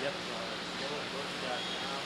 Yep, skilletworks.com.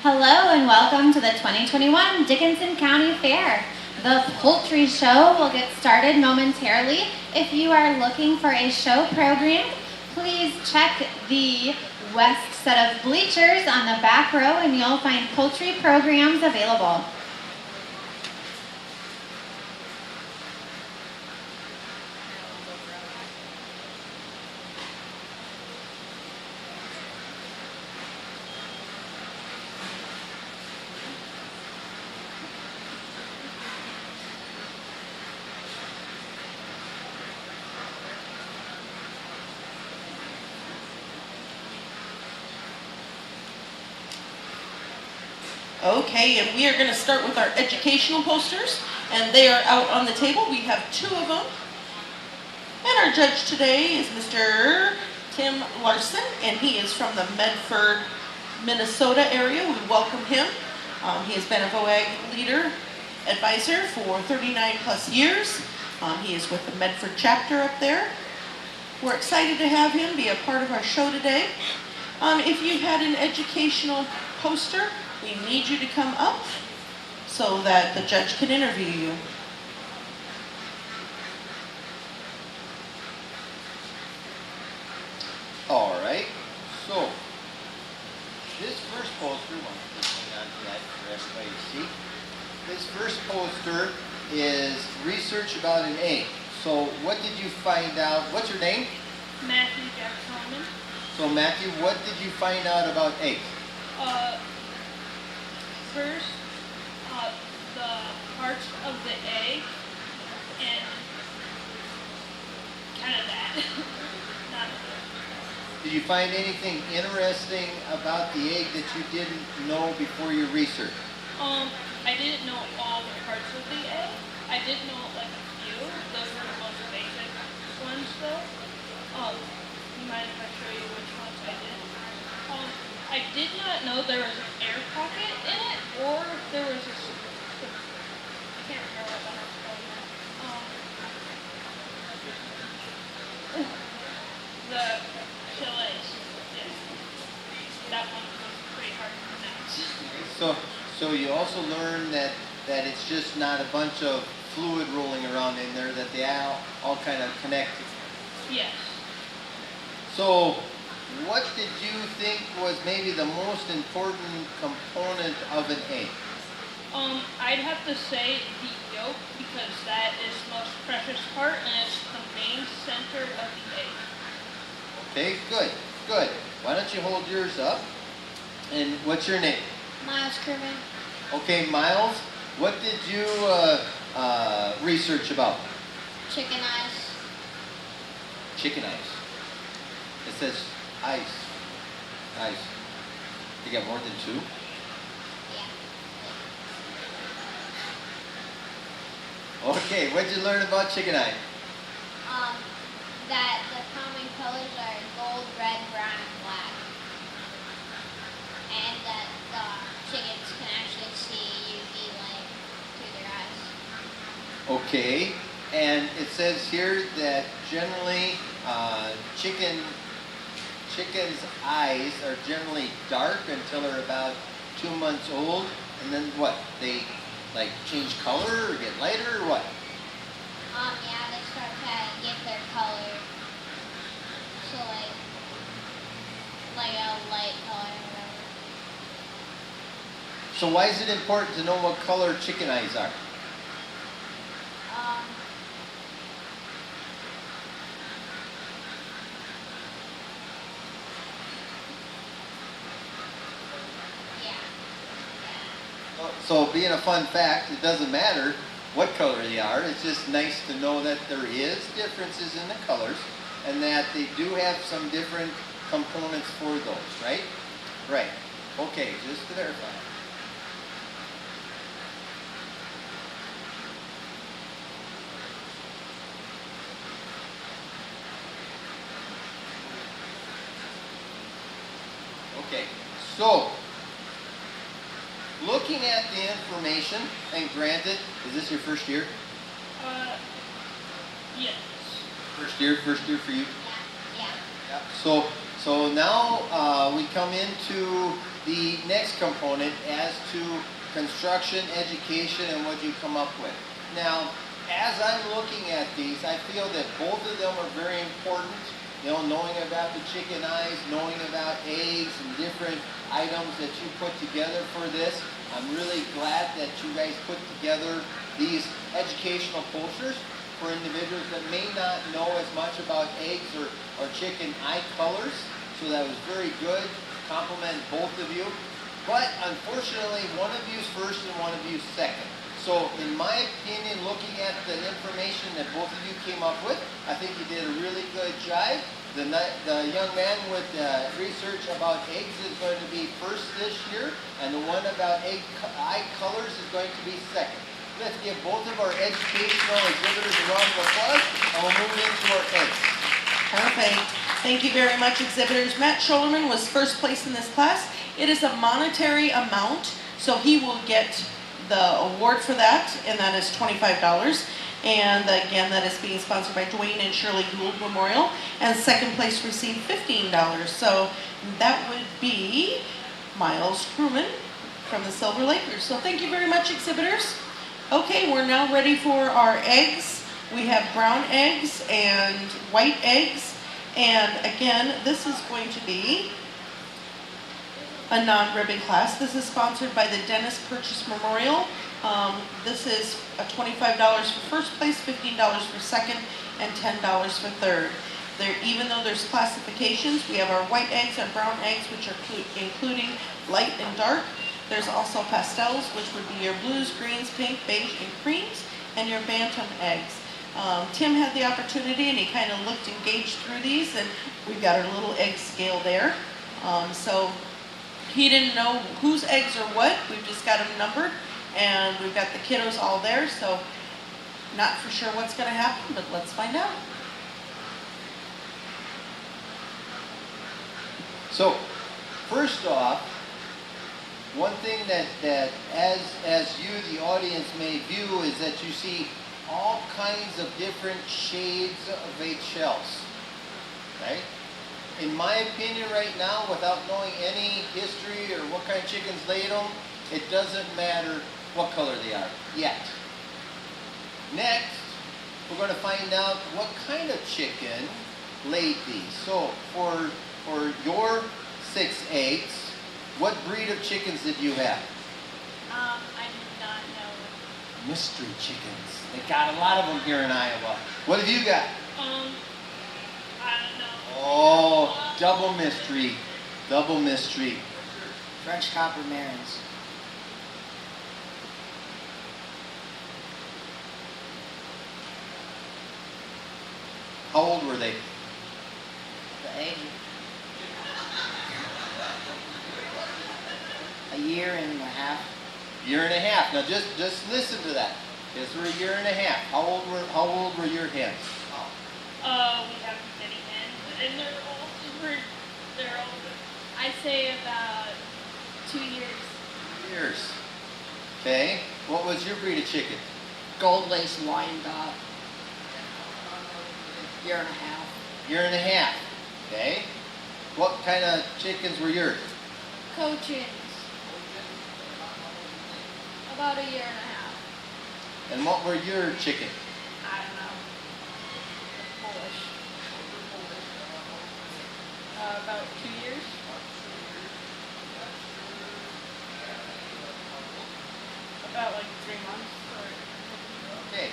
Hello and welcome to the 2021 Dickinson County Fair. The Poultry Show will get started momentarily. If you are looking for a show program, please check the west set of bleachers on the back row and you'll find poultry programs available. Okay, and we are going to start with our educational posters, and they are out on the table. We have 2 of them. And our judge today is Mr. Tim Larson, and he is from the Medford, Minnesota area. We welcome him. He has been a VOAG leader advisor for 39 plus years. He is with the Medford chapter up there. We're excited to have him be a part of our show today. If you had an educational poster, we need you to come up so that the judge can interview you. All right, so this first poster, one on that for everybody to see. This first poster is research about an egg. So what did you find out? What's your name? Matthew Jackson. So Matthew, what did you find out about eggs? First, the parts of the egg, and kind of that. Not Did you find anything interesting about the egg that you didn't know before your research? I didn't know all the parts of the egg. I did know like a few. Those were the most basic ones though. You mind if I show you which ones I did? I did not know there was an air pocket in it, or there was a, I can't remember what that was called now. The that one was pretty hard to pronounce. So you also learn that it's just not a bunch of fluid rolling around in there, that they all kind of connect. Yes. So what did you think was maybe the most important component of an egg? I'd have to say the yolk, because that is the most precious part and it's the main center of the egg. Okay, good. Why don't you hold yours up? And what's your name? Miles Kerman. Okay, Miles, what did you research about? Chicken eyes. Chicken eyes. It says eyes. Eyes. You got more than two? Yeah. Okay, what did you learn about chicken eye? That the common colors are gold, red, brown, and black. And that the chickens can actually see UV light through their eyes. Okay, and it says here that generally chickens' eyes are generally dark until they're about 2 months old, and then what? They like change color or get lighter or what? Yeah, they start to get their color. So like a light color or whatever. So why is it important to know what color chicken eyes are? So being a fun fact, it doesn't matter what color they are. It's just nice to know that there is differences in the colors and that they do have some different components for those, right? Right. Okay, just to verify. Okay, so looking at the information, and granted, is this your first year? Yes. First year for you? Yeah. Yeah. So now we come into the next component as to construction, education, and what you come up with. Now, as I'm looking at these, I feel that both of them are very important. You know, knowing about the chicken eyes, knowing about eggs and different items that you put together for this. I'm really glad that you guys put together these educational posters for individuals that may not know as much about eggs or chicken eye colors. So that was very good. Compliment both of you. But unfortunately, one of you is first and one of you is second. So in my opinion, looking at the information that both of you came up with, I think you did a really good job. The young man with research about eggs is going to be first this year, and the one about eye colors is going to be second. Let's give both of our educational exhibitors a round of applause, and we'll move into our eggs. Perfect. Thank you very much, exhibitors. Matt Schollerman was first place in this class. It is a monetary amount, so he will get the award for that, and that is $25. And again, that is being sponsored by Dwayne and Shirley Gould Memorial. And second place received $15. So that would be Miles Crewman from the Silver Lakers. So thank you very much, exhibitors. Okay, we're now ready for our eggs. We have brown eggs and white eggs. And again, this is going to be a non-ribbon class. This is sponsored by the Dennis Purchase Memorial. This is $25 for first place, $15 for second, and $10 for third. Even though there's classifications, we have our white eggs and brown eggs, which are including light and dark. There's also pastels, which would be your blues, greens, pink, beige, and creams, and your bantam eggs. Tim had the opportunity, and he kind of looked and gauged through these, and we've got our little egg scale there. So he didn't know whose eggs are what. We've just got them numbered, and we've got the kiddos all there, so not for sure what's going to happen, but let's find out. So, first off, one thing that as you, the audience, may view is that you see all kinds of different shades of eggshells, right? in my opinion right now, without knowing any history or what kind of chickens laid them, it doesn't matter what color they are yet. Next, we're going to find out what kind of chicken laid these. So for your 6 eggs, what breed of chickens did you have? I do not know. Mystery chickens. They got a lot of them here in Iowa. What have you got? I don't know. Oh, double mystery. Double mystery. French copper marins. How old were they? The egg. A year and a half. Year and a half. Now just listen to that. These were a year and a half. How old were your hens? We have many hens, and they're all, I'd say about 2 years. Years. Okay. What was your breed of chicken? Gold lace Wyandotte. Year and a half. Year and a half. Okay. What kind of chickens were yours? Cochins. About a year and a half. And what were your chickens? I don't know. Polish. About 2 years. About like 3 months. Okay.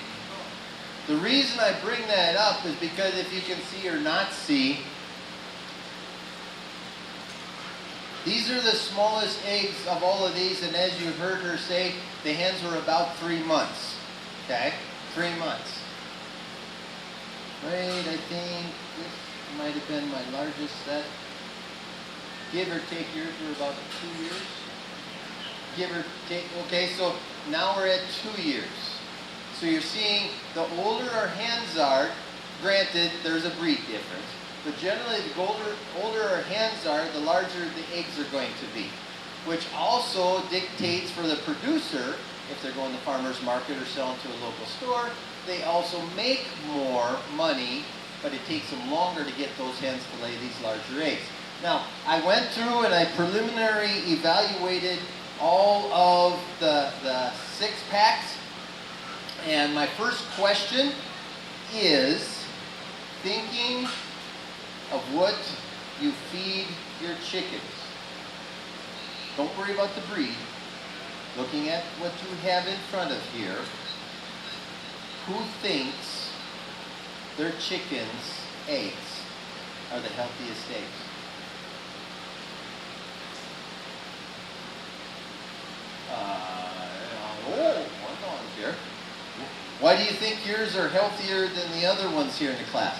The reason I bring that up is because if you can see or not see, these are the smallest eggs of all of these, and as you heard her say, the hens were about 3 months. Okay? 3 months. Wait, I think this might have been my largest set. Give or take, yours were about 2 years. Give or take. Okay, so now we're at 2 years. So you're seeing the older our hens are, granted there's a breed difference, but generally the older our hens are, the larger the eggs are going to be, which also dictates for the producer, if they're going to farmer's market or selling to a local store, they also make more money, but it takes them longer to get those hens to lay these larger eggs. Now, I went through and I preliminary evaluated all of the 6 packs, and my first question is thinking of what you feed your chickens. Don't worry about the breed. Looking at what you have in front of here, who thinks their chickens' eggs are the healthiest eggs? One on here. Why do you think yours are healthier than the other ones here in the class?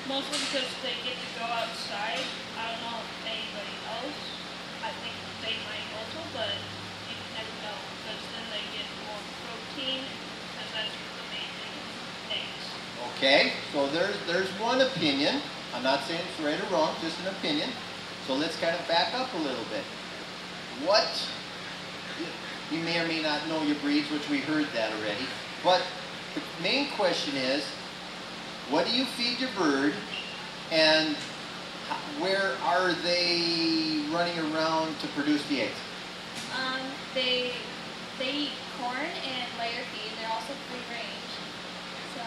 Mostly because they get to go outside. I don't know if anybody else. I think they might also, but you never know because then they get more protein because that's the main thing is eggs. Okay, so there's one opinion. I'm not saying it's right or wrong, just an opinion. So let's kind of back up a little bit. What, you may or may not know your breeds, which we heard that already, but the main question is, what do you feed your bird, and where are they running around to produce the eggs? They eat corn and layer feed. They're also free range. So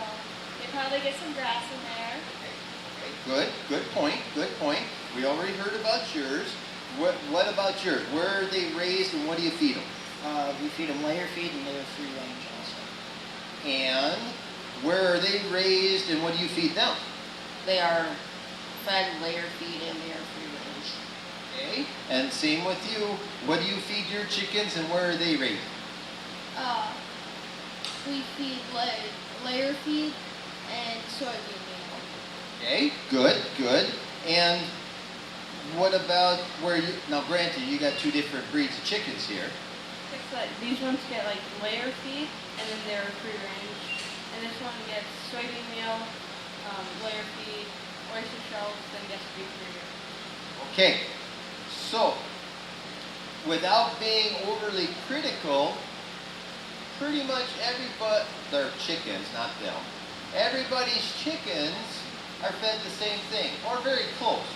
they probably get some grass in there. Okay, good point. We already heard about yours. What about yours? Where are they raised and what do you feed them? We feed them layer feed and they're free range also. And where are they raised and what do you feed them? They are fed layer feed and they are free range. Okay, and same with you. What do you feed your chickens and where are they raised? We feed layer feed and soybean meal. Okay, good. And what about where you, now granted you got 2 different breeds of chickens here. These ones get like layer feed and then they're free range. And this one gets soybean meal, layer feed, oyster shells, then gets beef burger. Okay, so without being overly critical, pretty much everybody, they're chickens, not them, everybody's chickens are fed the same thing, or very close.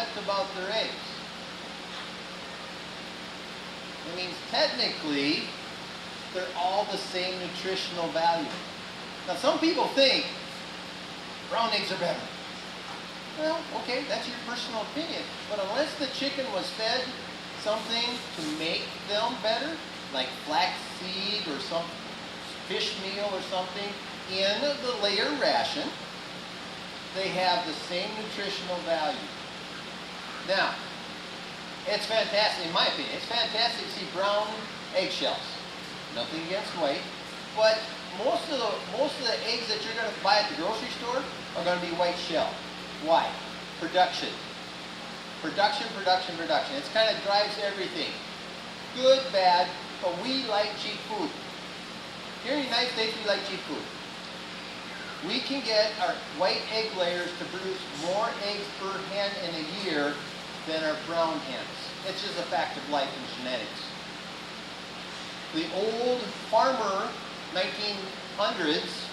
upset about their eggs? It means technically they're all the same nutritional value. Now some people think brown eggs are better. Well, okay, that's your personal opinion. But unless the chicken was fed something to make them better, like flaxseed or some fish meal or something in the layer ration, they have the same nutritional value. Now, it's fantastic, in my opinion, it's fantastic to see brown eggshells. Nothing against white, but most of the eggs that you're going to buy at the grocery store are going to be white shell. Why? Production. Production. It kind of drives everything. Good, bad, but we like cheap food. Here in the United States, we like cheap food. We can get our white egg layers to produce more eggs per hen in a year than our brown hens. It's just a fact of life and genetics. The old farmer, 1900s,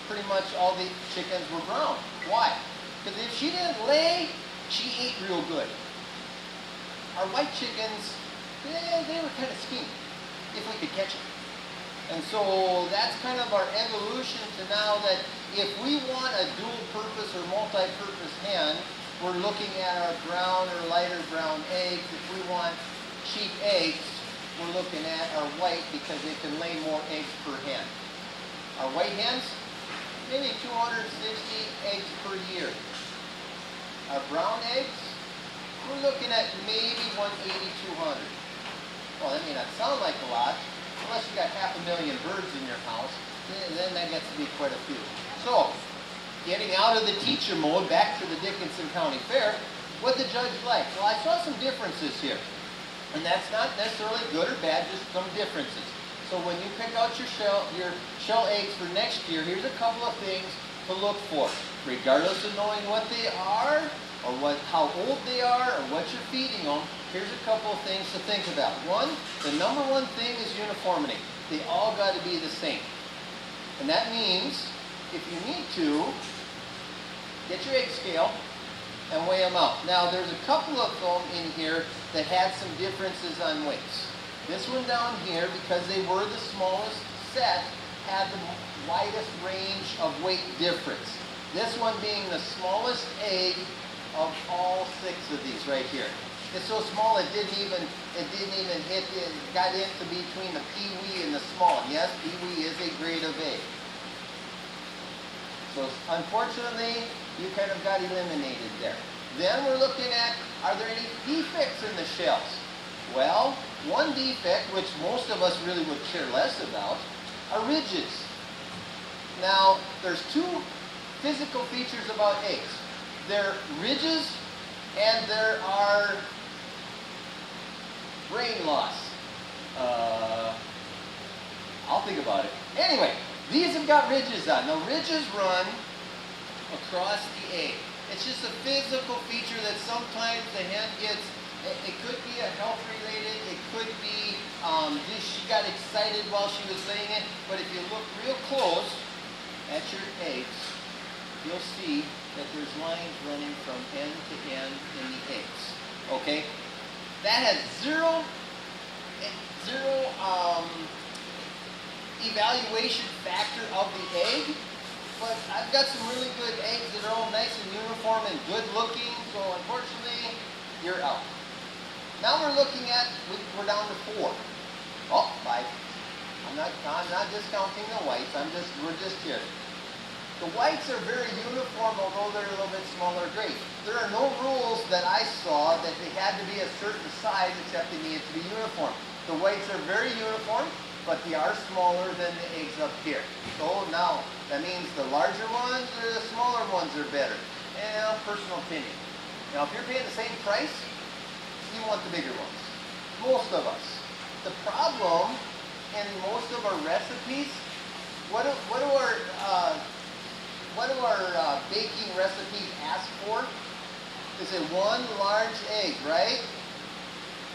pretty much all the chickens were brown. Why? Because if she didn't lay, she ate real good. Our white chickens, they were kind of skinny, if we could catch them. And so that's kind of our evolution to now that if we want a dual purpose or multi-purpose hen, we're looking at our brown or lighter brown eggs. If we want cheap eggs, we're looking at our white because they can lay more eggs per hen. Our white hens, maybe 260 eggs per year. Our brown eggs, we're looking at maybe 180, 200. Well, that may not sound like a lot, unless you got 500,000 birds in your house, then that gets to be quite a few. So, getting out of the teacher mode, back to the Dickinson County Fair, what the judge like? Well, I saw some differences here. And that's not necessarily good or bad, just some differences. So when you pick out your shell eggs for next year, here's a couple of things to look for. Regardless of knowing what they are, or how old they are, or what you're feeding them, here's a couple of things to think about. One, the number one thing is uniformity. They all got to be the same. And that means, if you need to, get your egg scale and weigh them out. Now, there's a couple of them in here that had some differences on weights. This one down here, because they were the smallest set, had the widest range of weight difference. This one being the smallest egg of all 6 of these right here. It's so small it didn't even hit, it got into between the peewee and the small. Yes, peewee is a grade of egg. So unfortunately, you kind of got eliminated there. Then we're looking at, are there any defects in the shells? Well, one defect, which most of us really would care less about, are ridges. Now, there's 2 physical features about eggs. There are ridges and there are brain loss. I'll think about it. Anyway, these have got ridges on. Now, ridges run across the egg. It's just a physical feature that sometimes the hen gets. It could be a health related, it could be she got excited while she was laying it, but if you look real close at your eggs, you'll see that there's lines running from end to end in the eggs. Okay? That has zero evaluation factor of the egg, but I've got some really good eggs that are all nice and uniform and good looking, so unfortunately, you're out. Now we're looking at, we're down to 4. Oh, 5. I'm not discounting the whites, we're just here. The whites are very uniform, although they're a little bit smaller grade. There are no rules that I saw that they had to be a certain size, except they needed to be uniform. The whites are very uniform, but they are smaller than the eggs up here. So now, that means the larger ones or the smaller ones are better. And personal opinion. Now, if you're paying the same price, you want the bigger ones. Most of us. The problem in most of our recipes, what do our baking recipes ask for? Is it 1 large egg, right?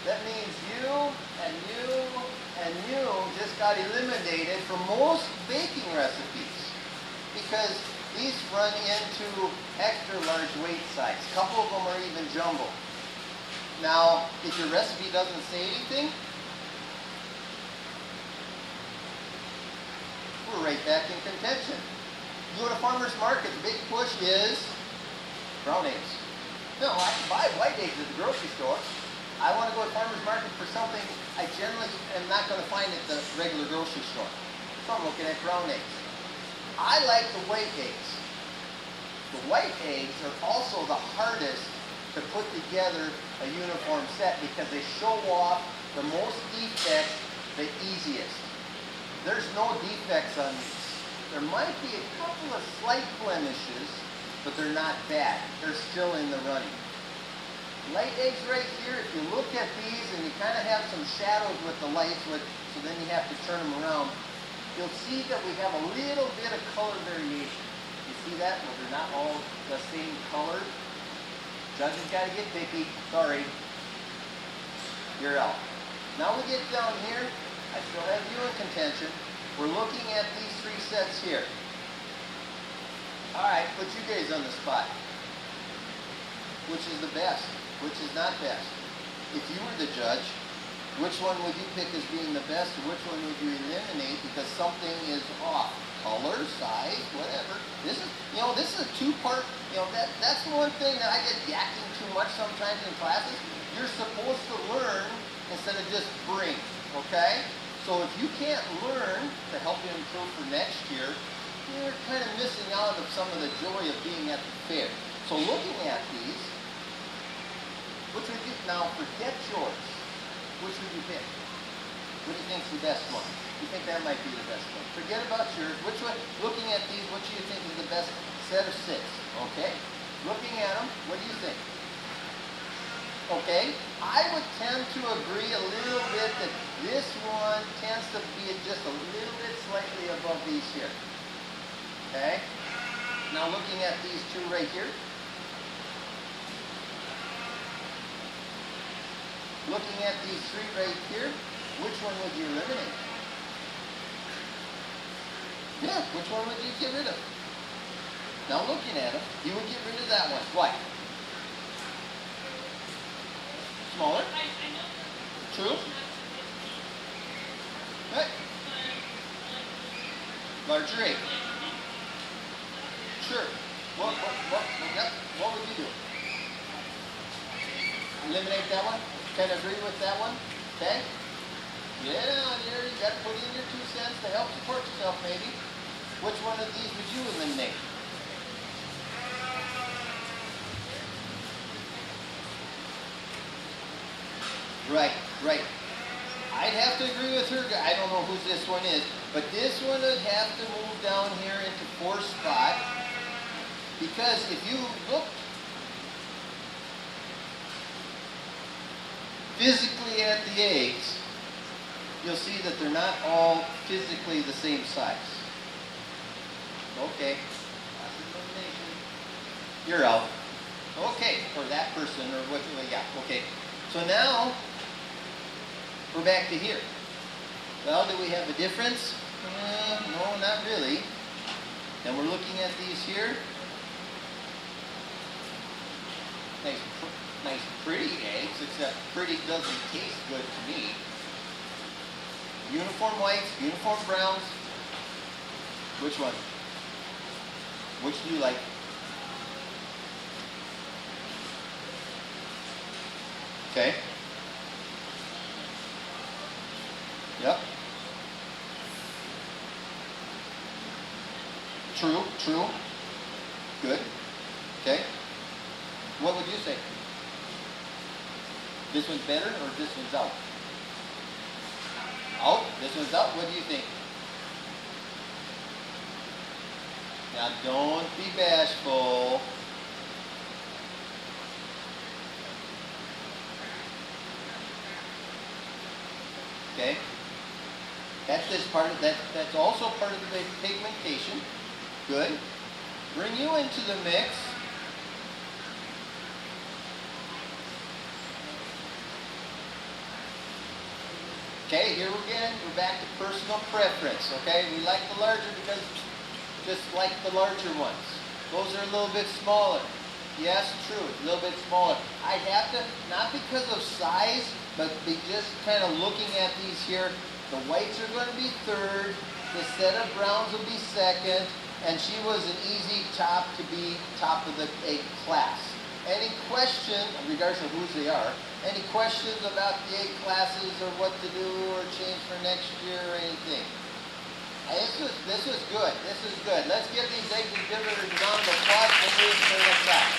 That means you and you and you just got eliminated from most baking recipes. because these run into extra large weight size. A couple of them are even jumbo. Now, if your recipe doesn't say anything, we're right back in contention. You go to farmer's market, the big push is brown eggs. No, I can buy white eggs at the grocery store. I want to go to farmer's market for something I generally am not going to find at the regular grocery store. So I'm looking at brown eggs. I like the white eggs. The white eggs are also the hardest to put together a uniform set because they show off the most defects the easiest. There's no defects on these. There might be a couple of slight blemishes, but they're not bad. They're still in the running. Light eggs right here, if you look at these and you kind of have some shadows with the lights, so then you have to turn them around, you'll see that we have a little bit of color variation. You see that? Well, they're not all the same color. Judge has got to get picky. Sorry. You're out. Now we get down here. I still have you in contention. We're looking at these three sets here. All right, put you guys on the spot. Which is the best? Which is not best? If you were the judge, which one would you pick as being the best, or which one would you eliminate because something is off? Color, size, whatever. This is a two-part. That's the one thing that I get yakking too much sometimes in classes. You're supposed to learn instead of just bring. Okay? So if you can't learn to help you improve for next year, you're kind of missing out of some of the joy of being at the fair. So looking at these, which would you, now forget yours, which would you pick? What do you think's the best one? You think that might be the best one? Forget about yours. Which one, looking at these, what do you think is the best set of 6? Okay? Looking at them, what do you think? Okay? I would tend to agree a little bit that this one tends to be just a little bit slightly above these here. Okay? Now looking at these two right here. Looking at these three right here, which one would you eliminate? Yeah, which one would you get rid of? Now looking at them, you would get rid of that one. Why? Smaller? I know True? Right. Larger egg. Sure. What would you do? Eliminate that one? Kind of agree with that one? Okay? Yeah, there you got to put in your 2 cents to help support yourself maybe. Which one of these would you eliminate? Right. I'd have to agree with her. I don't know who this one is, but this one would have to move down here into 4th spot because if you look physically at the eggs, you'll see that they're not all physically the same size. Okay. You're out. Okay, or that person, or what, yeah, okay. So now, we're back to here. Well, do we have a difference? No, not really. And we're looking at these here. Nice pretty eggs, except pretty doesn't taste good to me. Uniform whites, uniform browns. Which one? Which do you like? Okay. Yep. True. Good. Okay. What would you say? This one's better or this one's out? Out? This one's out? What do you think? Now don't be bashful. Okay? That's just part of that. That's also part of the pigmentation. Good. Bring you into the mix. Okay, here again, we're back to personal preference. Okay, we like the larger because just like the larger ones. Those are a little bit smaller. Yes, true, it's a little bit smaller. I'd have to, not because of size, but be just kind of looking at these here. The whites are going to be third, the set of browns will be second, and she was an easy top to be top of the egg class. Any question, regardless of whose they are, any questions about the egg classes or what to do or change for next year or anything? This was good. This is good. Let's give these egg exhibitors a round of applause and move to the next slide.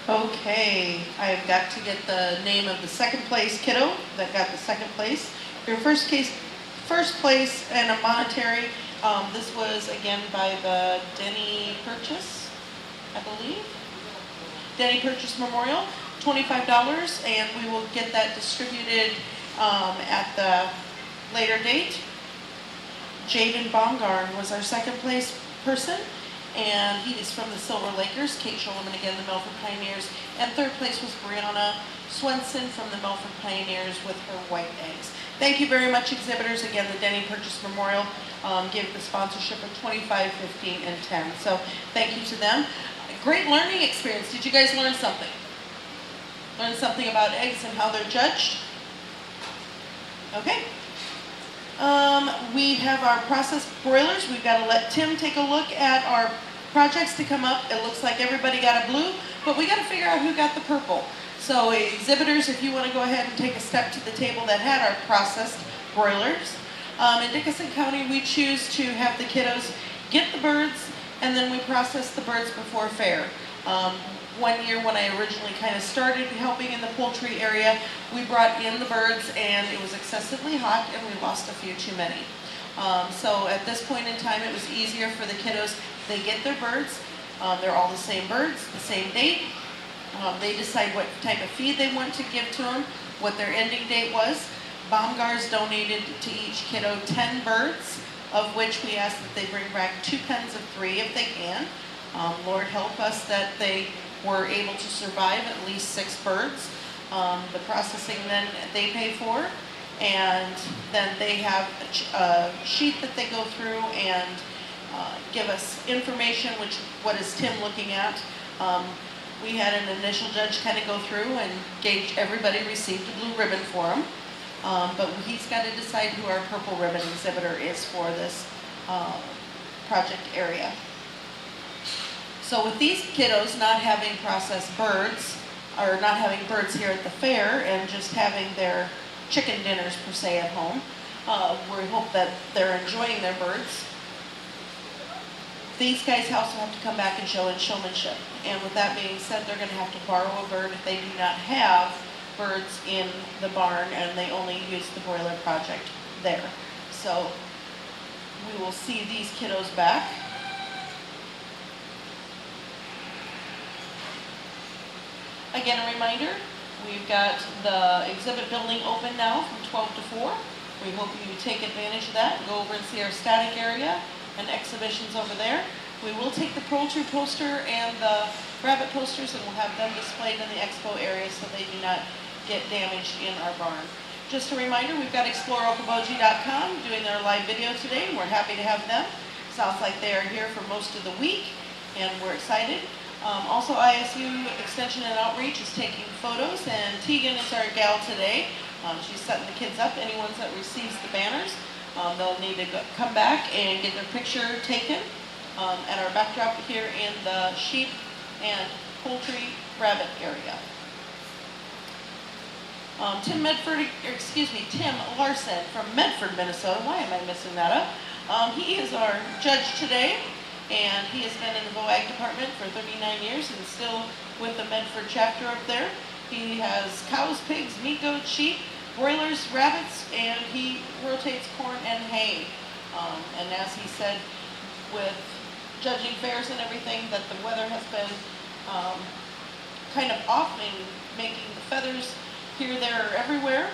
Okay, I've got to get the name of the second place kiddo that got the second place. Your first place and a monetary. This was again by the Denny Purchase, I believe. Denny Purchase Memorial, $25, and we will get that distributed at the later date. Jaden Baumgarn was our second place person, and he is from the Silver Lakers. Kate Schulman again, the Milford Pioneers. And third place was Brianna Swenson from the Milford Pioneers with her white eggs. Thank you very much, exhibitors. Again, the Denny Purchase Memorial gave the sponsorship of 25, 15, and 10. So thank you to them. Great learning experience. Did you guys learn something? Learn something about eggs and how they're judged? Okay. We have our processed broilers. We've got to let Tim take a look at our projects to come up. It looks like everybody got a blue, but we got to figure out who got the purple. So exhibitors, if you want to go ahead and take a step to the table that had our processed broilers. In Dickinson County, we choose to have the kiddos get the birds, and then we process the birds before fair. One year when I originally kind of started helping in the poultry area, we brought in the birds and it was excessively hot and we lost a few too many. So at this point in time, it was easier for the kiddos. They get their birds. They're all the same birds, the same date. They decide what type of feed they want to give to them, what their ending date was. Baumgars donated to each kiddo 10 birds, of which we ask that they bring back 2 pens of 3 if they can. Lord help us that they were able to survive at least 6 birds. The processing then they pay for, and then they have a sheet that they go through and give us information, which what is Tim looking at. We had an initial judge kind of go through and gauge everybody received a blue ribbon for them. But he's got to decide who our purple ribbon exhibitor is for this project area. So with these kiddos not having processed birds, or not having birds here at the fair and just having their chicken dinners per se at home, we hope that they're enjoying their birds. These guys also have to come back and show showmanship. And with that being said, they're going to have to borrow a bird if they do not have birds in the barn and they only use the broiler project there. So we will see these kiddos back. Again, a reminder, we've got the exhibit building open now from 12 to 4. We hope you take advantage of that. Go over and see our static area and exhibitions over there. We will take the poultry poster and the rabbit posters and we'll have them displayed in the expo area so they do not get damaged in our barn. Just a reminder, we've got ExploreOkoboji.com doing their live video today. We're happy to have them. Sounds like they are here for most of the week and we're excited. Also, ISU Extension and Outreach is taking photos, and Tegan is our gal today. She's setting the kids up. Anyone that receives the banners, they'll need to come back and get their picture taken at our backdrop here in the sheep and poultry rabbit area. Tim Larson from Medford, Minnesota. Why am I messing that up? He is our judge today. And he has been in the VOAG department for 39 years and still with the Medford chapter up there. He has cows, pigs, meat goats, sheep, broilers, rabbits, and he rotates corn and hay. And as he said, with judging fairs and everything, that the weather has been kind of off and making the feathers here, there, or everywhere.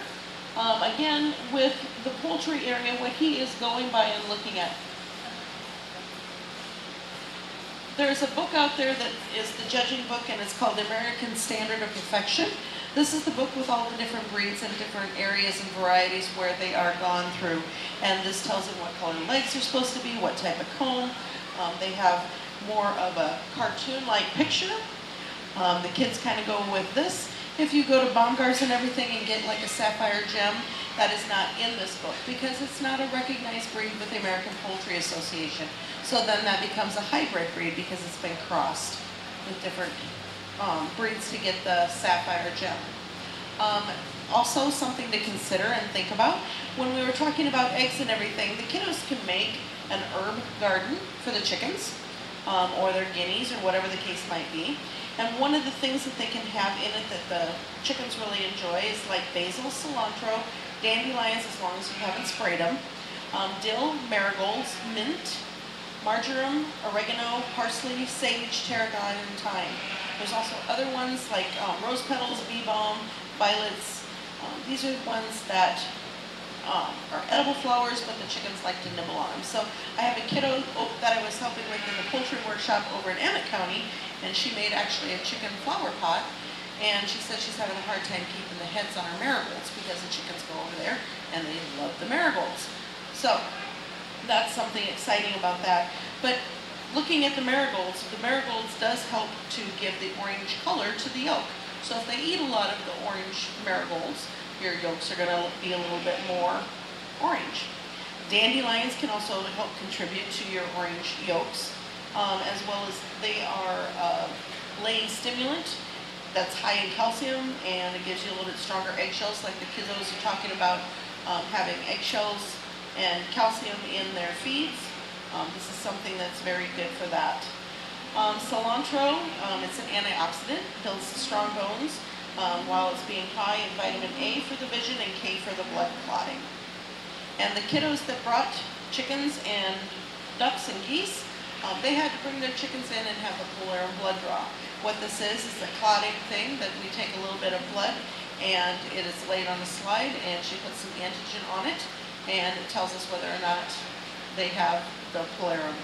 Again, with the poultry area, what he is going by and looking at. There's a book out there that is the judging book, and it's called The American Standard of Perfection. This is the book with all the different breeds and different areas and varieties where they are gone through. And this tells them what color legs are supposed to be, what type of comb. They have more of a cartoon-like picture. The kids kind of go with this. If you go to Baumgart's and everything and get like a sapphire gem, that is not in this book because it's not a recognized breed with the American Poultry Association. So then that becomes a hybrid breed because it's been crossed with different breeds to get the sapphire gem. Also something to consider and think about, when we were talking about eggs and everything, the kiddos can make an herb garden for the chickens or their guineas or whatever the case might be. And one of the things that they can have in it that the chickens really enjoy is like basil, cilantro, dandelions as long as you haven't sprayed them, dill, marigolds, mint, marjoram, oregano, parsley, sage, tarragon, and thyme. There's also other ones like rose petals, bee balm, violets. These are the ones that are edible flowers, but the chickens like to nibble on them. So I have a kiddo that I was helping with in the poultry workshop over in Emmett County, and she made actually a chicken flower pot, and she said she's having a hard time keeping the heads on her marigolds because the chickens go over there and they love the marigolds. So that's something exciting about that. But looking at the marigolds does help to give the orange color to the yolk. So if they eat a lot of the orange marigolds, your yolks are going to be a little bit more orange. Dandelions can also help contribute to your orange yolks, as well as they are a laying stimulant that's high in calcium, and it gives you a little bit stronger eggshells, like the kiddos are talking about having eggshells and calcium in their feeds. This is something that's very good for that. Cilantro, it's an antioxidant, builds strong bones, while it's being high in vitamin A for the vision and K for the blood clotting. And the kiddos that brought chickens and ducks and geese, they had to bring their chickens in and have a Poultry blood draw. What this is a clotting thing that we take a little bit of blood and it is laid on a slide, and she puts some antigen on it, and it tells us whether or not they have the Poultry.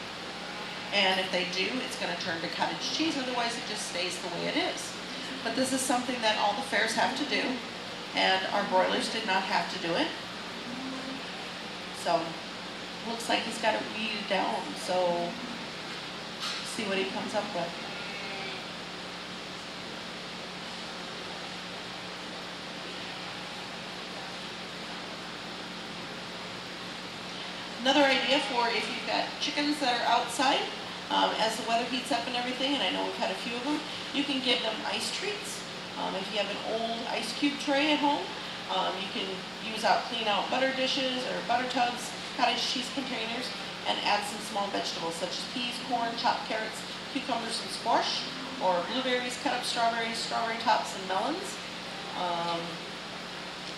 And if they do, it's going to turn to cottage cheese, otherwise it just stays the way it is. But this is something that all the fairs have to do, and our broilers did not have to do it. So, looks like he's got it weeded down, so see what he comes up with. Another idea for if you've got chickens that are outside, as the weather heats up and everything, and I know we've had a few of them, you can give them ice treats. If you have an old ice cube tray at home, you can clean out butter dishes or butter tubs, cottage cheese containers, and add some small vegetables such as peas, corn, chopped carrots, cucumbers, and squash, or blueberries, cut up strawberries, strawberry tops, and melons,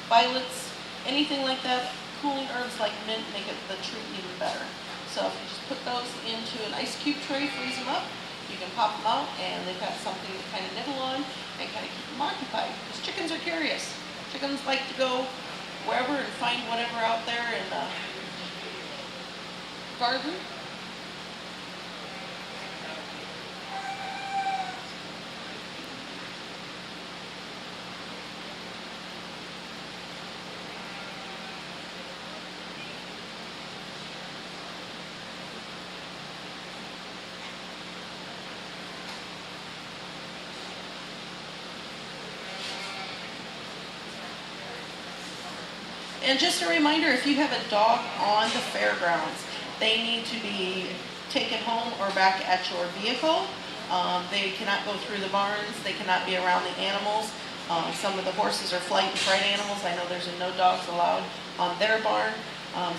violets, anything like that. Cooling herbs like mint make the treat even better. So if you just put those into an ice cube tray, freeze them up, you can pop them out, and they've got something to kind of nibble on and kind of keep them occupied. Because chickens are curious. Chickens like to go wherever and find whatever out there in the garden. And just a reminder, if you have a dog on the fairgrounds, they need to be taken home or back at your vehicle. They cannot go through the barns. They cannot be around the animals. Some of the horses are flight and fright animals. I know there's no dogs allowed on their barn.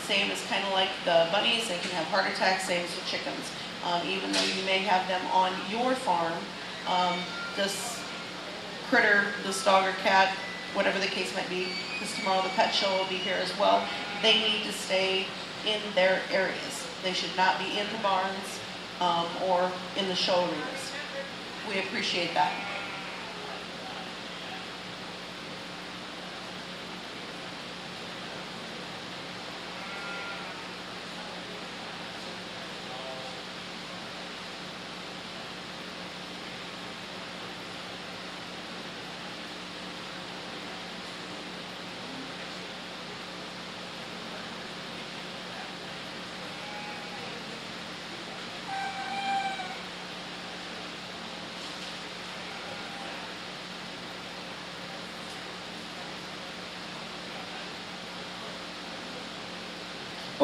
Same as kind of like the bunnies, they can have heart attacks, same as the chickens. Even though you may have them on your farm, this critter, this dog or cat, whatever the case might be, because tomorrow the pet show will be here as well, they need to stay in their areas. They should not be in the barns or in the show arenas. We appreciate that.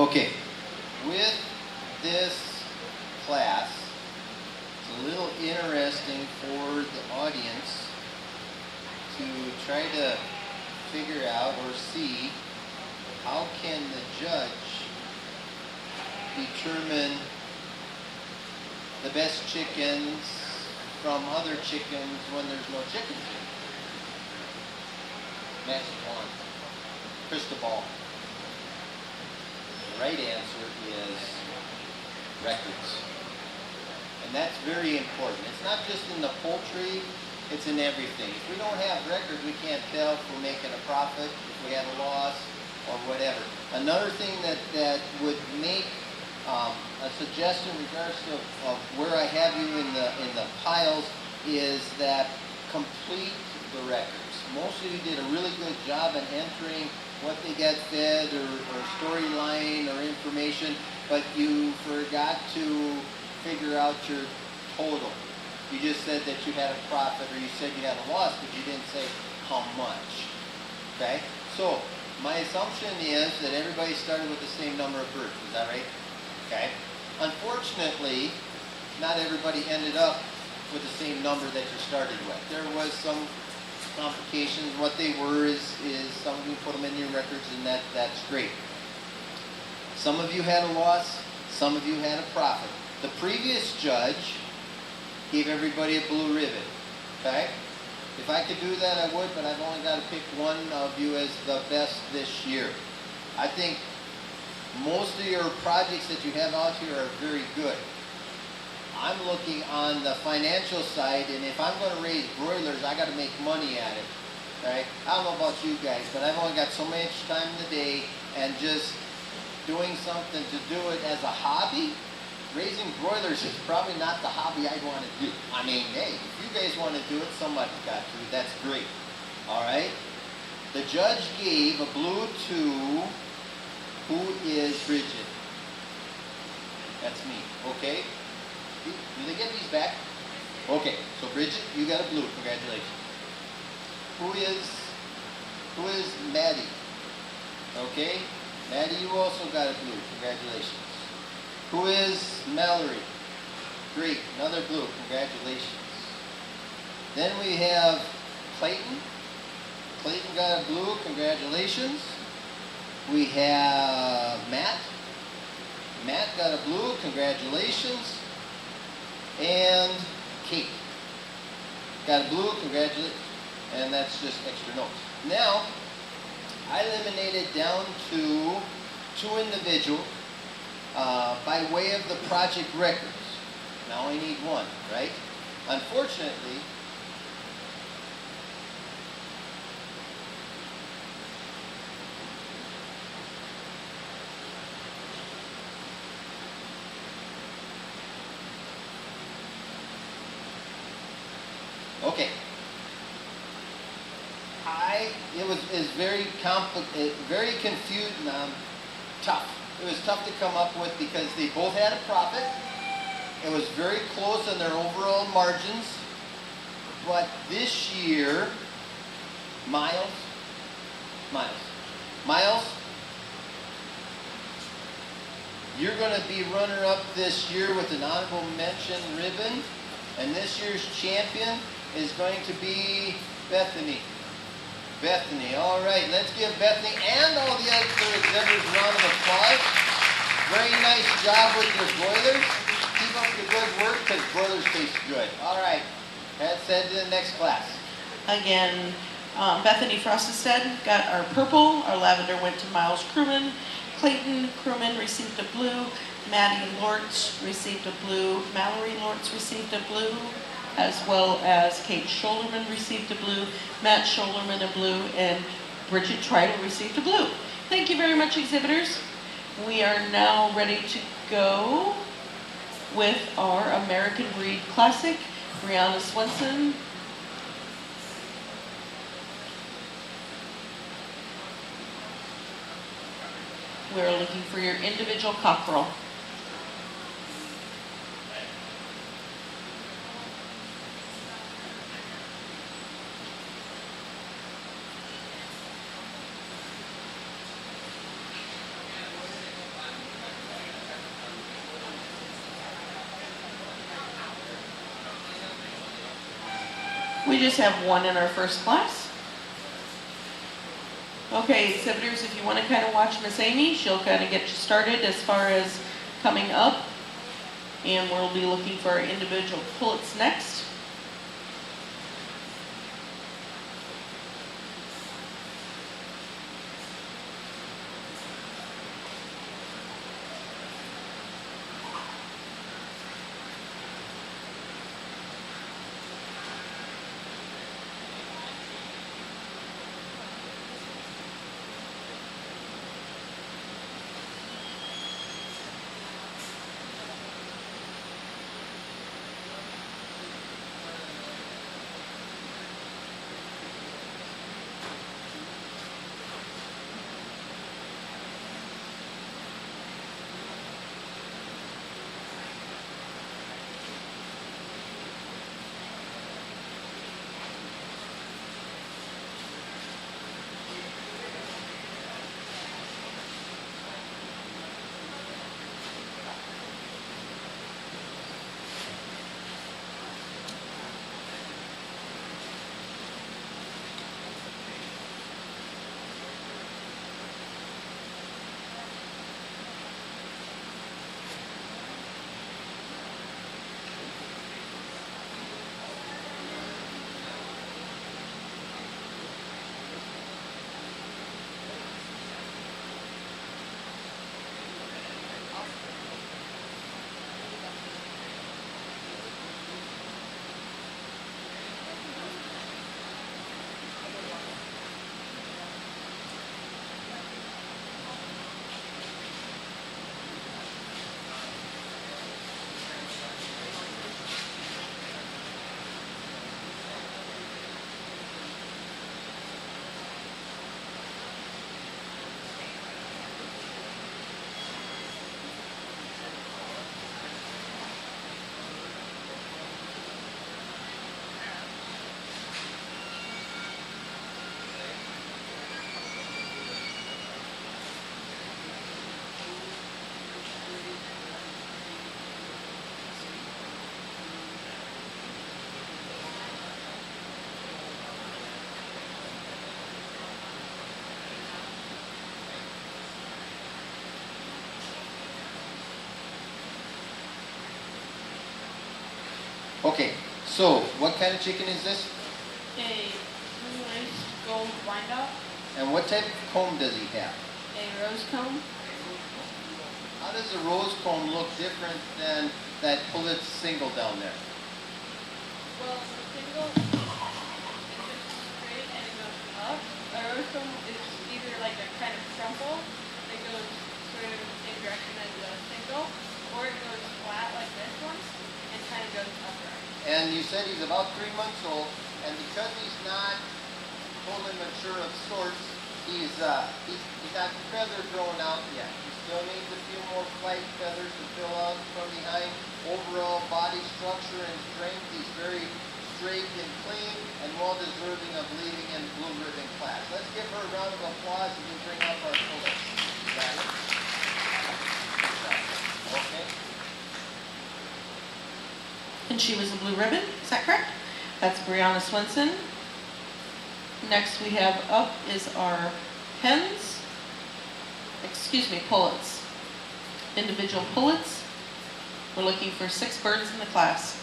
Okay, with this class, it's a little interesting for the audience to try to figure out or see how can the judge determine the best chickens from other chickens when there's no chickens in. Magic wand, crystal ball. The right answer is records. And that's very important. It's not just in the poultry, it's in everything. If we don't have records, we can't tell if we're making a profit, if we have a loss, or whatever. Another thing that would make a suggestion in regards to of where I have you in the piles is that complete the records. Most of you did a really good job in entering what they got fed or storyline or information, but you forgot to figure out your total. You just said that you had a profit or you said you had a loss, but you didn't say how much. Okay? So, my assumption is that everybody started with the same number of birds. Is that right? Okay. Unfortunately, not everybody ended up with the same number that you started with. There was some complications. What they were is some of you put them in your records, and that's great. Some of you had a loss. Some of you had a profit. The previous judge gave everybody a blue ribbon. Okay. If I could do that, I would, but I've only got to pick one of you as the best this year. I think most of your projects that you have out here are very good. I'm looking on the financial side, and if I'm going to raise broilers, I got to make money at it. Right? I don't know about you guys, but I've only got so much time in the day, and just doing something to do it as a hobby, raising broilers is probably not the hobby I want to do. I mean, hey, if you guys want to do it, somebody's got to. That's great. All right? The judge gave a blue to who is Bridget. That's me. Okay? Do they get these back? Okay. So Bridget, you got a blue. Congratulations. Who is Maddie? Okay? Maddie, you also got a blue. Congratulations. Who is Mallory? Great, another blue, congratulations. Then we have Clayton. Clayton got a blue, congratulations. We have Matt. Matt got a blue, congratulations. And Kate got a blue, congratulations. And that's just extra notes. Now, I eliminated down to 2 individuals. By way of the project records. Now I need 1, right? Unfortunately, okay. It was very confused, tough. It was tough to come up with because they both had a profit. It was very close in their overall margins. But this year, Miles, you're going to be runner-up this year with an honorable mention ribbon. And this year's champion is going to be Bethany. Bethany. All right, let's give Bethany and all the other exhibitors a round of applause. Very nice job with your broilers. Keep up the good work because broilers taste good. All right, that's said to the next class. Again, Bethany Frostestead got our purple. Our lavender went to Miles Crewman. Clayton Crewman received a blue. Maddie Lortz received a blue. Mallory Lortz received a blue, as well as Kate Scholderman received a blue, Matt Scholderman a blue, and Bridget Tritle received a blue. Thank you very much, exhibitors. We are now ready to go with our American Breed Classic. Brianna Swenson. We're looking for your individual cockerel. We just have one in our first class. Okay, exhibitors, if you want to kind of watch Miss Amy, she'll kind of get you started as far as coming up. And we'll be looking for our individual pullets next. Okay, so what kind of chicken is this? A nice gold wind-up, And what type of comb does he have? a rose comb. How does a rose comb look different than that pullet single down there? Well, the single is just straight and it goes up. A rose comb is either like a kind of crumple that goes sort of in the same direction as the single, or it goes flat like this one and kind of goes upright. And you said he's about 3 months old, and because he's not totally mature of sorts, he's not feather grown out yet. He still needs a few more flight feathers to fill out from behind. Overall body structure and strength, he's very straight and clean and well deserving of leading in blue ribbon class. Let's give her a round of applause as we bring up our pullets. Got it? Okay. And she was a blue ribbon, is that correct? That's Brianna Swenson. Next we have up is our pullets. Individual pullets. We're looking for 6 birds in the class.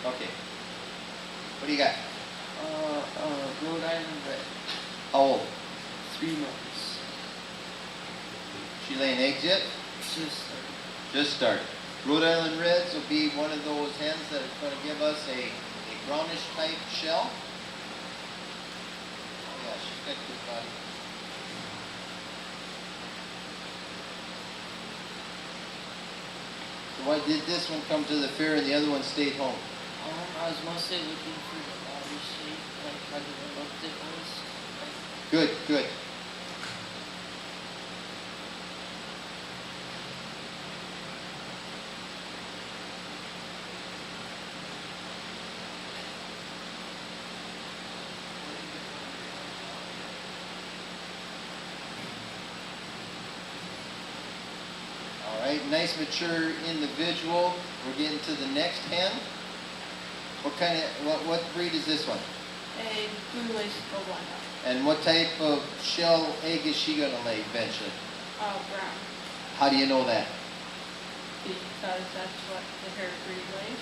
Okay. What do you got? Rhode Island Red, How old? 3 months. She laying eggs yet? Just started. Rhode Island Reds will be one of those hens that is going to give us a brownish type shell. Oh yeah, she's got a good body. So why did this one come to the fair and the other one stayed home? I was mostly looking for the body shape, like how developed it was. Good, good. nice mature individual. We're getting to the next hen. What breed is this one? A blue-laced gold-lined duck. And what type of shell egg is she gonna lay eventually? Brown. How do you know that? Because that's what the hair breed lays.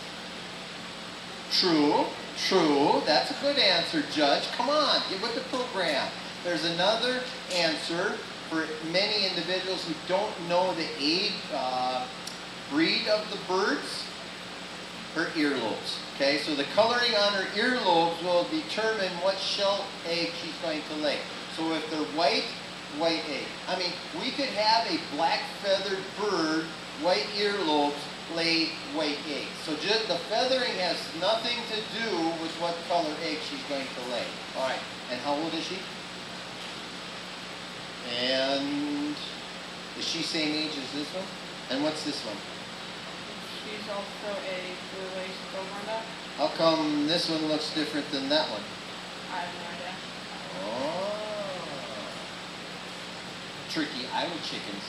True. That's a good answer, Judge. Come on, get with the program. There's another answer for many individuals who don't know the age, breed of the birds. Her earlobes. Okay, so the coloring on her earlobes will determine what shell egg she's going to lay. So if they're white egg. I mean, we could have a black feathered bird, white earlobes, lay white eggs. So just the feathering has nothing to do with what color egg she's going to lay. All right, and how old is she? And is she same age as this one? And what's this one? She's also a blue-laced gold-lined duck. How come this one looks different than that one? I have no idea. Oh. Tricky Iowa chickens.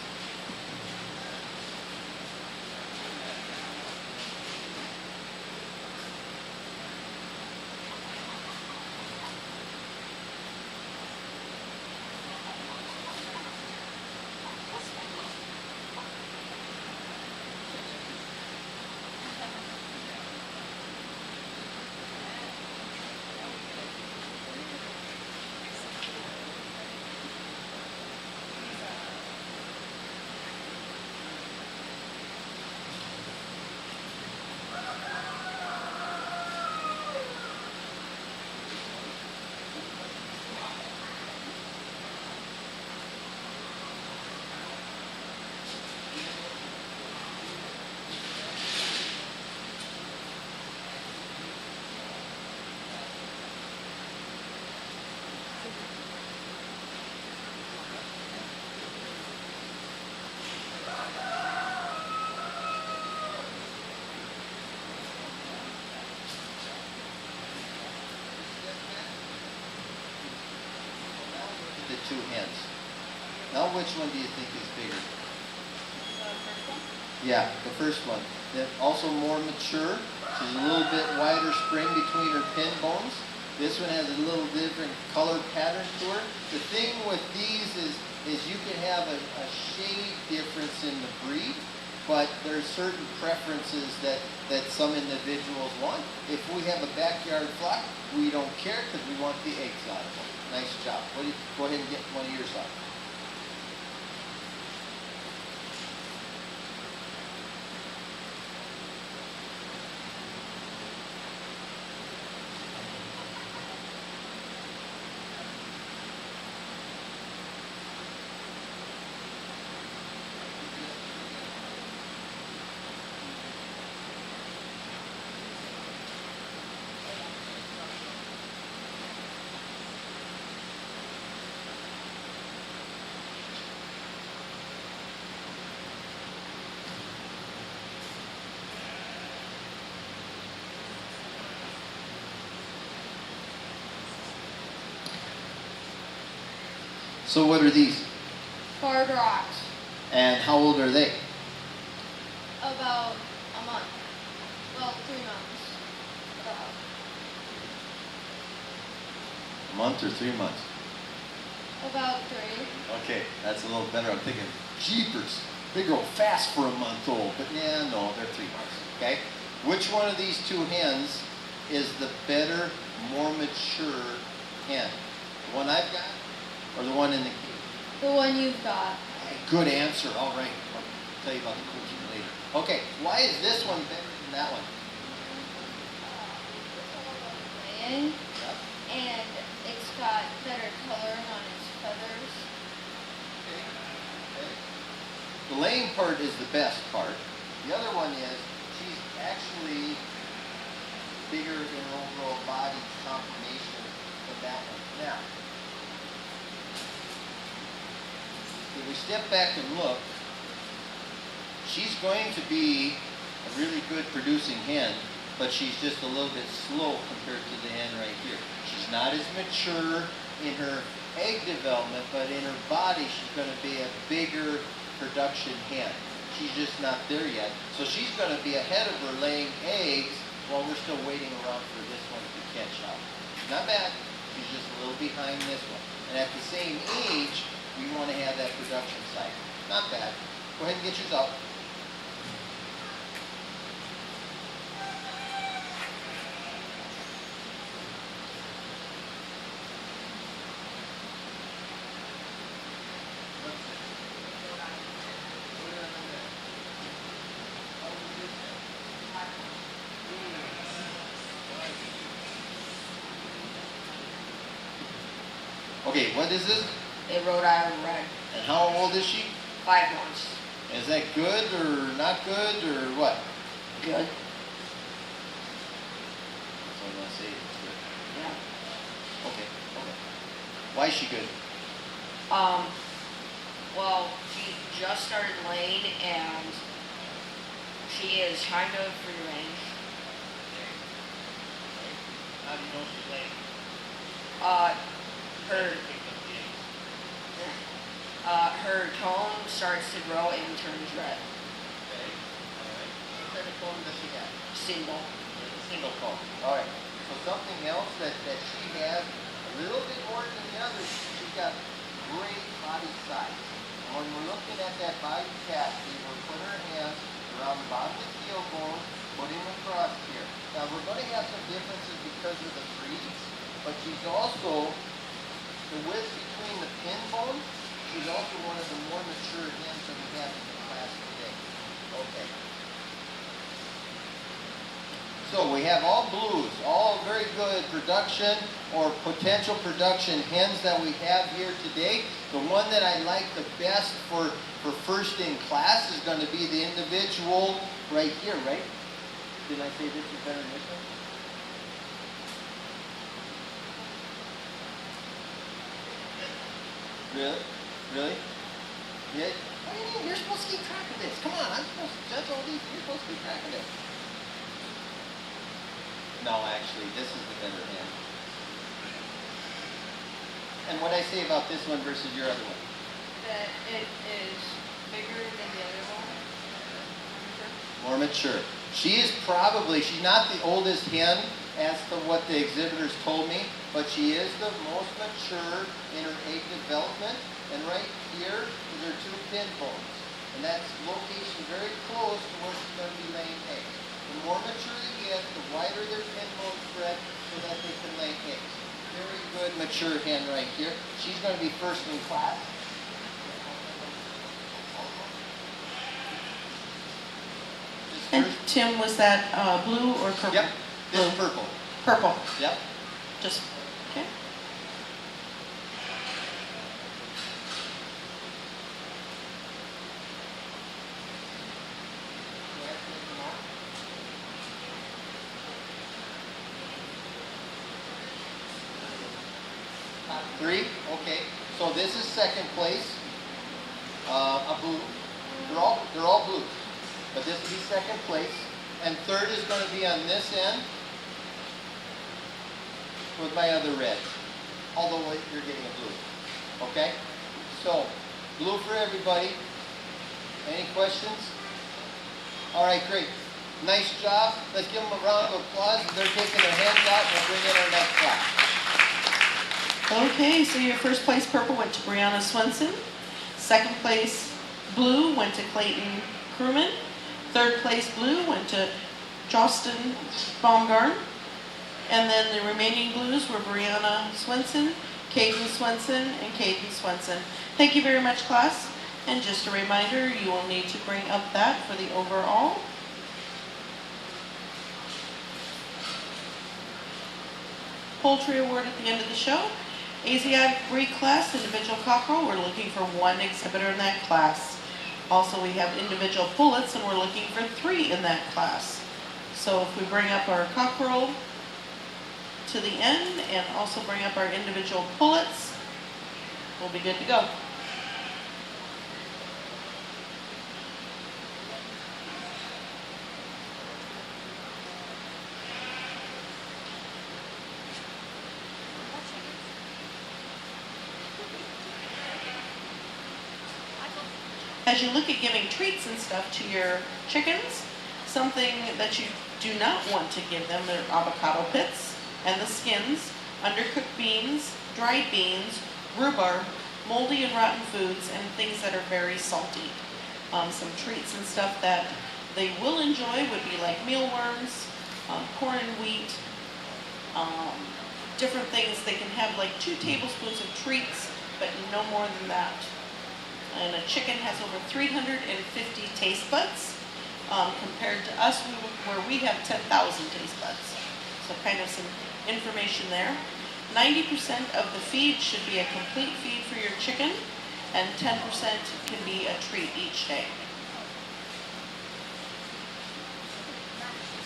The two hens. Now which one do you think is bigger? The first one? Yeah, the first one. Then also more mature. She's a little bit wider spring between her pin bones. This one has a little different color pattern to her. The thing with these is you can have a shade difference in the breed, but there's certain preferences that some individuals want. If we have a backyard flock, we don't care because we want the eggs out of them. Nice job. Go ahead and get one of yours out. So what are these? Barred rocks. And how old are they? About a month. Well, 3 months. About. A month or 3 months? About 3. Okay, that's a little better. I'm thinking, jeepers, they grow fast for a month old. But yeah, no, they're 3 months. Okay? Which one of these two hens is the better, more mature hen? The one I've got or the one in the cage? The one you've got. Good answer. All right. I'll tell you about the coaching later. Okay, why is this one better than that one? Laying, Yep. and it's got better coloring on its feathers. Okay. The laying part is the best part. The other one is she's actually bigger in her overall body conformation than that one. Now, if we step back and look, she's going to be a really good producing hen, but she's just a little bit slow compared to the hen right here. She's not as mature in her egg development, but in her body she's going to be a bigger production hen. She's just not there yet. So she's going to be ahead of her laying eggs while we're still waiting around for this one to catch up. Not bad. She's just a little behind this one. And at the same age, we want to have that production cycle. Not bad. Go ahead and get yours out. Okay, what is this? A Rhode Island Red. And how old is she? 5 months. Is that good or not good or what? Good. That's what I'm gonna say. It's good. Yeah. Okay. Why is she good? Well, she just started laying and she is kind of free range. How do you know she's laying? Her tone starts to grow and turns red. Okay. Alright. What kind of comb does she have? Single. Single comb. Alright. So something else that she has a little bit more than the others, she's got great body size. And when we're looking at that body cavity, we'll put her hands around the bottom of the heel bone, put him across here. Now we're going to have some differences because of the breeds, but she's also, the width between the pin bones, she's also one of the more mature hens that we have in the class today. Okay. So we have all blues, all very good production or potential production hens that we have here today. The one that I like the best for first in class is going to be the individual right here, right? Did I say this is better than this one? Really? Really? Yeah? What do you mean? You're supposed to keep track of this. Come on, I'm supposed to judge all these. You're supposed to keep track of this. No, actually, this is the better hen. And what I say about this one versus your other one? That it is bigger than the other one. More mature. She is probably, she's not the oldest hen as to what the exhibitors told me, but she is the most mature in her egg development. And right here is her 2 pin bones. And that's location very close to where she's going to be laying eggs. The more mature they get, the wider their pin bone spread so that they can lay eggs. Very good mature hen right here. She's going to be first in class. And Tim, was that blue or purple? Yep, this is purple. Purple. Yep. Just, okay. Top 3, okay. So this is second place, a blue. They're all blue, but this will be second place. And third is going to be on this end with my other red. Although you're getting a blue, okay? So blue for everybody. Any questions? All right, great. Nice job. Let's give them a round of applause. They're taking their hands out and we'll bring in our next class. Okay, so your first place purple went to Brianna Swenson. Second place blue went to Clayton Crewman. Third place blue went to Jostin Baumgarn. And then the remaining blues were Brianna Swenson, Caden Swenson, and Caden Swenson. Thank you very much, class. And just a reminder, you will need to bring up that for the overall. Poultry award at the end of the show. Asiatic breed class, individual cockerel, we're looking for 1 exhibitor in that class. Also, we have individual pullets, and we're looking for 3 in that class. So if we bring up our cockerel to the end, and also bring up our individual pullets, we'll be good to go. As you look at giving treats and stuff to your chickens, something that you do not want to give them are avocado pits and the skins, undercooked beans, dried beans, rhubarb, moldy and rotten foods, and things that are very salty. Some treats and stuff that they will enjoy would be like mealworms, corn and wheat, different things. They can have like 2 tablespoons of treats, but no more than that. And a chicken has over 350 taste buds, compared to us where we have 10,000 taste buds. So kind of some information there. 90% of the feed should be a complete feed for your chicken, and 10% can be a treat each day.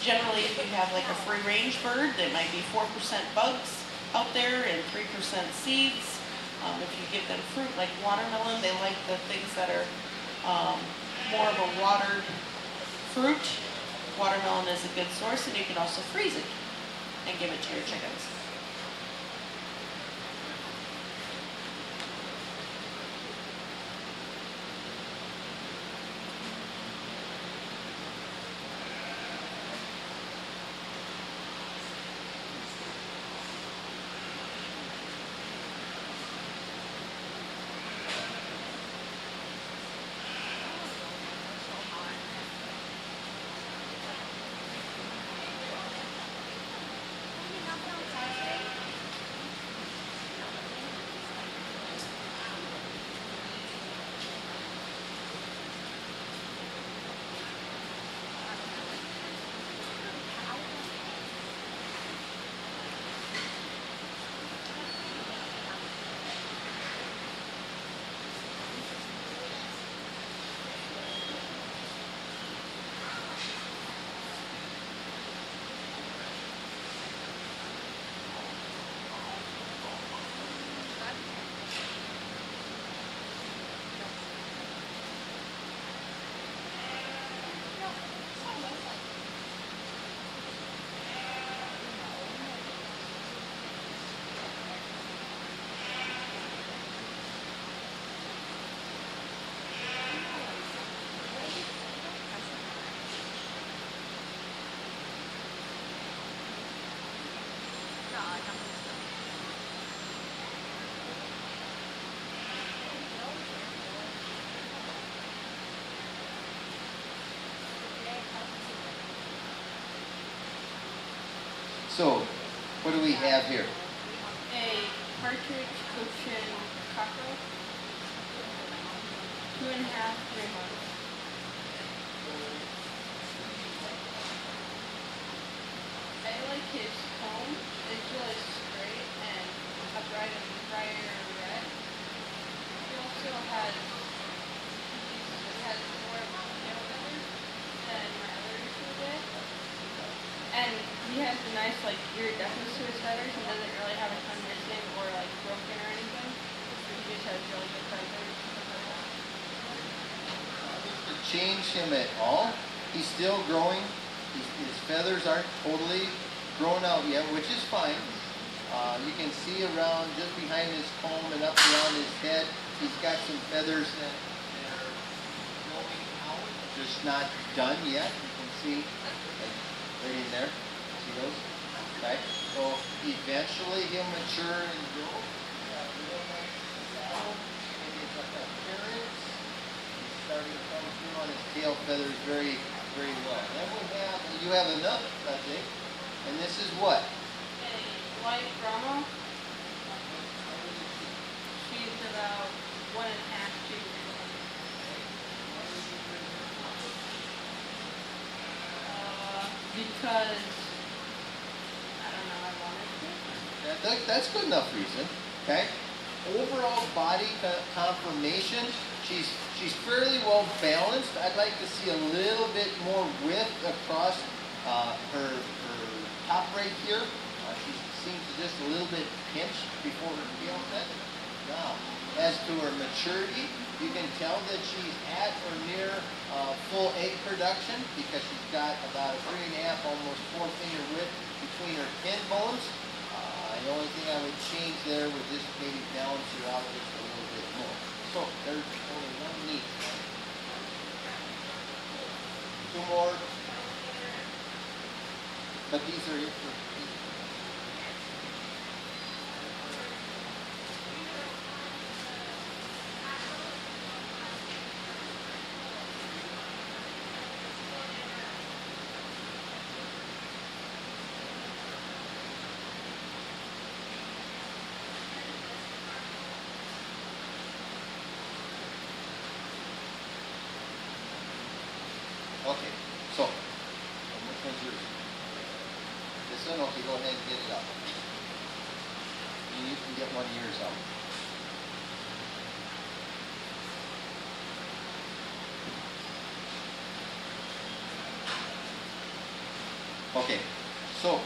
Generally, if you have like a free-range bird, there might be 4% bugs out there and 3% seeds. If you give them fruit like watermelon, they like the things that are more of a watered fruit. Watermelon is a good source, and you can also freeze it and give it to your chickens. So, what do we have here? A partridge cushion cockerel. 2.5, 3 months. I like his comb. It's really straight and upright and bright and red. He also has more tail feathers than my other two did. And he has a nice like iridescence to his feathers and doesn't really have a ton missing or like broken or anything. He just has really good feathers. Change him at all. He's still growing. His feathers aren't totally grown out yet, which is fine. You can see around just behind his comb and up around his head, he's got some feathers that are growing out, just not done yet. You can see right in there. See those? Okay. So eventually he'll mature and grow. Starting to come through on his tail feathers very, very well. Then you have enough, I think, and this is what? A white Brahma. She's about 1.5 to 2 years old. Because I don't know, I wanted to. That's good enough reason. Okay. Overall body conformation, she's fairly well balanced. I'd like to see a little bit more width across her top right here. She seems just a little bit pinched before her tail set. Now, as to her maturity, you can tell that she's at or near full egg production because she's got about a 3.5, almost 4 finger width between her pin bones. The only thing I would change there would just maybe balance her out just a little bit more. So there's only one niche. 2 more. But these are it. Okay, so which one's yours? This one? Okay, go ahead and get it up. You can get one of yours out. Okay, so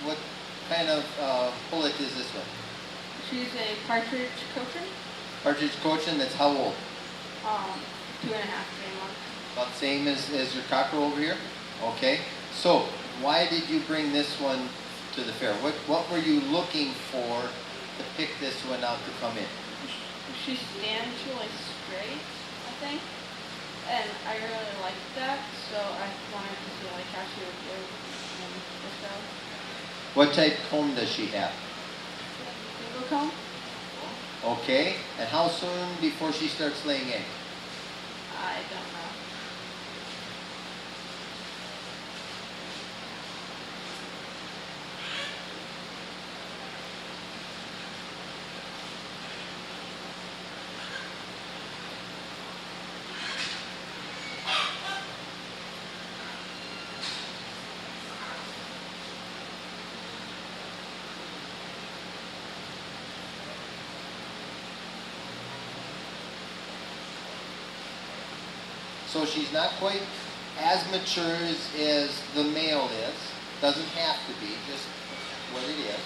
what kind of pullet is this one? She's a partridge cochin. Partridge cochin, that's how old? 2.5, 3 months. About the same as your cockerel over here? Okay. So, why did you bring this one to the fair? What were you looking for to pick this one out to come in? She stands really straight, I think. And I really liked that, so I wanted to see like how she would do in the show. What type comb does she have? Single comb? Okay. And how soon before she starts laying eggs? I don't know. So she's not quite as mature as the male is. Doesn't have to be, just what it is.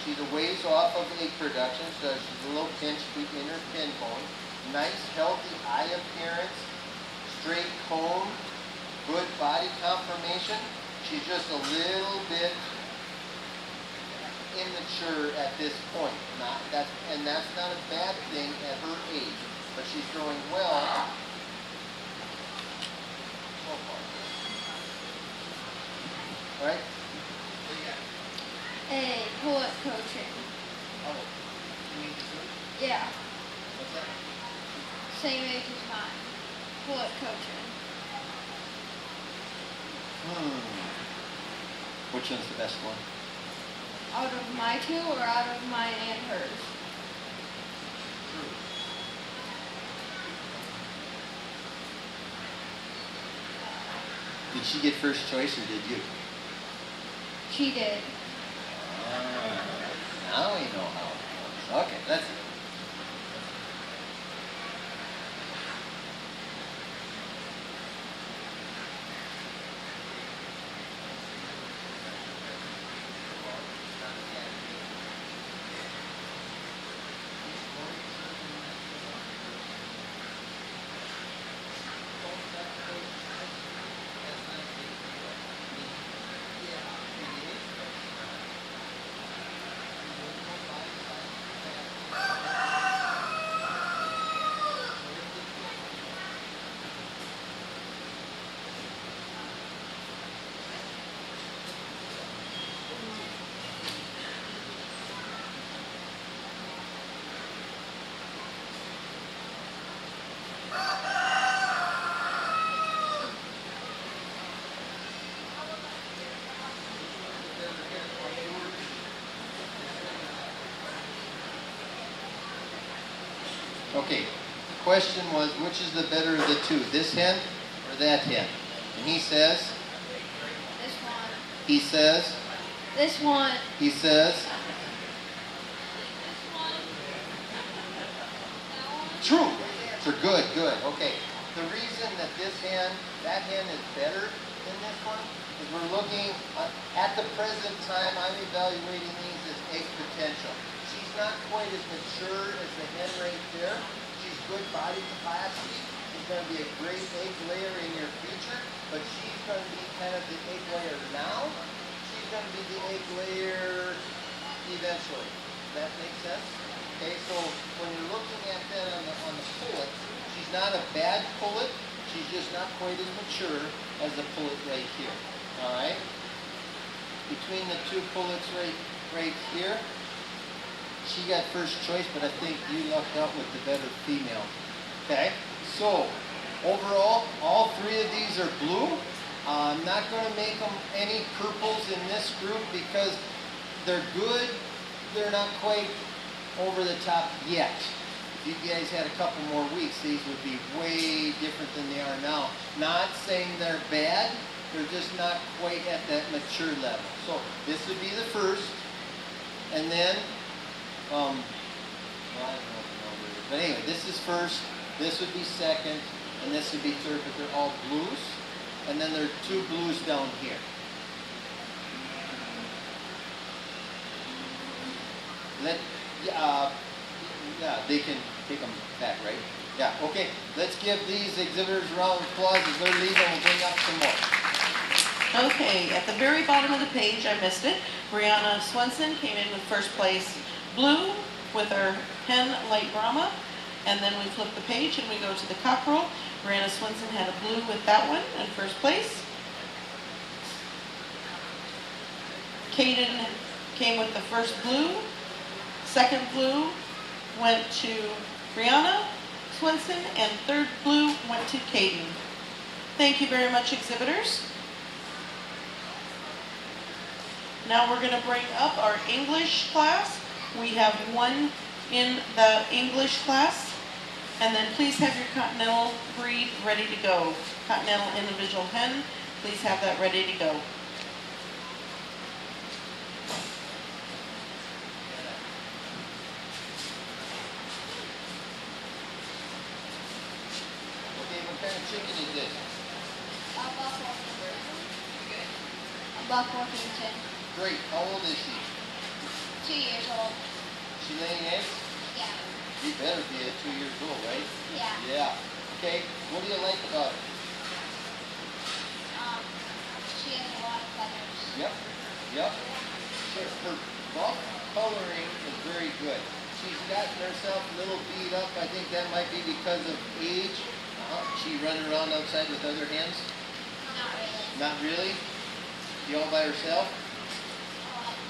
She's a ways off of egg production, so she's a little pinched in her fin bone. Nice, healthy eye appearance, straight comb, good body conformation. She's just a little bit immature at this point. And that's not a bad thing at her age. But she's growing well so far. All right? What do you got? A pullet coaching. Oh, you mean the food? Yeah, What's that? same age as mine. Pullet coaching. Which one's the best one? Out of my two or out of mine and hers? Did she get first choice or did you? She did. Now we know how it goes. Okay, that's it. Okay, the question was, which is the better of the two, this hen or that hen? And he says, This one. he says, This one. he says, true. So good, good. Okay. The reason that that hen is better than this one is we're looking at the present time. I'm evaluating these as egg potential. She's not quite as mature as the hen right there. She's good body capacity. She's going to be a great egg layer in your future, but she's going to be kind of the egg layer now. She's going to be the egg layer eventually. Does that make sense? Okay, so when you're looking at that on the pullet, she's not a bad pullet. She's just not quite as mature as the pullet right here. All right. Between the two pullets right here, she got first choice, but I think you lucked out with the better female. Okay. So overall, all three of these are blue. I'm not going to make them any purples in this group because they're good. They're not quite over the top yet. If you guys had a couple more weeks, these would be way different than they are now. Not saying they're bad, they're just not quite at that mature level. So this would be the first, and then, well, I don't know what the number is, but anyway, this is first, this would be second, and this would be third, but they're all blues. And then there are two blues down here. Yeah, they can take them back, right? Yeah, okay. Let's give these exhibitors a round of applause as they're leaving. We'll bring up some more. Okay, at the very bottom of the page, I missed it. Brianna Swenson came in with first place blue with her hen light Brahma. And then we flip the page and we go to the cockerel. Brianna Swenson had a blue with that one in first place. Caden came with the first blue. Second blue went to Brianna Swenson, and third blue went to Caden. Thank you very much, exhibitors. Now we're going to bring up our English class. We have one in the English class. And then please have your Continental breed ready to go. Continental individual hen, please have that ready to go. Okay, what kind of chicken is this? A Buck Orpington. Great. How old is she? 2 years old. She laying eggs? Yeah. She better be at 2 years old, right? Yeah. Yeah. Okay. What do you like about her? She has a lot of feathers. Yep. Yep. Her buff coloring is very good. She's gotten herself a little beat up. I think that might be because of age. She running around outside with other hens? Not really. Not really? You all by herself?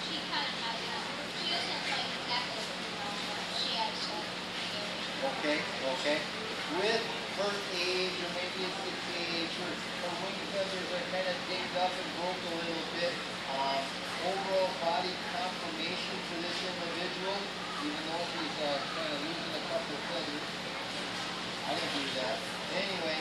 She kind of has she doesn't like exactly but she has some ears. Okay, okay. With her age, or maybe it's the age, her wing feathers are kind of dinged up and broke a little bit. Overall body conformation for this individual, even though she's kind of losing a couple of feathers. I didn't do that. Anyway,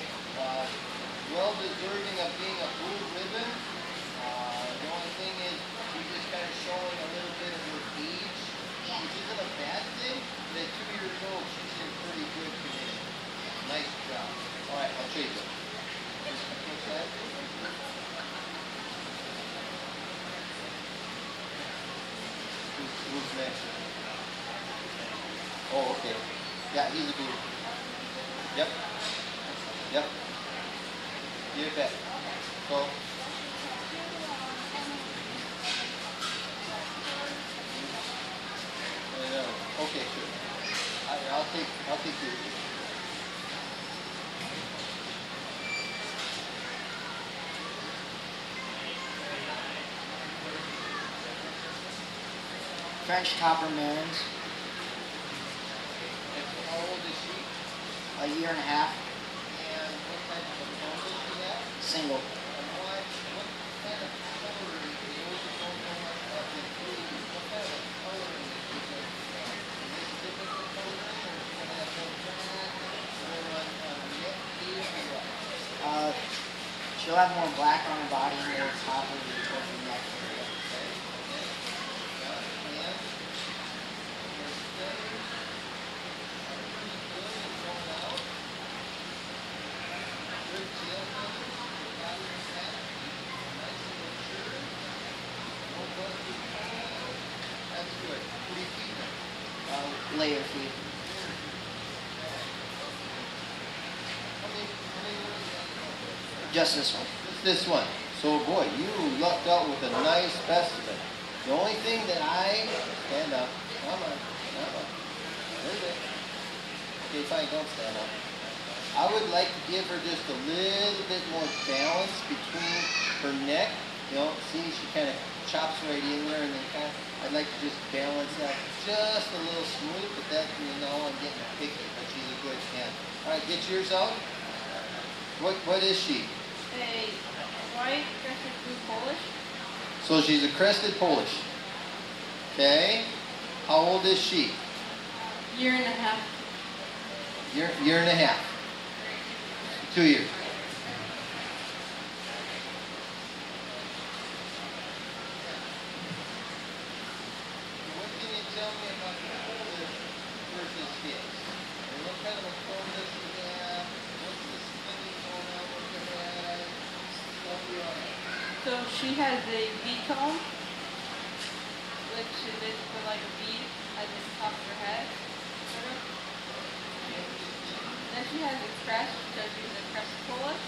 well deserving of being a blue ribbon. The only thing is she's just kind of showing a little bit of her age, which isn't a bad thing, but at 2 years old, she's in pretty good condition. Nice job. All right, I'll trade you. What's that? Who's next? Oh, okay. Yeah, he's a blue. Yep. Yep. Give it back. So. Okay, sure. I'll take your. French Copper Marins, How old is she? a year and a half, And what type of a phone does she have? single. And what kind of coloring? Those who don't know much about the breed, what kind of coloring is it? Is this typical coloring, or is it going to have more black, or on neck here, or what? She'll have more black on her body, more copper towards the neck area. Okay, okay. Got it. And her feathers are pretty good and going out. Good tail feathers, good body fat, nice and mature. No busted tail. That's good. What do you feed them? Layer feed. How many do you have? Just this one. Just this one. So boy, you lucked out with a nice specimen. The only thing that stand up. Come on. There's it. Okay, fine, don't stand up. I would like to give her just a little bit more balance between her neck. You know, see, she kind of chops right in there, and then I'd like to just balance that just a little smooth, but that, you know, I'm getting picky, but she's a good hen. All right, get yours out. What is she? A white crested blue Polish. So she's a crested Polish. Okay. How old is she? Year and a half. Year and a half. 2 years. What can you tell me about the Polish versus his? And what kind of a cold does he have? What's the skinny going on with the head? Stuff like that. So she has a bead comb, which is basically like a bead at the top of her head. Sort of. Then she has a crest, so she's a crest Polish.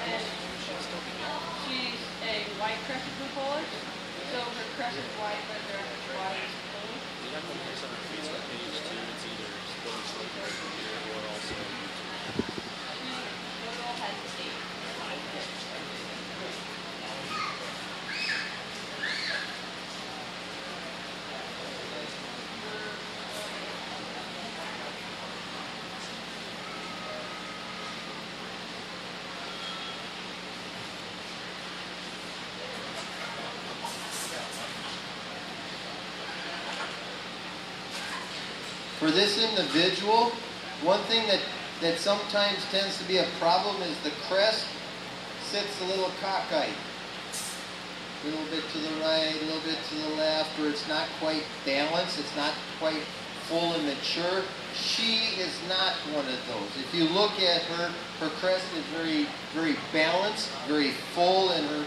And she's a white crested blue Polish. So her crest is white, but her body is blue. You have to post on our Facebook page too. It's either Sports Link right here or also YouTube. She total has 8. For this individual, one thing that sometimes tends to be a problem is the crest sits a little cockeyed. A little bit to the right, a little bit to the left, or it's not quite balanced, it's not quite full and mature. She is not one of those. If you look at her, her crest is very, very balanced, very full in her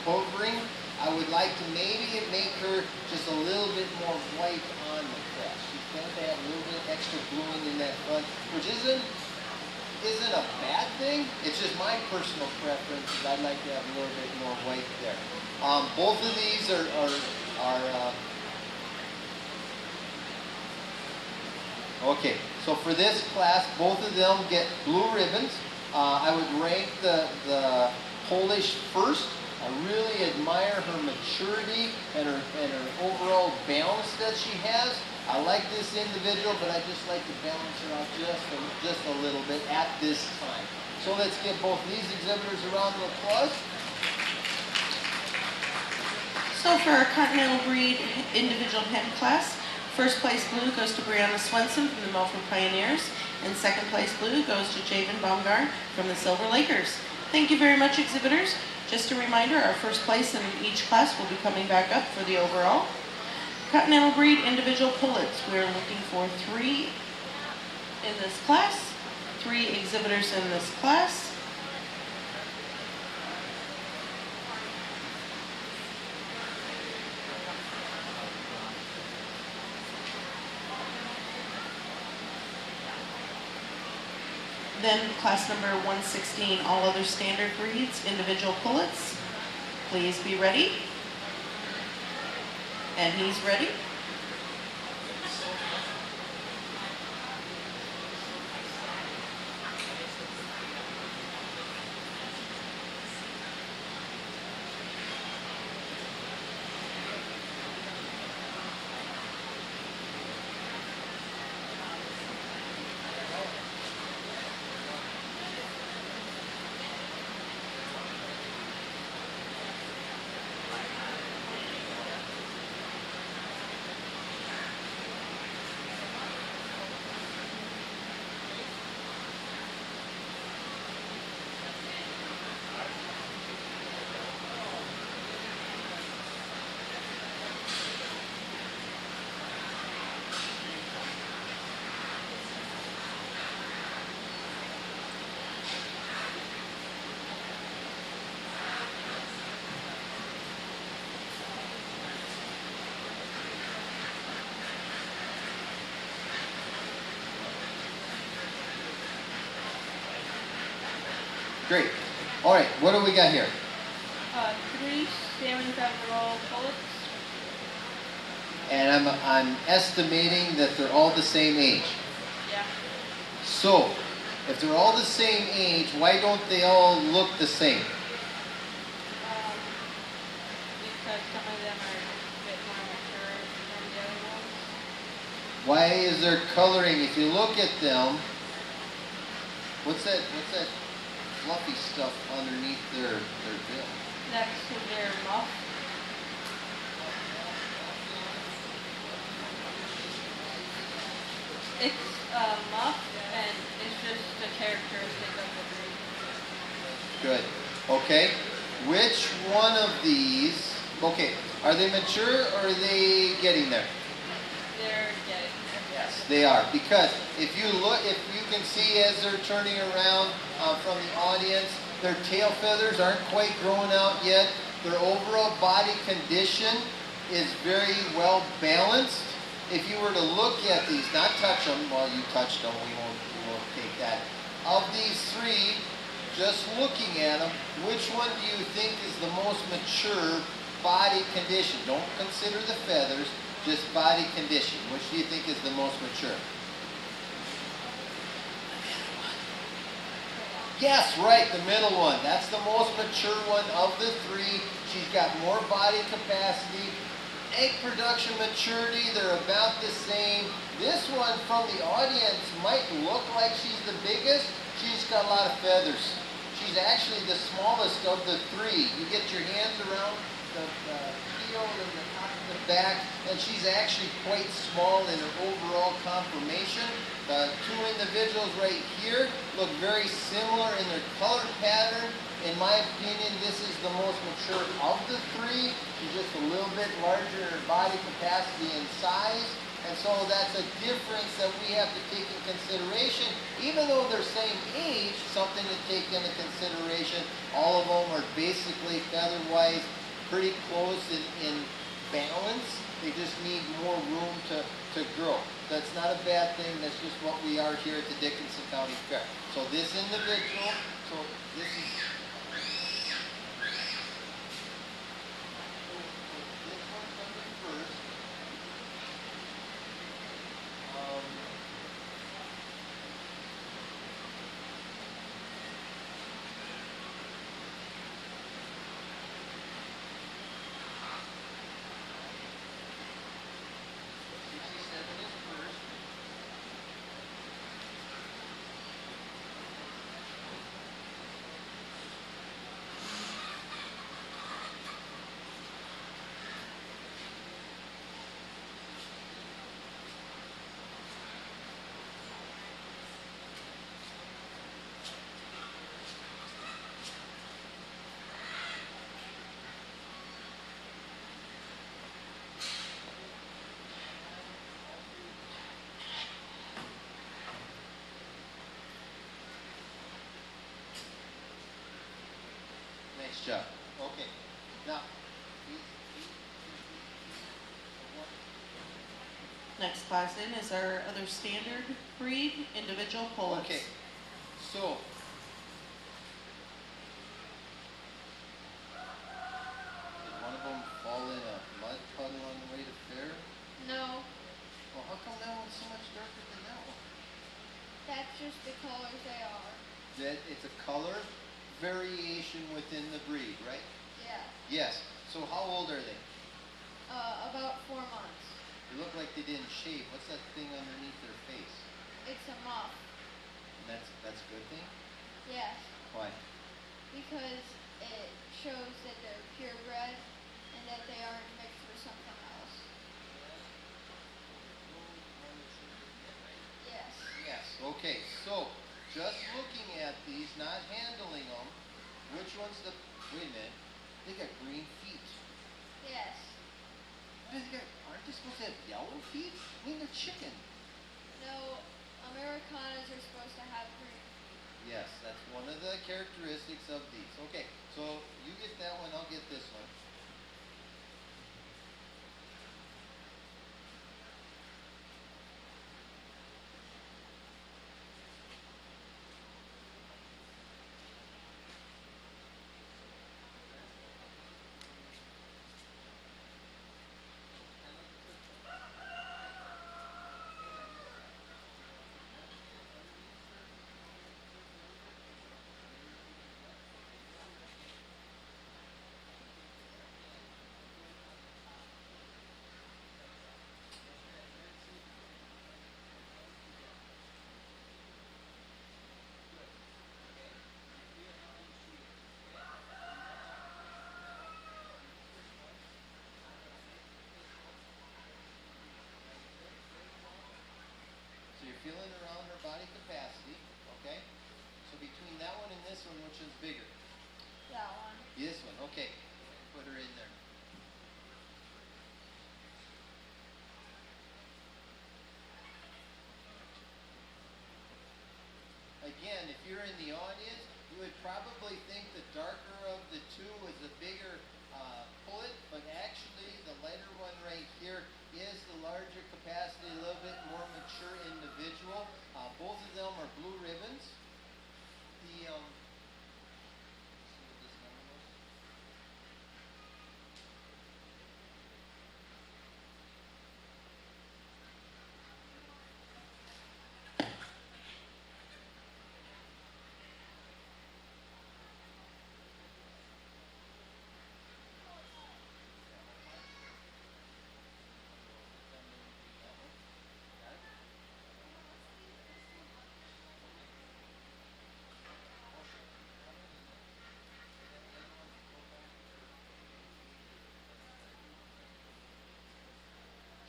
covering. I would like to maybe make her just a little bit more white on the crest. She's going to have a little bit extra bluing in that front, which isn't a bad thing. It's just my personal preference. I'd like to have a little bit more white there. Both of these are okay. So for this class, both of them get blue ribbons. I would rank the Polish first. I really admire her maturity and her overall balance that she has. I like this individual, but I just like to balance her out just a little bit at this time. So let's give both these exhibitors a round of applause. So for our Continental Breed individual hen class, first place blue goes to Brianna Swenson from the Milford Pioneers, and second place blue goes to Javen Baumgarn from the Silver Lakers. Thank you very much, exhibitors. Just a reminder, our first place in each class will be coming back up for the overall. Continental Breed individual pullets. We are looking for 3 in this class, 3 exhibitors in this class. Then class number 116, all other standard breeds, individual pullets. Please be ready. And he's ready. Great. All right, what do we got here? 3 salmon roll pullets. and I'm estimating that they're all the same age. Yeah. So, if they're all the same age, why don't they all look the same? Because some of them are a bit more mature than the other ones. Why is there coloring? If you look at them, what's that fluffy stuff underneath their bill? Next to their muff. It's muff, and it's just a characteristic of the breed. Good. Okay. Which one of these, okay, are they mature or are they getting there? They're getting there. Yes, they are. Because if you look, if you can see as they're turning around from the audience, their tail feathers aren't quite grown out yet. Their overall body condition is very well balanced. If you were to look at these, not touch them, well, you touched them, we won't take that. Of these three, just looking at them, which one do you think is the most mature body condition? Don't consider the feathers, just body condition. Which do you think is the most mature? Yes, right, the middle one. That's the most mature one of the three. She's got more body capacity. Egg production maturity, they're about the same. This one from the audience might look like she's the biggest. She's got a lot of feathers. She's actually the smallest of the three. You get your hands around the heel and the top of the back, and she's actually quite small in her overall conformation. The two individuals right here look very similar in their color pattern. In my opinion, this is the most mature of the three. She's just a little bit larger in her body capacity and size. And so that's a difference that we have to take into consideration. Even though they're same age, something to take into consideration. All of them are basically feather-wise pretty close in balance. They just need more room to grow. That's not a bad thing. That's just what we are here at the Dickinson County Fair. So this individual, this is nice job. Okay. Now, Next class in is our other standard breed, individual pullets. okay. So, did one of them fall in a mud puddle on the way to fair? No, Well, how come that one's so much darker than that one? that's just the colors they are. That it's a color variation within the breed, right? Yeah. Yes. So how old are they? About 4 months. They look like they didn't shave. What's that thing underneath their face? It's a muff. And that's a good thing? Yes. Why? Because it shows that they're purebred and that they aren't mixed with something else. Yes. Yes. Okay. So just looking at these, not handling them, which one's the? Wait a minute. They got green feet. Yes. Aren't they supposed to have yellow feet? I mean, they're chicken. No, Americanas are supposed to have green. Yes, that's one of the characteristics of these. Okay, so you get that one, I'll get this one. feeling around her body capacity, okay? So between that one and this one, which is bigger? That one. This one, okay. Put her in there. Again, if you're in the audience, you would probably think the darker of the two is the bigger pullet, but actually the lighter one right here is the larger capacity, a little bit more mature individual. Both of them are blue ribbons. The see what this number was?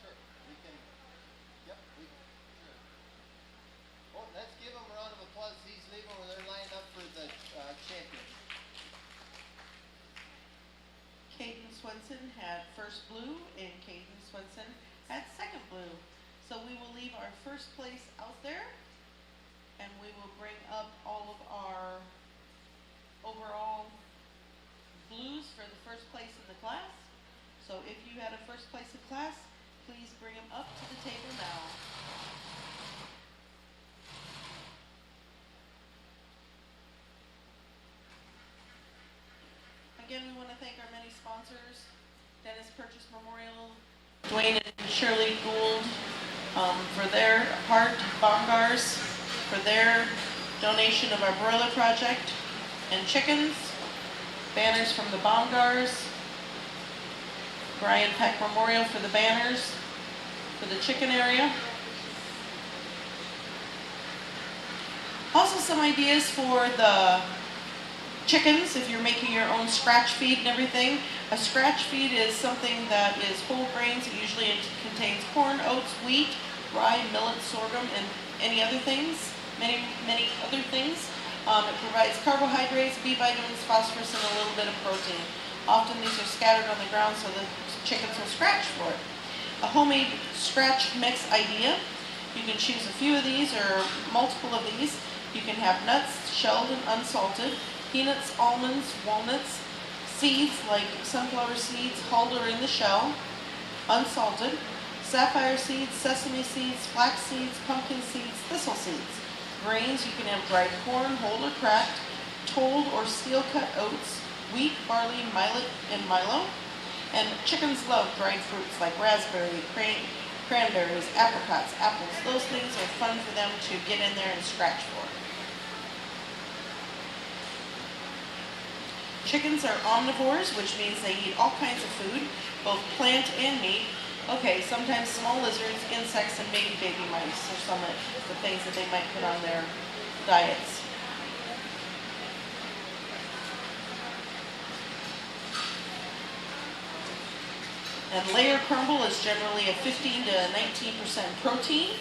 Sure, we can, yep, we can, sure. Well, let's give them a round of applause. These leave them when they're lined up for the champion. Caden Swenson had first blue, and Caden Swenson had second blue. So we will leave our first place out there, and we will bring up all of our overall blues for the first place in the class. So if you had a first place in class, please bring them up to the table now. Again, we want to thank our many sponsors, Dennis Purchase Memorial, Dwayne and Shirley Gould for their part, Baumgars for their donation of our broiler project, and chickens, banners from the Baumgars, Brian Peck Memorial for the banners for the chicken area. Also some ideas for the chickens, if you're making your own scratch feed and everything. A scratch feed is something that is whole grains. It usually contains corn, oats, wheat, rye, millet, sorghum, and any other things, many other things. It provides carbohydrates, B vitamins, phosphorus, and a little bit of protein. Often these are scattered on the ground so the chickens will scratch for it. A homemade scratch mix idea. You can choose a few of these or multiple of these. You can have nuts, shelled and unsalted, peanuts, almonds, walnuts, seeds like sunflower seeds, hulled or in the shell, unsalted, sapphire seeds, sesame seeds, flax seeds, pumpkin seeds, thistle seeds. Grains, you can have dried corn, whole or cracked, tolled or steel-cut oats, wheat, barley, millet, and milo. And chickens love dried fruits like raspberry, cranberries, apricots, apples. Those things are fun for them to get in there and scratch for. Chickens are omnivores, which means they eat all kinds of food, both plant and meat. Okay, sometimes small lizards, insects, and maybe baby mice are some of the things that they might put on their diets. And layer crumble is generally a 15 to 19% protein.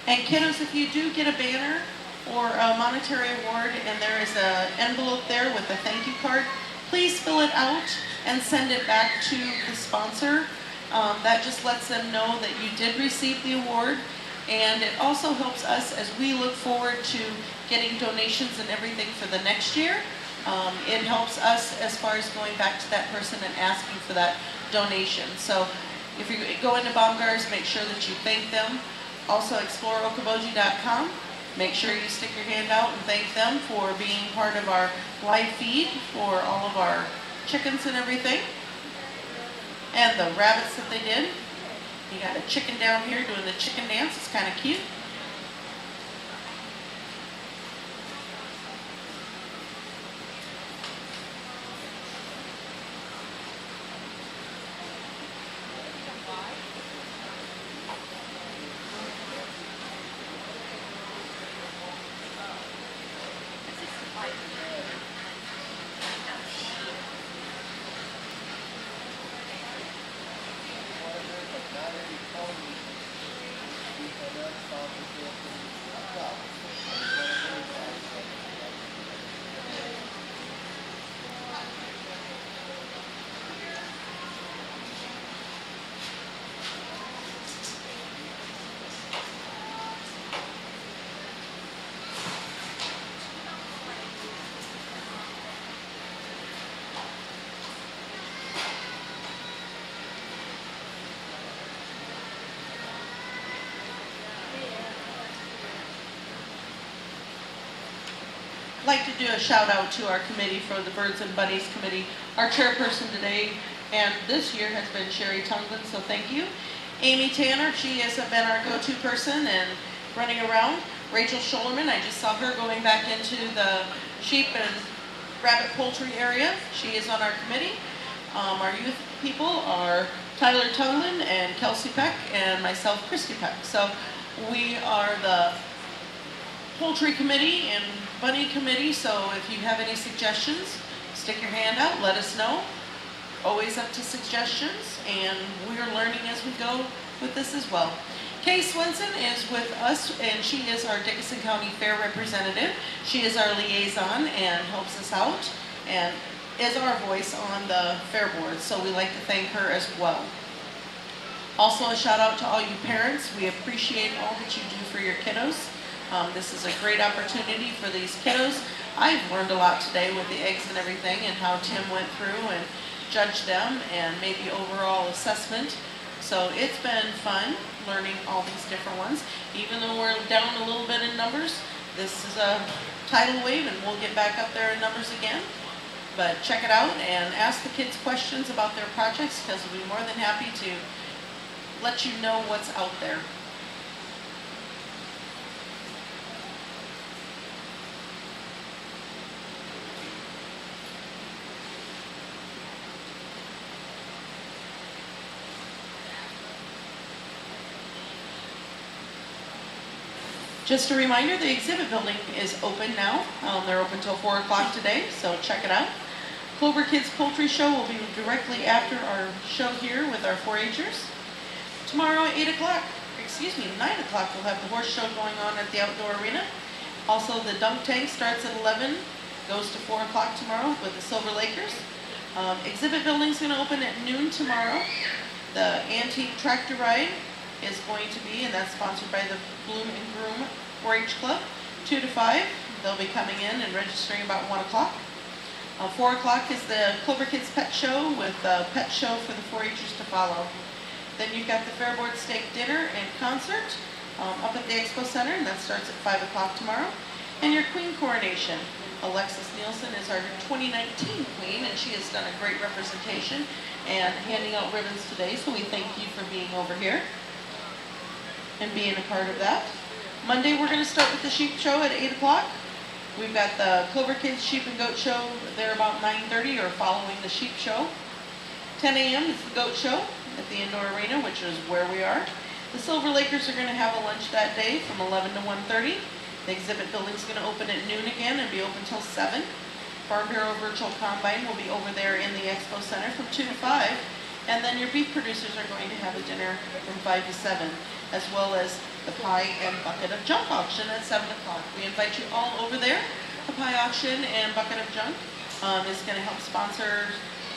And kiddos, if you do get a banner or a monetary award and there is an envelope there with a thank you card, please fill it out and send it back to the sponsor. That just lets them know that you did receive the award, and it also helps us as we look forward to getting donations and everything for the next year. It helps us as far as going back to that person and asking for that donation. So if you go into Baumgars, make sure that you thank them. Also, exploreokoboji.com. Make sure you stick your hand out and thank them for being part of our live feed for all of our chickens and everything. And the rabbits that they did. You got a chicken down here doing the chicken dance. It's kind of cute. like to do a shout out to our committee for the Birds and Bunnies Committee. Our chairperson today and this year has been Sherry Tunglin, so thank you. Amy Tanner, she has been our go-to person and running around. Rachel Schollerman, I just saw her going back into the sheep and rabbit poultry area. She is on our committee. Our youth people are Tyler Tunglin and Kelsey Peck and myself, Christy Peck. So we are the poultry committee and bunny committee, so if you have any suggestions, stick your hand out, let us know. Always up to suggestions, and we're learning as we go with this as well. Kay Swenson is with us, and she is our Dickinson County Fair representative. She is our liaison and helps us out, and is our voice on the fair board, so we like to thank her as well. Also a shout out to all you parents. We appreciate all that you do for your kiddos. This is a great opportunity for these kiddos. I've learned a lot today with the eggs and everything and how Tim went through and judged them and made the overall assessment. So it's been fun learning all these different ones. Even though we're down a little bit in numbers, this is a tidal wave and we'll get back up there in numbers again. But check it out and ask the kids questions about their projects because we'll be more than happy to let you know what's out there. Just a reminder, the exhibit building is open now. They're open till 4 o'clock today, so check it out. Clover Kids Poultry Show will be directly after our show here with our 4-H'ers. Tomorrow at 9 o'clock, we'll have the horse show going on at the outdoor arena. Also, the dunk tank starts at 11, goes to 4 o'clock tomorrow with the Silver Lakers. Exhibit building's gonna open at noon tomorrow. The antique tractor ride is going to be, and that's sponsored by the Bloom and Groom 4-H Club, 2 to 5. They'll be coming in and registering about 1 o'clock. 4 o'clock is the Clover Kids Pet Show with the pet show for the 4-H'ers to follow. Then you've got the Fairboard Steak Dinner and Concert up at the Expo Center, and that starts at 5 o'clock tomorrow. And your Queen Coronation. Alexis Nielsen is our 2019 Queen, and she has done a great representation and handing out ribbons today, so we thank you for being over here and being a part of that. Monday we're going to start with the sheep show at 8 o'clock. We've got the Clover Kids Sheep and Goat Show there about 9:30 or following the sheep show. 10 a.m. is the goat show at the indoor arena, which is where we are. The Silver Lakers are going to have a lunch that day from 11 to 1:30. The exhibit building's going to open at noon again and be open till 7. Farm Bureau Virtual Combine will be over there in the Expo Center from 2 to 5. And then your beef producers are going to have a dinner from 5 to 7, as well as the pie and bucket of junk auction at 7 o'clock. We invite you all over there. The pie auction and bucket of junk is going to help sponsor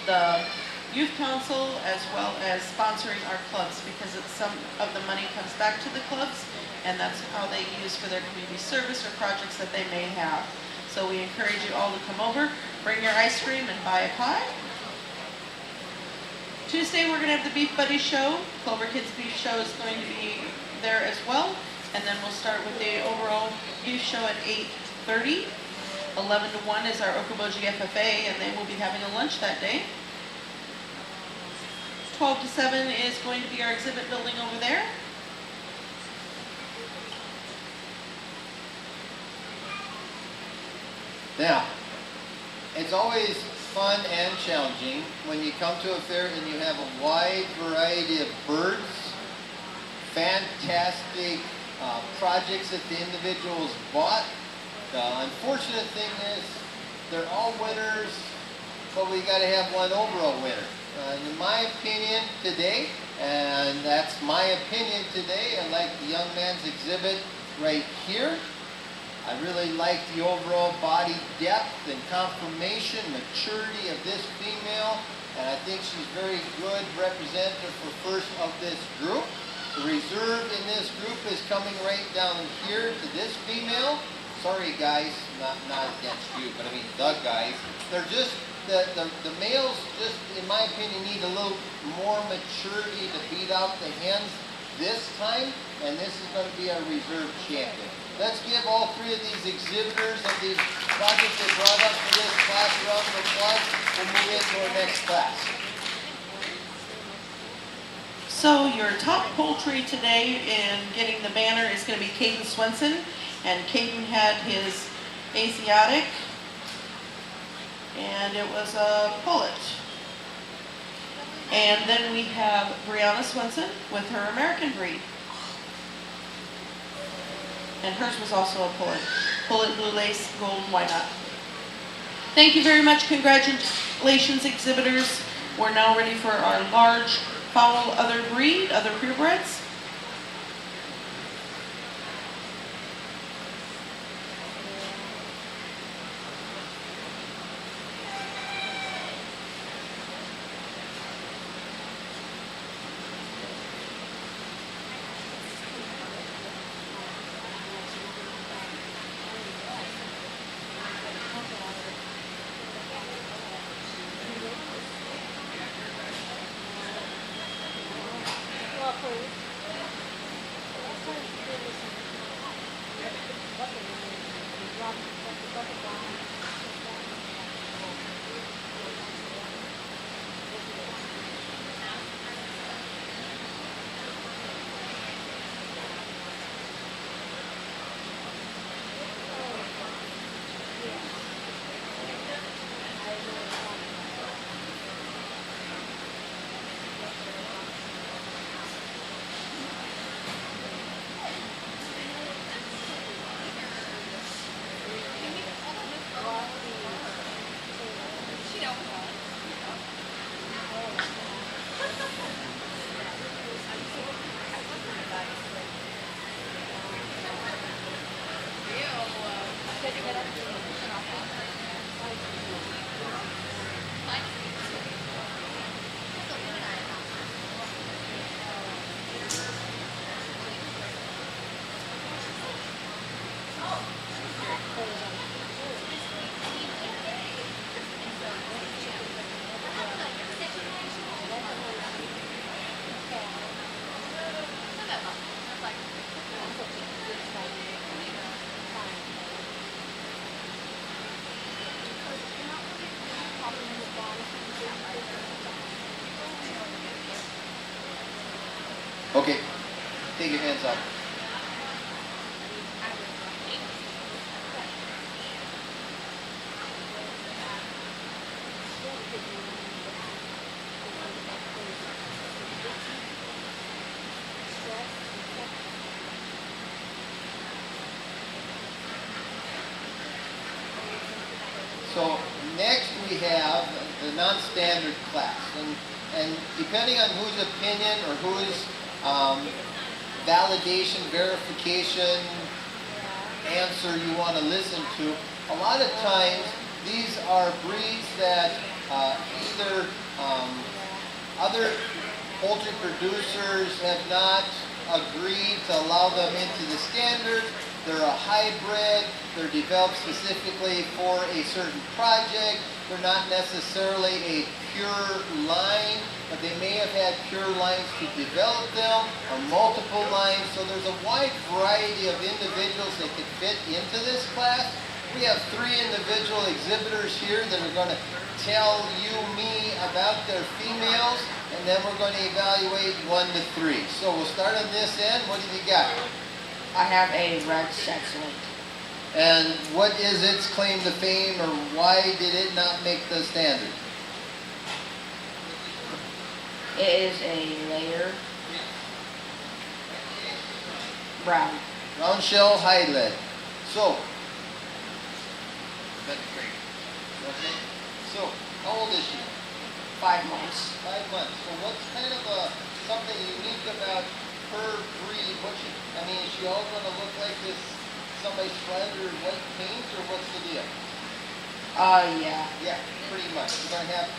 the Youth Council as well as sponsoring our clubs, because some of the money comes back to the clubs and that's how they use for their community service or projects that they may have. So we encourage you all to come over, bring your ice cream and buy a pie. Tuesday we're going to have the Beef Buddy Show. Clover Kids Beef Show is going to be there as well. And then we'll start with the overall beef show at 8:30. 11 to 1 is our Okoboji FFA, and they will be having a lunch that day. 12 to 7 is going to be our exhibit building over there. Now, it's always fun and challenging when you come to a fair and you have a wide variety of birds, fantastic projects that the individuals bought. The unfortunate thing is they're all winners, but we got to have one overall winner. In my opinion today, and that's my opinion today, I like the young man's exhibit right here. I really like the overall body depth and conformation, maturity of this female, and I think she's very good representative for first of this group. The reserve in this group is coming right down here to this female. Sorry guys, not against you, but I mean the guys. They're just, the males just, in my opinion, need a little more maturity to beat out the hens this time, and this is going to be our reserve champion. let's give all three of these exhibitors of these projects they brought up for this class a round of applause. We'll move into our next class. So your top poultry today in getting the banner is going to be Caden Swenson. And Caden had his Asiatic, and it was a pullet. And then we have Brianna Swenson with her American breed. And hers was also a pullet. Pullet, blue lace, golden, why not? Thank you very much. Congratulations, exhibitors. We're now ready for our large fowl other breed, other purebreds. Okay, take your hands off. So next we have the non-standard class, and depending on whose opinion or whose validation, verification, answer you want to listen to, a lot of times these are breeds that either other poultry producers have not agreed to allow them into the standard. They're a hybrid. They're developed specifically for a certain project. They're not necessarily a pure line, but they may have had pure lines to develop them or multiple lines. So there's a wide variety of individuals that could fit into this class. We have 3 individual exhibitors here that are going to tell you, me about their females, and then we're going to evaluate 1 to 3. So we'll start on this end. What have you got? I have a red sex-link. And what is its claim to fame, or why did it not make the standard? It is a layer brown. Round shell hide lead. So, okay. So, how old is she? 5 months. 5 months. So what's kind of something unique about her breed? Is she all going to look like this, somebody slathered white paint, or what's the deal? Yeah. Yeah, pretty much. You're going to have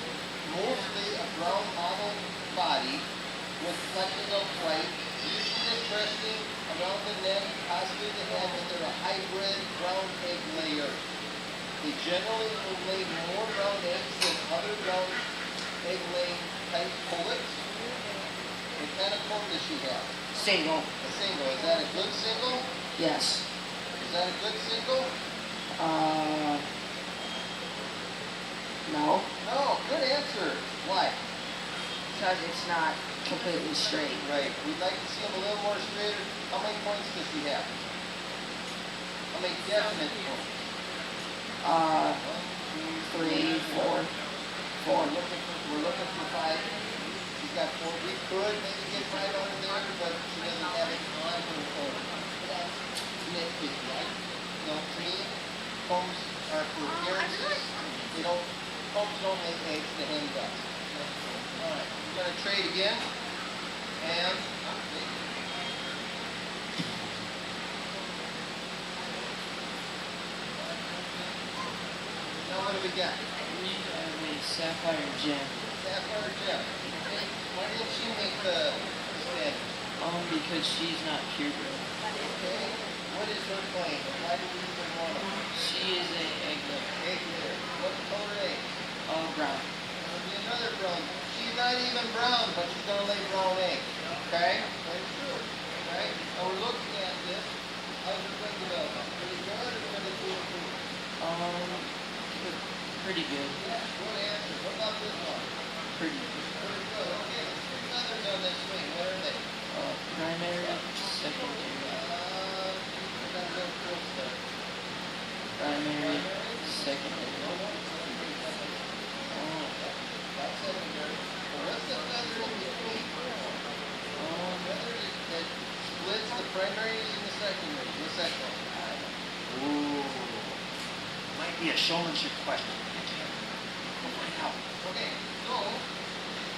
mostly a brown mottled body with flecking of white, usually cresting around the neck, possibly the head, but they're a hybrid brown egg layer. They generally will lay more brown eggs than other brown egg laying type pullets. What kind of coat does she have? Single. A single. Is that a good single? Yes. Is that a good single? No, No, good answer. Why? because it's not completely straight. Right. We'd like to see him a little more straighter. How many points does he have? How many definite points? 3, 4, 4. We're looking for 5. She's got 4. We could maybe get 5 out of there, but she doesn't have it on her phone. That's nitpicky, right? No, to me, combs are for appearances. Combs don't make eggs, the hen does. Alright, we're going to trade again. And now what do we got? We have a sapphire gem. Sapphire gem. Okay. Why didn't she make the standard? Because she's not purebred. Okay. What is her claim? Why do we even want her? She is a egg layer. Egg there. What color egg? Brown. There'll be another brown. She's not even brown, but she's going to lay brown egg. Okay? Very true. Right? Now we're looking at this. How's her wing development? Pretty good or pretty good? Pretty good. Yeah, good answer. What about this one? Pretty good. Pretty good. Okay, let's put feathers on this wing. What are they? Primary, secondary. We're going to go first there. Primary, secondary. That's secondary. Well, what's the feather in between? Feather that splits the primary and the secondary. What's that called? Ooh. Might be a showmanship question. We'll find out. Okay, so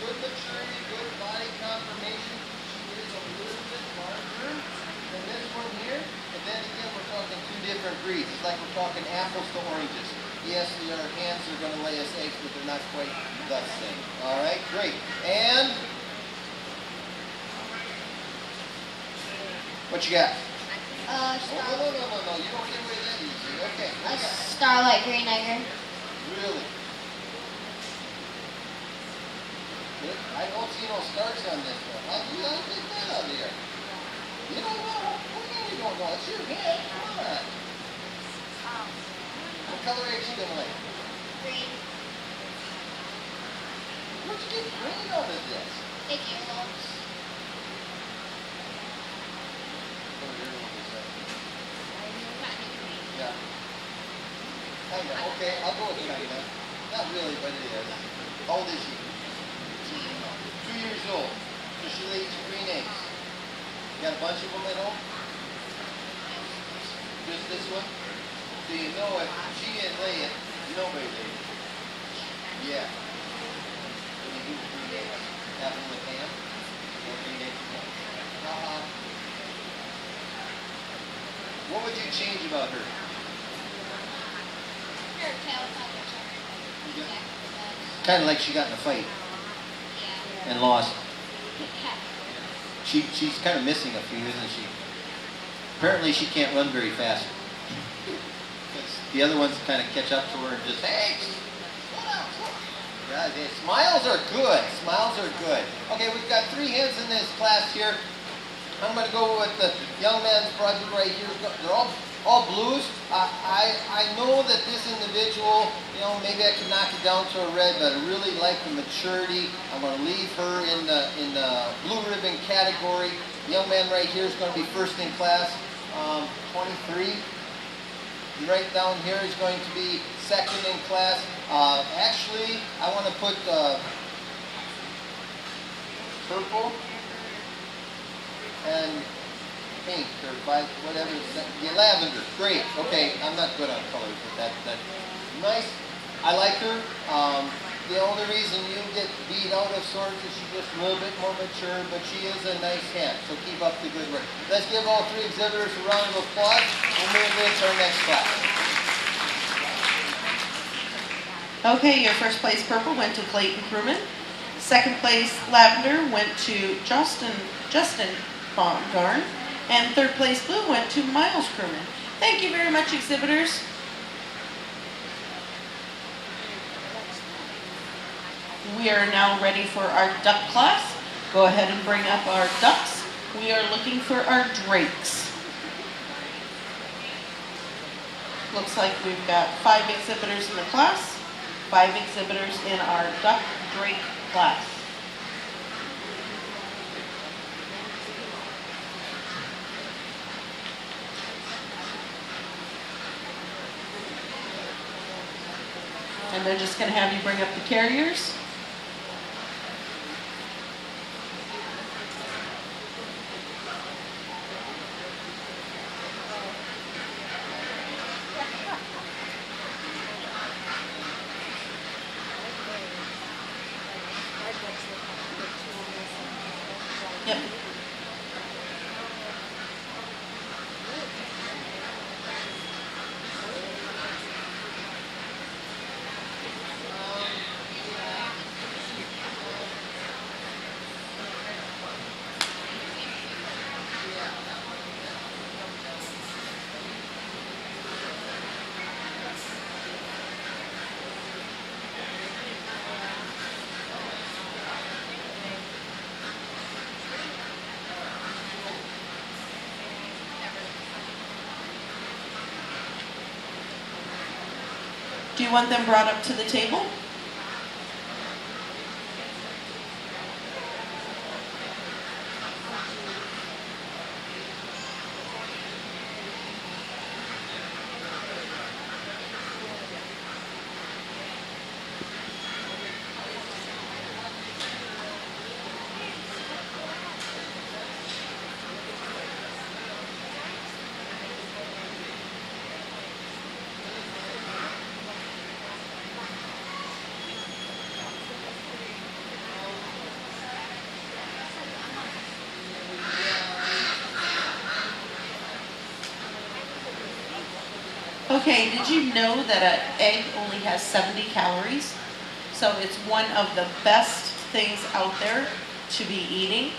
good maturity, good body conformation. She is a little bit larger than this one here. And then again, we're talking 2 different breeds. It's like we're talking apples to oranges. Yes, our hens are going to lay us eggs, but they're not quite the same. All right, great. And what you got? Oh, no. You don't get away that easy. Okay, what A you got? starlight green egger. Really? Good. I don't see no stars on this one. How do you get that out of here? You don't know? What do you mean you don't know? It's your head. Come on. What color egg she gonna lay? Green. Where'd you get green out of this? Big earlobes. Yeah. Kinda. Okay, I'll go with kinda. Not really, but it is. How old is she? 2 years old. So she lays green eggs. You got a bunch of them at home? Just this one? So you know if she didn't lay it, nobody laid it. Yeah. When you do green eggs, have them with ham? Or green eggs with ham? What would you change about her? Her tail feathers are exactly the Kind of like she got in a fight Yeah. and lost. She's kind of missing a few, isn't she? Apparently she can't run very fast. The other ones kind of catch up to her and just, hey! Yeah, smiles are good. Smiles are good. Okay, we've got 3 hens in this class here. I'm going to go with the young man's project right here. They're all blues. I know that this individual, maybe I can knock it down to a red, but I really like the maturity. I'm going to leave her in the blue ribbon category. The young man right here is going to be first in class, 23. And right down here is going to be second in class. Actually, I want to put purple and pink or whatever. Yeah, lavender. Great. Okay, I'm not good on colors, but that's nice. I like her. The only reason you get beat out of sorts is she's just a little bit more mature, but she is a nice hen. So keep up the good work. Let's give all 3 exhibitors a round of applause. We'll move into our next class. Okay, your first place purple went to Clayton Crewman. Second place lavender went to Justin Baumgarn. And third place blue went to Miles Crewman. Thank you very much, exhibitors. We are now ready for our duck class. Go ahead and bring up our ducks. We are looking for our drakes. Looks like we've got 5 exhibitors in the class, 5 exhibitors in our duck drake class. And they're just going to have you bring up the carriers. Yep. Do you want them brought up to the table? Okay, did you know that an egg only has 70 calories? So it's one of the best things out there to be eating.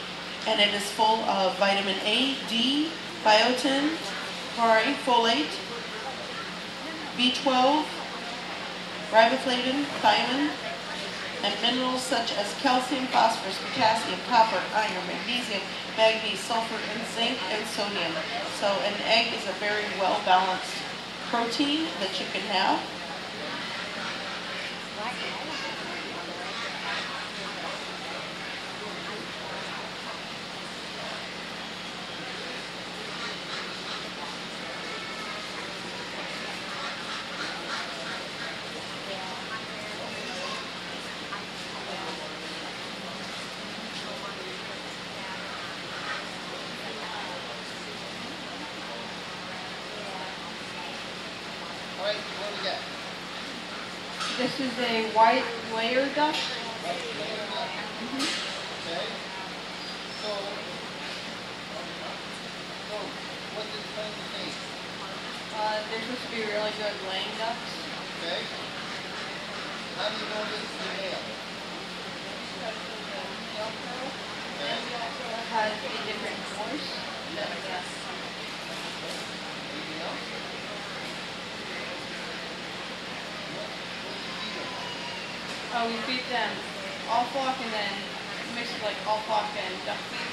And it is full of vitamin A, D, biotin, folate, B12, riboflavin, thiamine, and minerals such as calcium, phosphorus, potassium, copper, iron, magnesium, manganese, sulfur, and zinc, and sodium. So an egg is a very well-balanced protein that you can have. All right, what do we got? This is a white layer duck. Okay. So what did the plan say? They're supposed to be really good laying ducks. Okay. How do you know this is a male? Okay. Has a different voice. Anything else? Oh, we feed them all flock and then mix it like all flock and duck feed.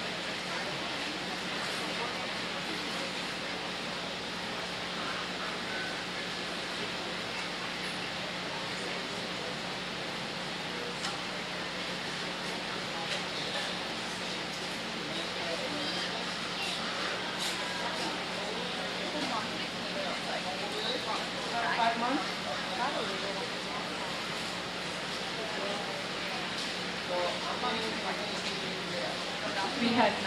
About 5 months. We had 9.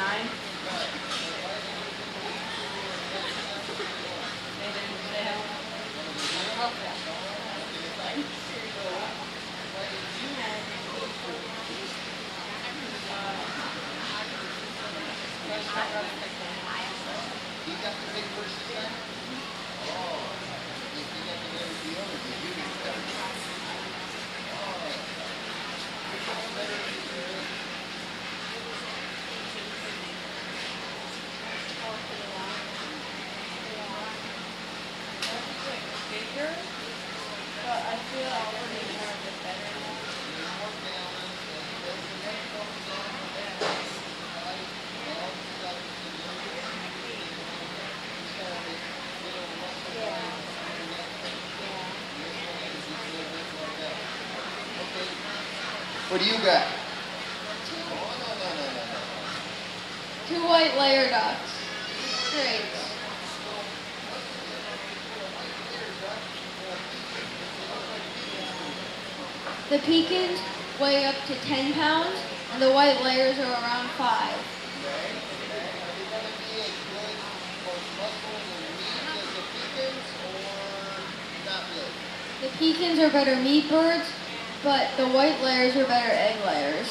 They didn't say how. He got the big first time? Oh. He got the better deal or did you get better? Oh. Which one's better than the other? Bigger, but I feel I'll be more of the better. More balance and it doesn't make no sense. Like all the stuff is in there. Just gotta make little muscle lines. What do you got? Oh, no. 2 white layer ducks. Great. The pecans weigh up to 10 pounds, and the white layers are around 5. Are they going to be as good for muscle and meat as the pecans, or not really? The pecans are better meat birds, but the white layers are better egg layers.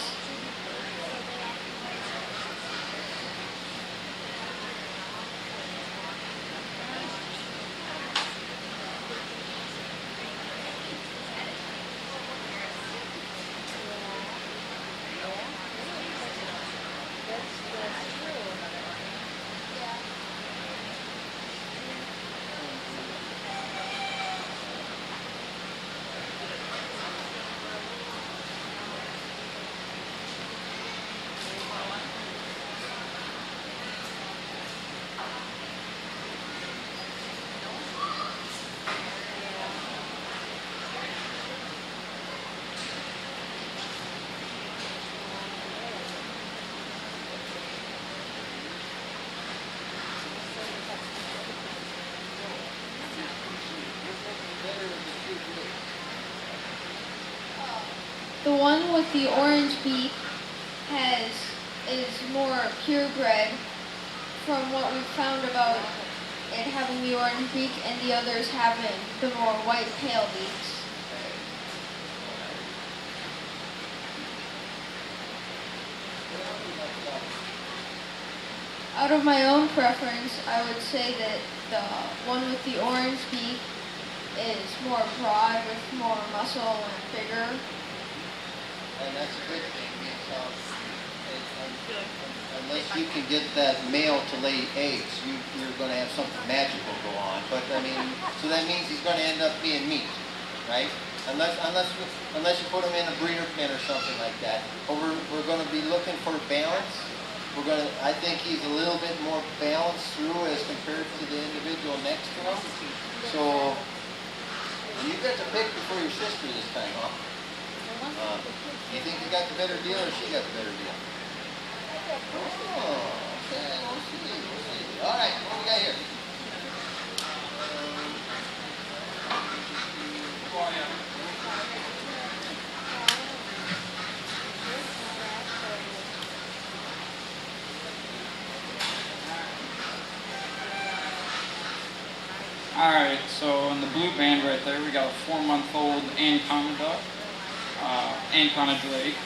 The one with the orange beak is more purebred from what we've found about it having the orange beak, and the others having the more white pale beaks. Out of my own preference, I would say that the one with the orange beak is more broad with more muscle and bigger. And that's a good thing, because unless you can get that male to lay eggs, you're going to have something magical go on. But I mean, so that means he's going to end up being meat, right? Unless you put him in a breeder pen or something like that. But we're going to be looking for balance. I think he's a little bit more balanced through as compared to the individual next to him. So you get to pick before your sister this time, huh? You think you got the better deal, or she got the better deal? Oh, okay, we'll see. All right, what we got here? Alright, so in the blue band right there, we got a 4-month-old Ancona duck, Ancona Drake.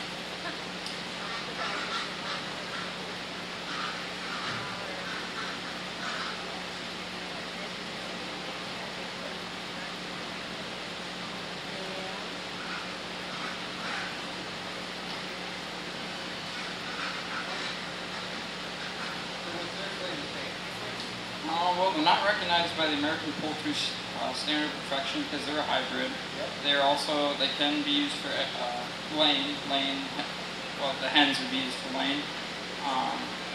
Well, they're not recognized by the American Poultry Standard of Perfection because they're a hybrid. They can be used for laying. Well, the hens would be used for laying.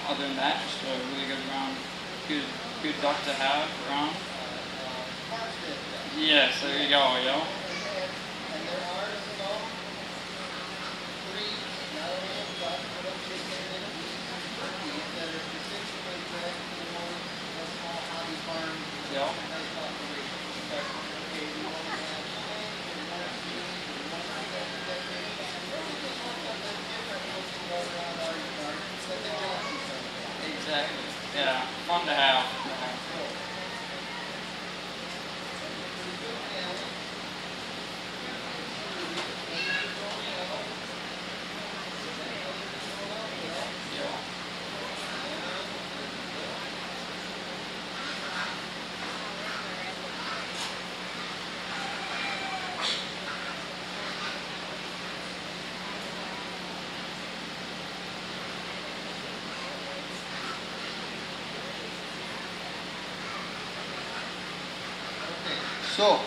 Other than that, just a really good duck to have around. Yes, there you go, yo. And there are some breeds, not only of ducks, but of chicken and of turkeys that are specifically bred for a small hobby farm Yep. type operation. Okay, we want to have chickens, we want to see, we want to see that maybe really just want something different looking all around our yard that they don't see something. Exactly. Yeah, fun to have. So,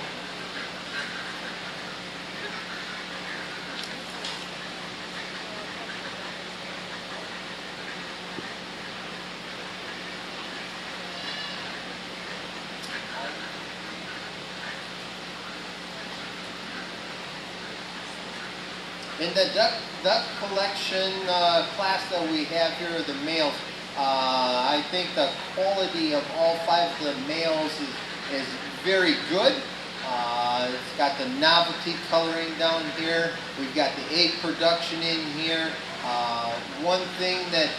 In the duck collection class that we have here are the males. I think the quality of all 5 of the males is very good. It's got the novelty coloring down here. We've got the egg production in here. One thing that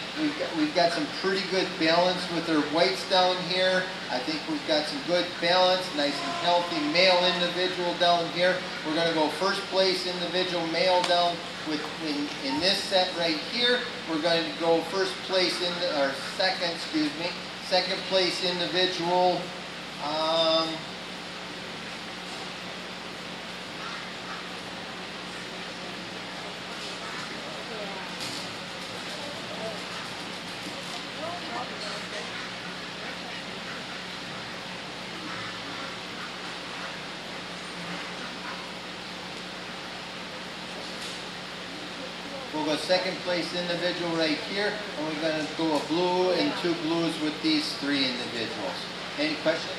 we've got some pretty good balance with our whites down here. I think we've got some good balance, nice and healthy male individual down here. We're going to go first place individual male down in this set right here. We're going to go first place second place individual. We'll go second place individual right here, and we're going to go a blue and 2 blues with these 3 individuals. Any questions?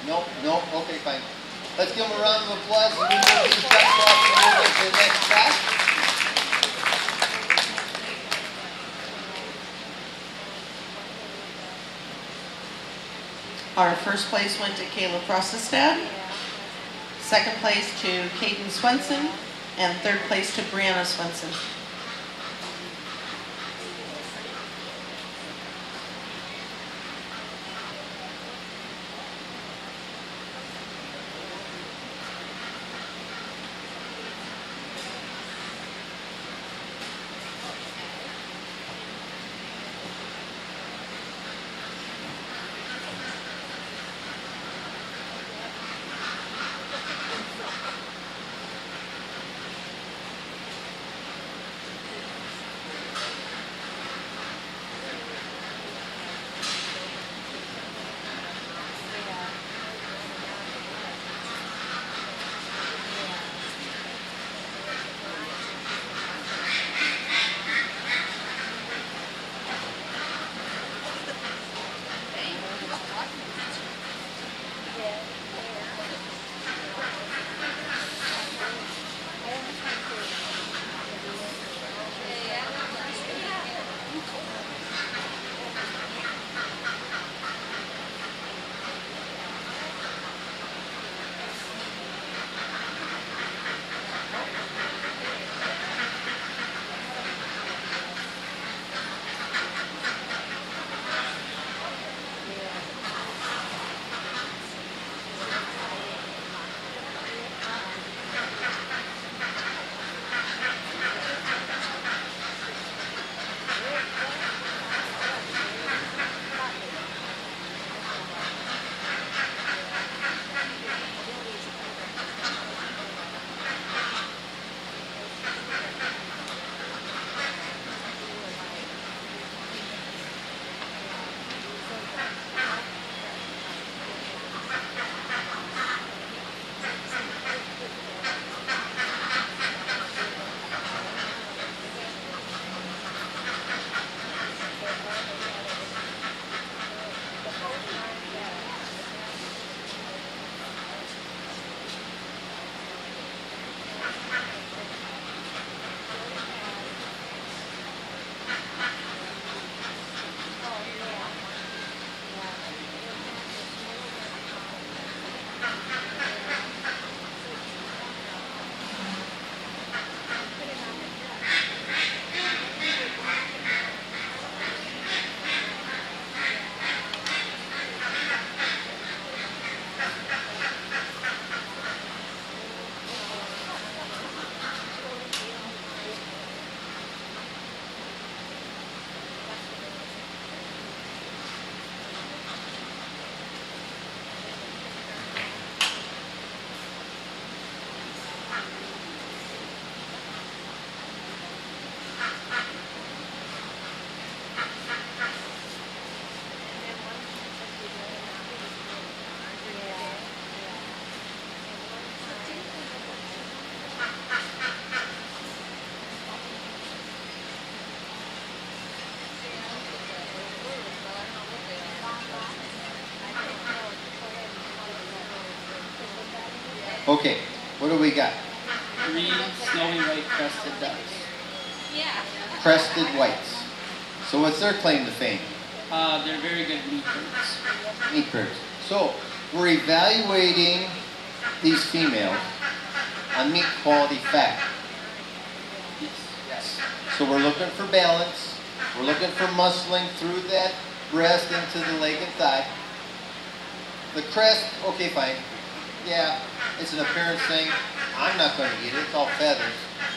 Nope, nope, okay, fine. Let's give them a round of applause and we move these ducks off and move to the next batch. Our first place went to Kayla Frostestad, second place to Caden Swenson, and third place to Brianna Swenson. Okay, what do we got? 3 snowy white crested ducks. Crested whites. So what's their claim to fame? They're very good meat birds. Meat birds. So we're evaluating these females on meat quality factor. Yes. So we're looking for balance. We're looking for muscling through that breast into the leg and thigh. The crest, okay, fine. Yeah, it's an appearance thing. I'm not going to eat it. It's all feathers.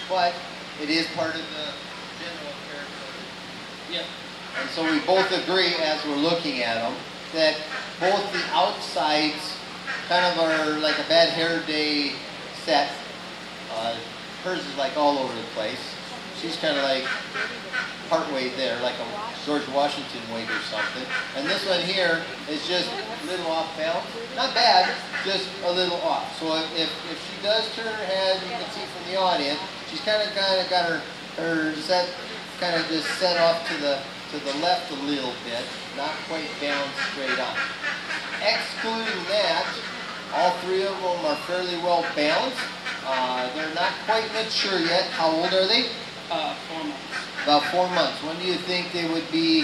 But it is part of the general appearance of it. Yep. And so we both agree as we're looking at them that both the outsides kind of are like a bad hair day set. Hers is like all over the place. She's kind of like partway there, like a George Washington weight or something. And this one here is just a little off balance. Not bad, just a little off. So if she does turn her head, you can see from the audience, she's kind of got her set, kind of just set off to the left a little bit, not quite balanced straight on. Excluding that, all 3 of them are fairly well balanced. They're not quite mature yet. How old are they? 4 months. About 4 months. When do you think they would be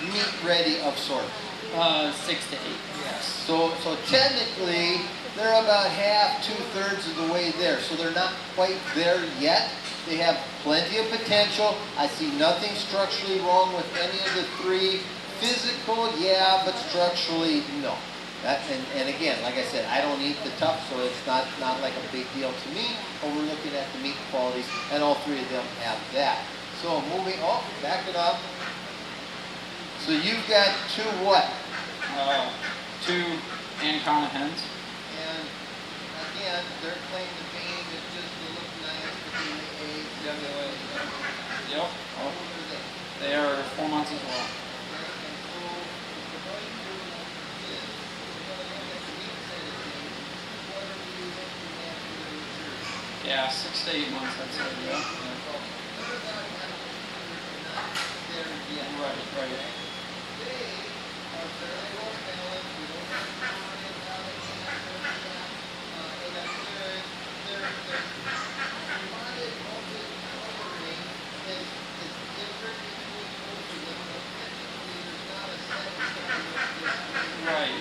meat ready of sort? 6 to 8. Yes. So technically, they're about half, 2/3 of the way there. So they're not quite there yet. They have plenty of potential. I see nothing structurally wrong with any of the 3. Physical, yeah, but structurally, no. And again, like I said, I don't eat the tough, so it's not like a big deal to me. But we're looking at the meat qualities, and all 3 of them have that. So back it up. So you've got 2 what? 2 Ancona hens. And again, their claim to fame is just to look nice, to be the eggs, Yep. How old are they? They are 4 months as well. Yeah, 6 to 8 months, I'd say. Yeah. Right. Right.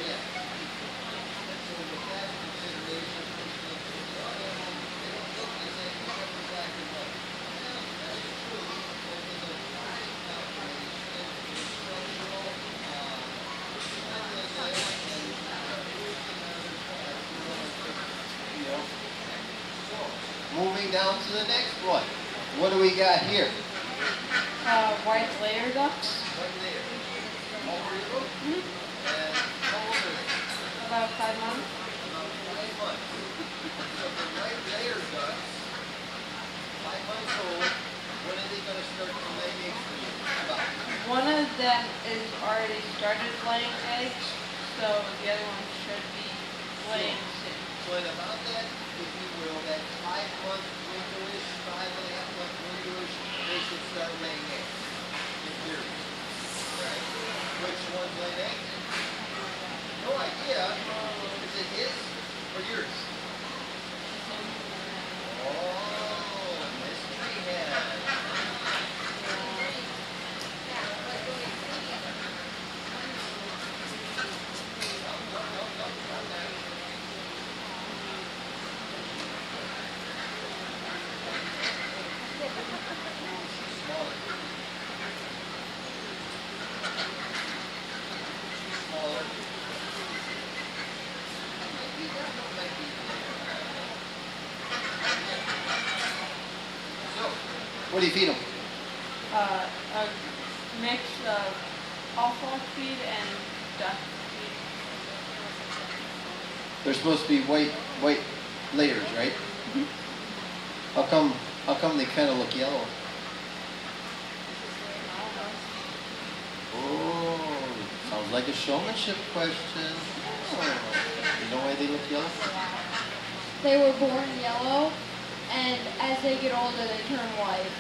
Moving down to the next one. What do we got here? White layer ducks. Right there. How old are you? And how old are they? About 5 months. About 5 months. So the white layer ducks, 5 months old, when are they going to start to lay eggs for you? About. One of them is already started laying eggs, so the other one should be laying soon. So in about that, if you will, that 5-month window-ish, 5.5-month window-ish, they should start laying eggs. In theory. Right? Which one's laying eggs? No idea. Is it his or yours? Oh, mystery hen. What do you feed them? A mix of offal feed and duck feed. They're supposed to be white layers, right? How come they kind of look yellow? Oh, sounds like a showmanship question. Oh, you know why they look yellow? They were born yellow, and as they get older, they turn white.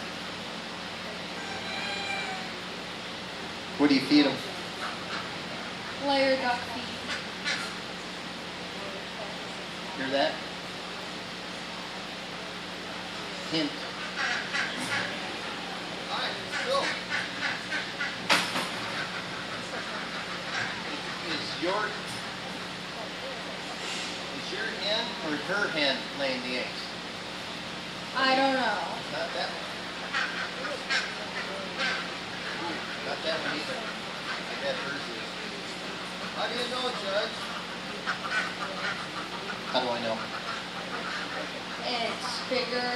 What do you feed them? Layer duck feed. Hear that? hint. Alright, so. Is your hen or her hen laying the eggs? I don't know. Not that one. Ooh, not that one either. I bet hers is. How do you know, Judge? How do I know? It's bigger.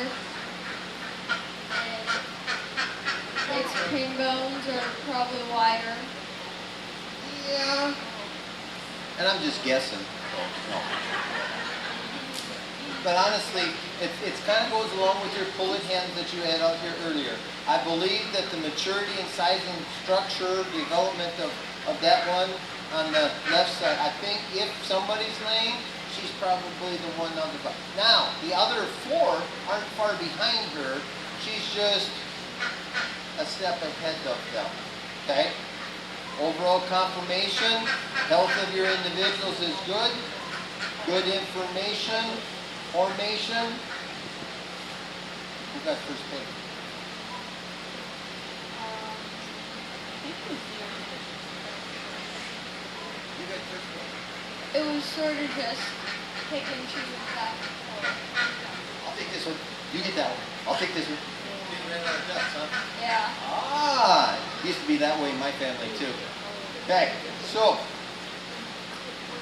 And its pin bones are probably wider. Yeah. And I'm just guessing. No. But honestly, it kind of goes along with your pullet hens that you had out here earlier. I believe that the maturity and size and structure, development of that one on the left side, I think if somebody's laying, she's probably the one on the bottom. Now, the other four aren't far behind her. She's just a step ahead of them. Okay? Overall confirmation, health of your individuals is good. Good information, formation. Who got first place? You got first place. It was sort of just pick and choose back and forth. I'll take this one. You get that one. I'll take this one. You ran out of ducks, huh? Yeah. Ah, it used to be that way in my family too. Okay, so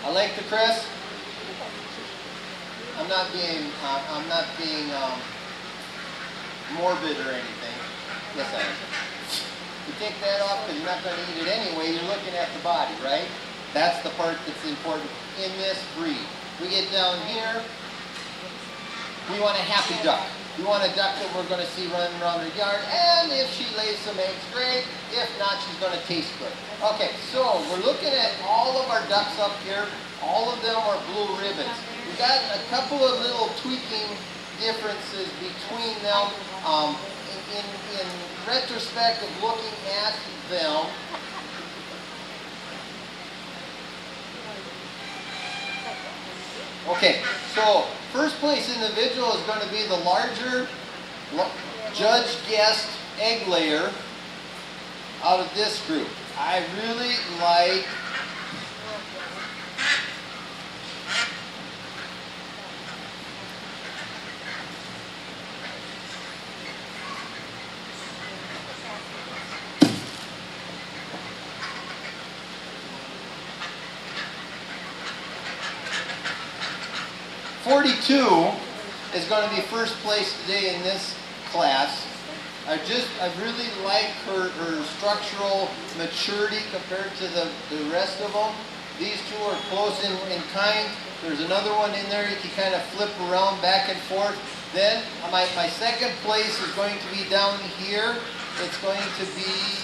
I like the crest. I'm not being morbid or anything. Yes, I am. You take that off because you're not going to eat it anyway. You're looking at the body, right? That's the part that's important in this breed. We get down here. We want a happy duck. We want a duck that we're going to see running around her yard, and if she lays some eggs, great. If not, she's going to taste good. Okay, so we're looking at all of our ducks up here. All of them are blue ribbons. We've got a couple of little tweaking differences between them. In retrospect of looking at them, okay, so first place individual is going to be the larger judge guessed egg layer out of this group. I really like .42 is going to be first place today in this class. I really like her structural maturity compared to the rest of them. These two are close in kind. There's another one in there you can kind of flip around back and forth. Then my second place is going to be down here. It's going to be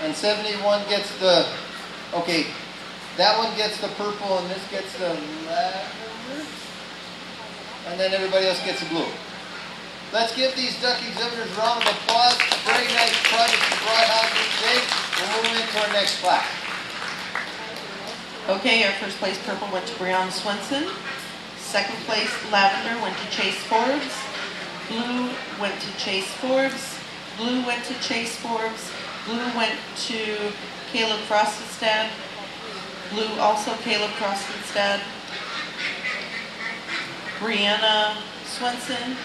and 71 gets the, okay, that one gets the purple and this gets the lavender, and then everybody else gets the blue. Let's give these duck exhibitors a round of applause. A very nice project you brought out here today. We'll move into our next class. Okay, our first place purple went to Brianna Swenson. Second place lavender went to Chase Forbes. Blue went to Chase Forbes. Blue went to Chase Forbes. Blue went to Caleb Frostenstad. Blue also Caleb Frostenstad. Brianna Swenson.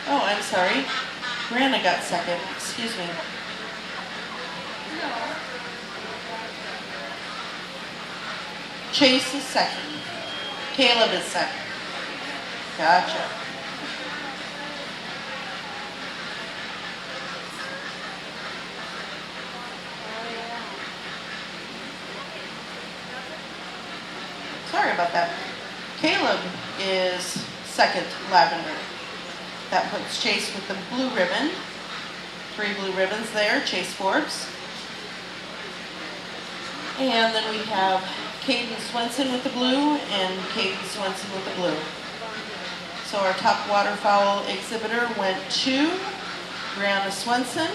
Oh, I'm sorry. Brianna got second. Excuse me. Chase is second. Caleb is second. Gotcha. Sorry about that. Caleb is second lavender. That puts Chase with the blue ribbon. 3 blue ribbons there, Chase Forbes. And then we have Caden Swenson with the blue and Caden Swenson with the blue. So our top waterfowl exhibitor went to Brianna Swenson,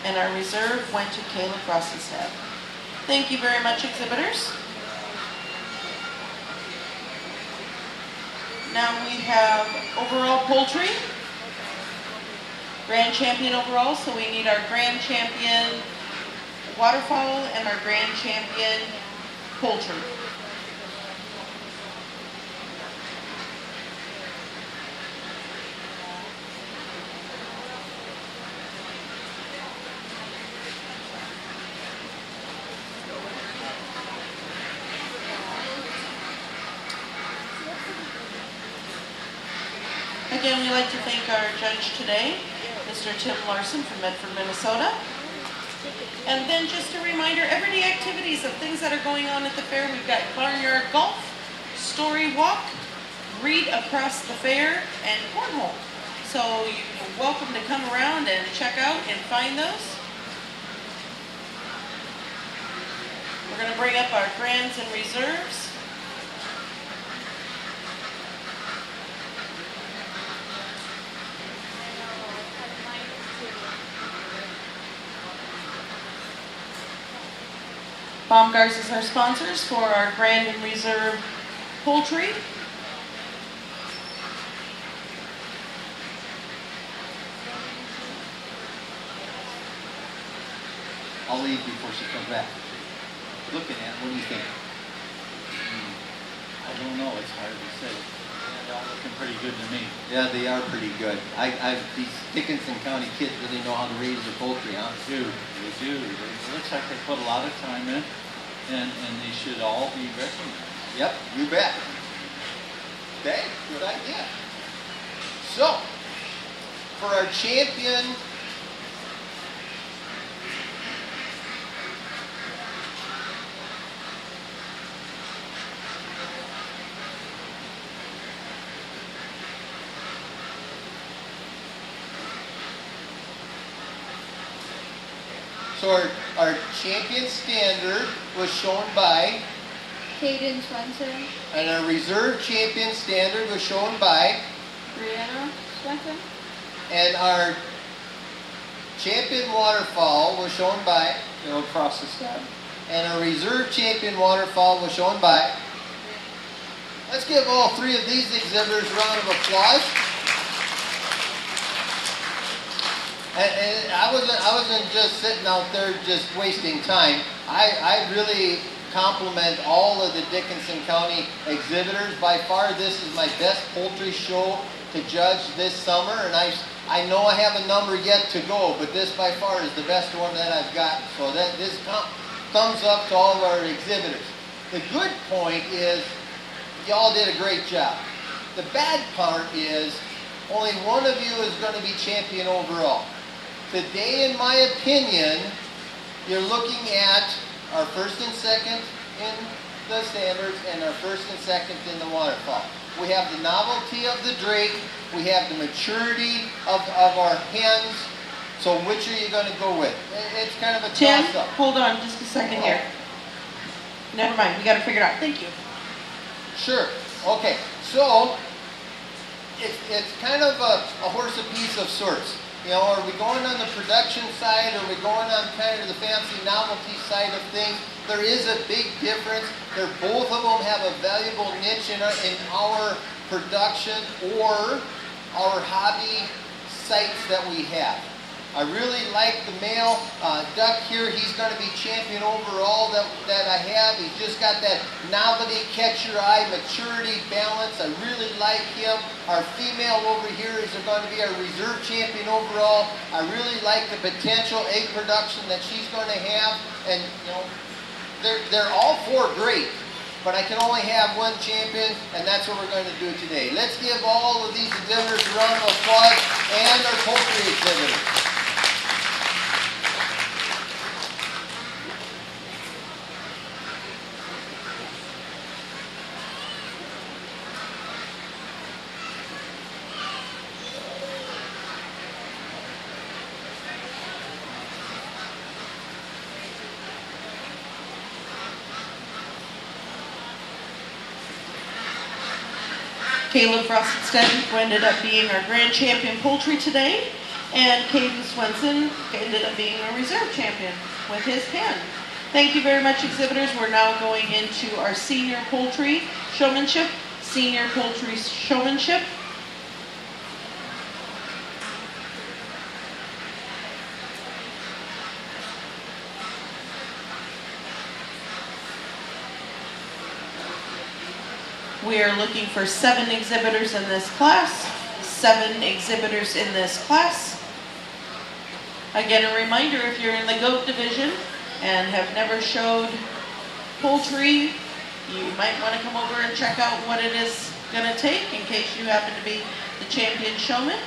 and our reserve went to Kayla Crossestead. Thank you very much, exhibitors. Now we have overall poultry, grand champion overall, so we need our grand champion waterfowl and our grand champion poultry. Again, we'd like to thank our judge today, Mr. Tim Larson from Medford, Minnesota. And then just a reminder, everyday activities of things that are going on at the fair. We've got barnyard golf, story walk, read across the fair, and cornhole. So you're welcome to come around and check out and find those. We're going to bring up our grands and reserves. Baumgars is our sponsors for our Grand and Reserve poultry. I'll leave before she comes back. Looking at it, what do you think? I don't know, it's hard to say. They're all looking pretty good to me. Yeah, they are pretty good. These Dickinson County kids really know how to raise their poultry, huh? They do. It looks like they put a lot of time in, and they should all be recognized. Yep, you bet. Okay, good idea. So, for our champion, our champion standard was shown by, Caden Swenson, and our reserve champion standard was shown by, Brianna Swenson, and our champion waterfowl was shown by, Across the step. and our reserve champion waterfowl was shown by. Let's give all three of these exhibitors a round of applause. And I wasn't just sitting out there just wasting time. I really compliment all of the Dickinson County exhibitors. By far, this is my best poultry show to judge this summer, and I know I have a number yet to go, but this by far is the best one that I've gotten. So this thumbs up to all of our exhibitors. The good point is, y'all did a great job. The bad part is, only one of you is going to be champion overall. Today, in my opinion, you're looking at our first and second in the standards and our first and second in the waterfowl. We have the novelty of the drake, we have the maturity of our hens, so which are you going to go with? It's kind of a Tim, toss-up. hold on just a second here. Never mind, we got to figure it out. Thank you. Sure. Okay. So it's kind of a horse apiece of sorts. You know, are we going on the production side, or are we going on kind of the fancy novelty side of things? There is a big difference. Both of them have a valuable niche in our production or our hobby sites that we have. I really like the male duck here. He's going to be champion overall that I have. He's just got that novelty, catch your eye, maturity, balance. I really like him. Our female over here is going to be our reserve champion overall. I really like the potential egg production that she's going to have. And, you know, they're all four great. But I can only have one champion, and that's what we're going to do today. Let's give all of these exhibitors a round of applause, and our poultry exhibitors. Caleb Frosted, who ended up being our grand champion poultry today, and Caden Swenson ended up being our reserve champion with his pen. Thank you very much, exhibitors. We're now going into our senior poultry showmanship. Senior poultry showmanship. We are looking for 7 exhibitors in this class. 7 exhibitors in this class. Again, a reminder, if you're in the goat division and have never showed poultry, you might want to come over and check out what it is going to take in case you happen to be the champion showman.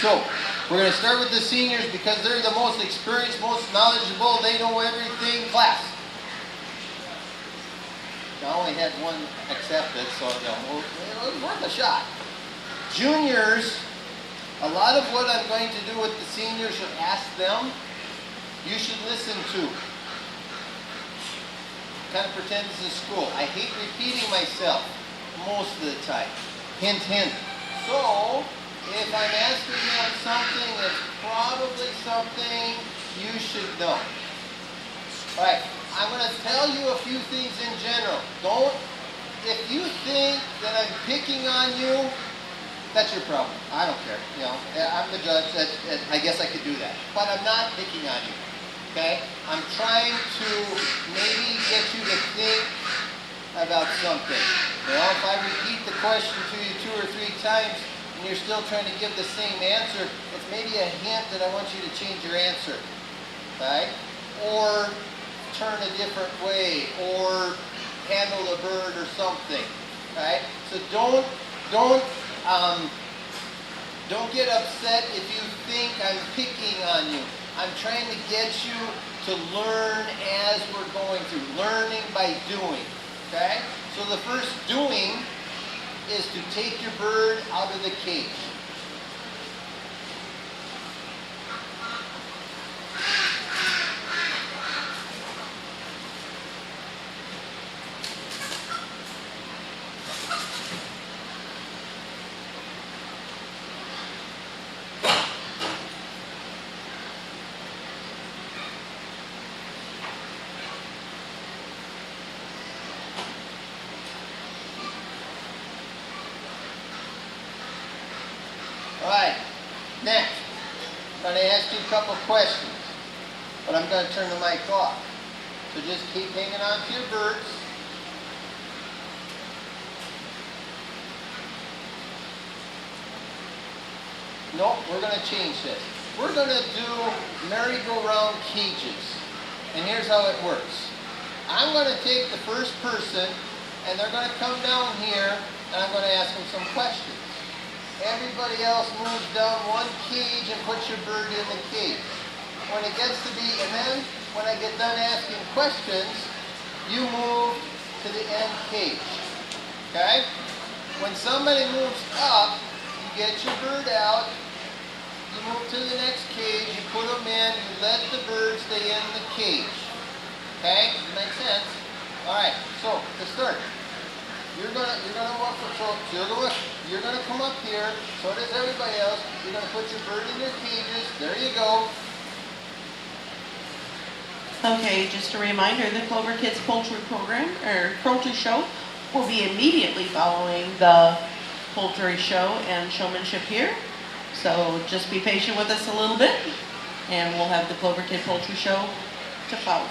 So, we're going to start with the seniors because they're the most experienced, most knowledgeable, they know everything class. I only had one accepted, so it was worth a shot. Juniors, a lot of what I'm going to do with the seniors or ask them, you should listen to. Kind of pretend this is school. I hate repeating myself most of the time. Hint, hint. So, if I'm asking them something that's probably something you should know. Alright, I'm going to tell you a few things in general. If you think that I'm picking on you, that's your problem. I don't care. You know, I'm the judge. I guess I could do that. But I'm not picking on you. Okay? I'm trying to maybe get you to think about something. You know, if I repeat the question to you 2 or 3 times, and you're still trying to give the same answer, it's maybe a hint that I want you to change your answer, right? Or turn a different way, or handle the bird or something, right? So don't get upset if you think I'm picking on you. I'm trying to get you to learn as we're going through, learning by doing, okay? So the first doing is to take your bird out of the cage. Alright, next, I'm going to ask you a couple questions, but I'm going to turn the mic off. So just keep hanging on to your birds. Nope, we're going to change this. We're going to do merry-go-round cages. And here's how it works. I'm going to take the first person, and they're going to come down here, and I'm going to ask them some questions. Everybody else moves down one cage and puts your bird in the cage. when it gets to be, and then when I get done asking questions, you move to the end cage. Okay? When somebody moves up, you get your bird out, you move to the next cage, you put them in, you let the bird stay in the cage. Okay? Makes sense? Alright, so to start, you're gonna come up here, so does everybody else. You're gonna put your bird in your cages. There you go. Okay, just a reminder, the Clover Kids Poultry Program, or Poultry Show, will be immediately following the Poultry Show and showmanship here. So just be patient with us a little bit, and we'll have the Clover Kid Poultry Show to follow.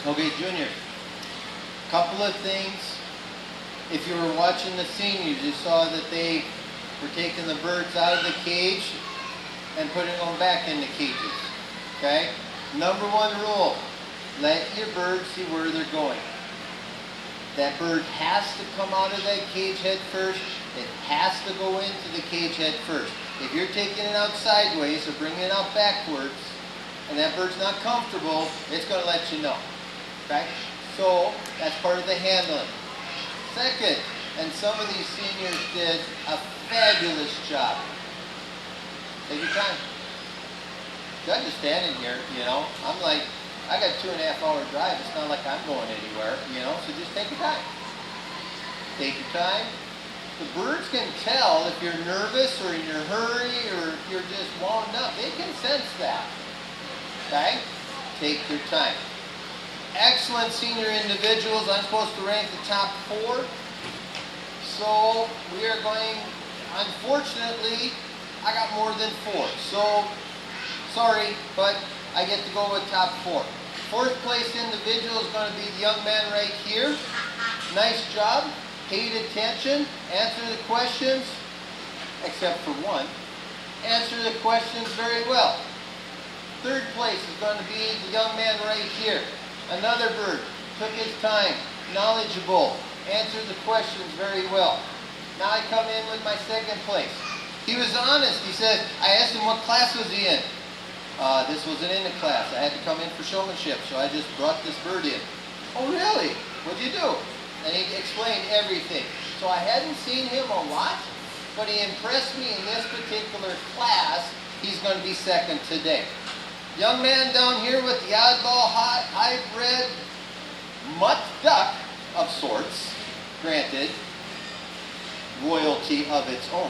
Okay, juniors. Couple of things. If you were watching the seniors, you saw that they were taking the birds out of the cage and putting them back in the cages. Okay? Number one rule, let your birds see where they're going. That bird has to come out of that cage head first. It has to go into the cage head first. If you're taking it out sideways or bringing it out backwards, and that bird's not comfortable, it's going to let you know. Okay? So, that's part of the handling. Second, and some of these seniors did a fabulous job. Take your time. Judge is standing here, you know. I'm like, I got 2.5 hour drive. It's not like I'm going anywhere, you know. So just take your time. Take your time. The birds can tell if you're nervous or in a hurry or if you're just wound up. They can sense that. Okay? Take your time. Excellent senior individuals. I'm supposed to rank the top 4. So we are going, unfortunately, I got more than 4. So, sorry, but I get to go with top 4. 4th place individual is going to be the young man right here. Nice job. Paid attention. Answer the questions, except for one. Answer the questions very well. 3rd place is going to be the young man right here. Another bird. Took his time. Knowledgeable. Answered the questions very well. Now I come in with my 2nd place. He was honest. He said, I asked him what class was he in. This wasn't in the class. I had to come in for showmanship, so I just brought this bird in. Oh, really? What'd you do? And he explained everything. So I hadn't seen him a lot, but he impressed me in this particular class. He's going to be 2nd today. Young man down here with the oddball hybrid mutt duck of sorts, granted, royalty of its own,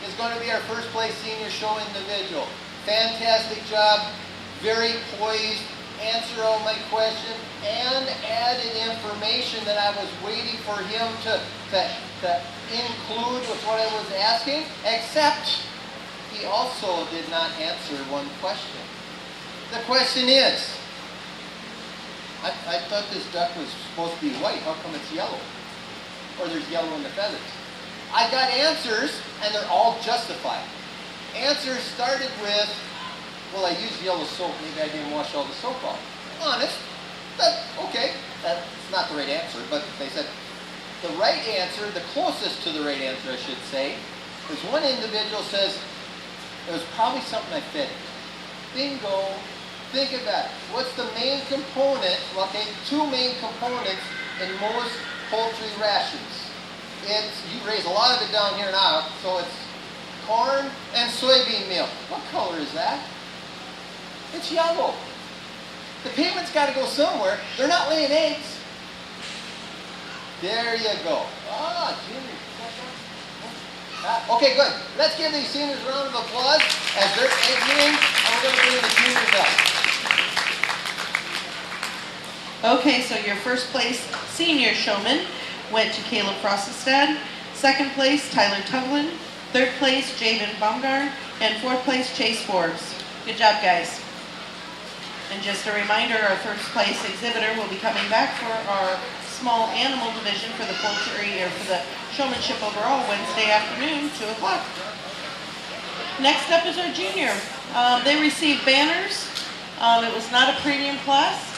is going to be our 1st place senior show individual. Fantastic job, very poised, answer all my questions, and added information that I was waiting for him to include with what I was asking, except he also did not answer one question. The question is, I thought this duck was supposed to be white. How come it's yellow? Or there's yellow in the feathers. I got answers, and they're all justified. Answers started with, well, I used yellow soap. Maybe I didn't wash all the soap off. Honest. Okay. That's not the right answer, but they said the right answer, the closest to the right answer, I should say, is one individual says, it was probably something I fed it. Bingo. Think about it. What's the main component? Well, okay, 2 main components in most poultry rations. You raise a lot of it down here now, so it's corn and soybean meal. What color is that? It's yellow. The pigment's got to go somewhere. They're not laying eggs. There you go. Junior. Okay, good. Let's give these seniors a round of applause as they're exiting, and we're going to bring the juniors up. Okay, so your 1st place senior showman went to Caleb Frostestad. 2nd place, Tyler Tuglin. 3rd place, Javen Baumgarn. And 4th place, Chase Forbes. Good job, guys. And just a reminder, our 1st place exhibitor will be coming back for our small animal division for the poultry, or for the showmanship overall, Wednesday afternoon, 2 o'clock. Next up is our junior. They received banners. It was not a premium class.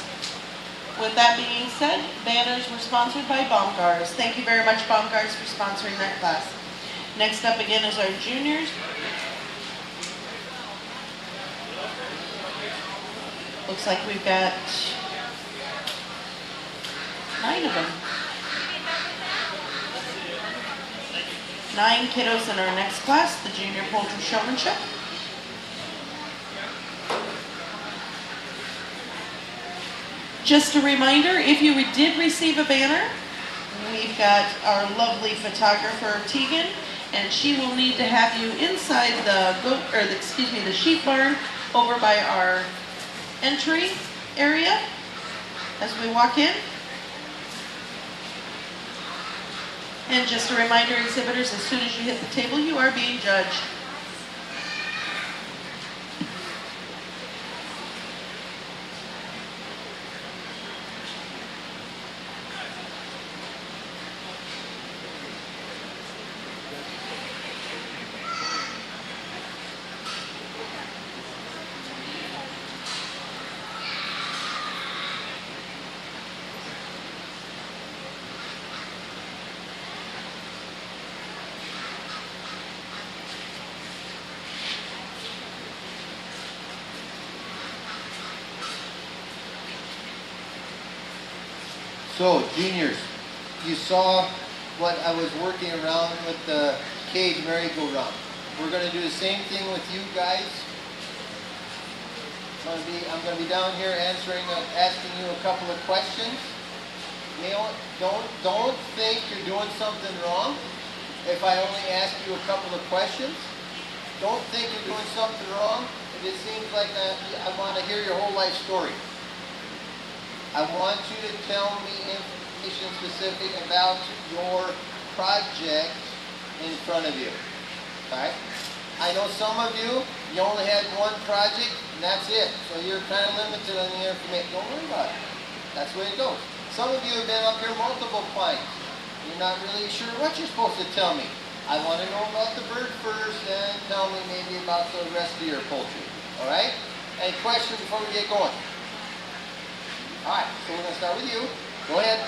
With that being said, banners were sponsored by Baumgars. Thank you very much, Baumgars, for sponsoring that class. Next up again is our juniors. Looks like we've got 9 of them. 9 kiddos in our next class, the Junior Poultry Showmanship. Just a reminder, if you did receive a banner, we've got our lovely photographer, Tegan, and she will need to have you inside the sheep barn over by our entry area as we walk in. And just a reminder, exhibitors, as soon as you hit the table, you are being judged. So, juniors, you saw what I was working around with the cage merry-go-round. We're going to do the same thing with you guys. I'm going to be down here asking you a couple of questions. Don't think you're doing something wrong if I only ask you a couple of questions. Don't think you're doing something wrong if it seems like I want to hear your whole life story. I want you to tell me information specific about your project in front of you. Okay? I know some of you only had one project and that's it. So you're kind of limited on the information. Don't worry about it. That's the way it goes. Some of you have been up here multiple times. You're not really sure what you're supposed to tell me. I want to know about the bird first and tell me maybe about the rest of your poultry. Alright? Any questions before we get going? Alright, so we're going to start with you. Go ahead.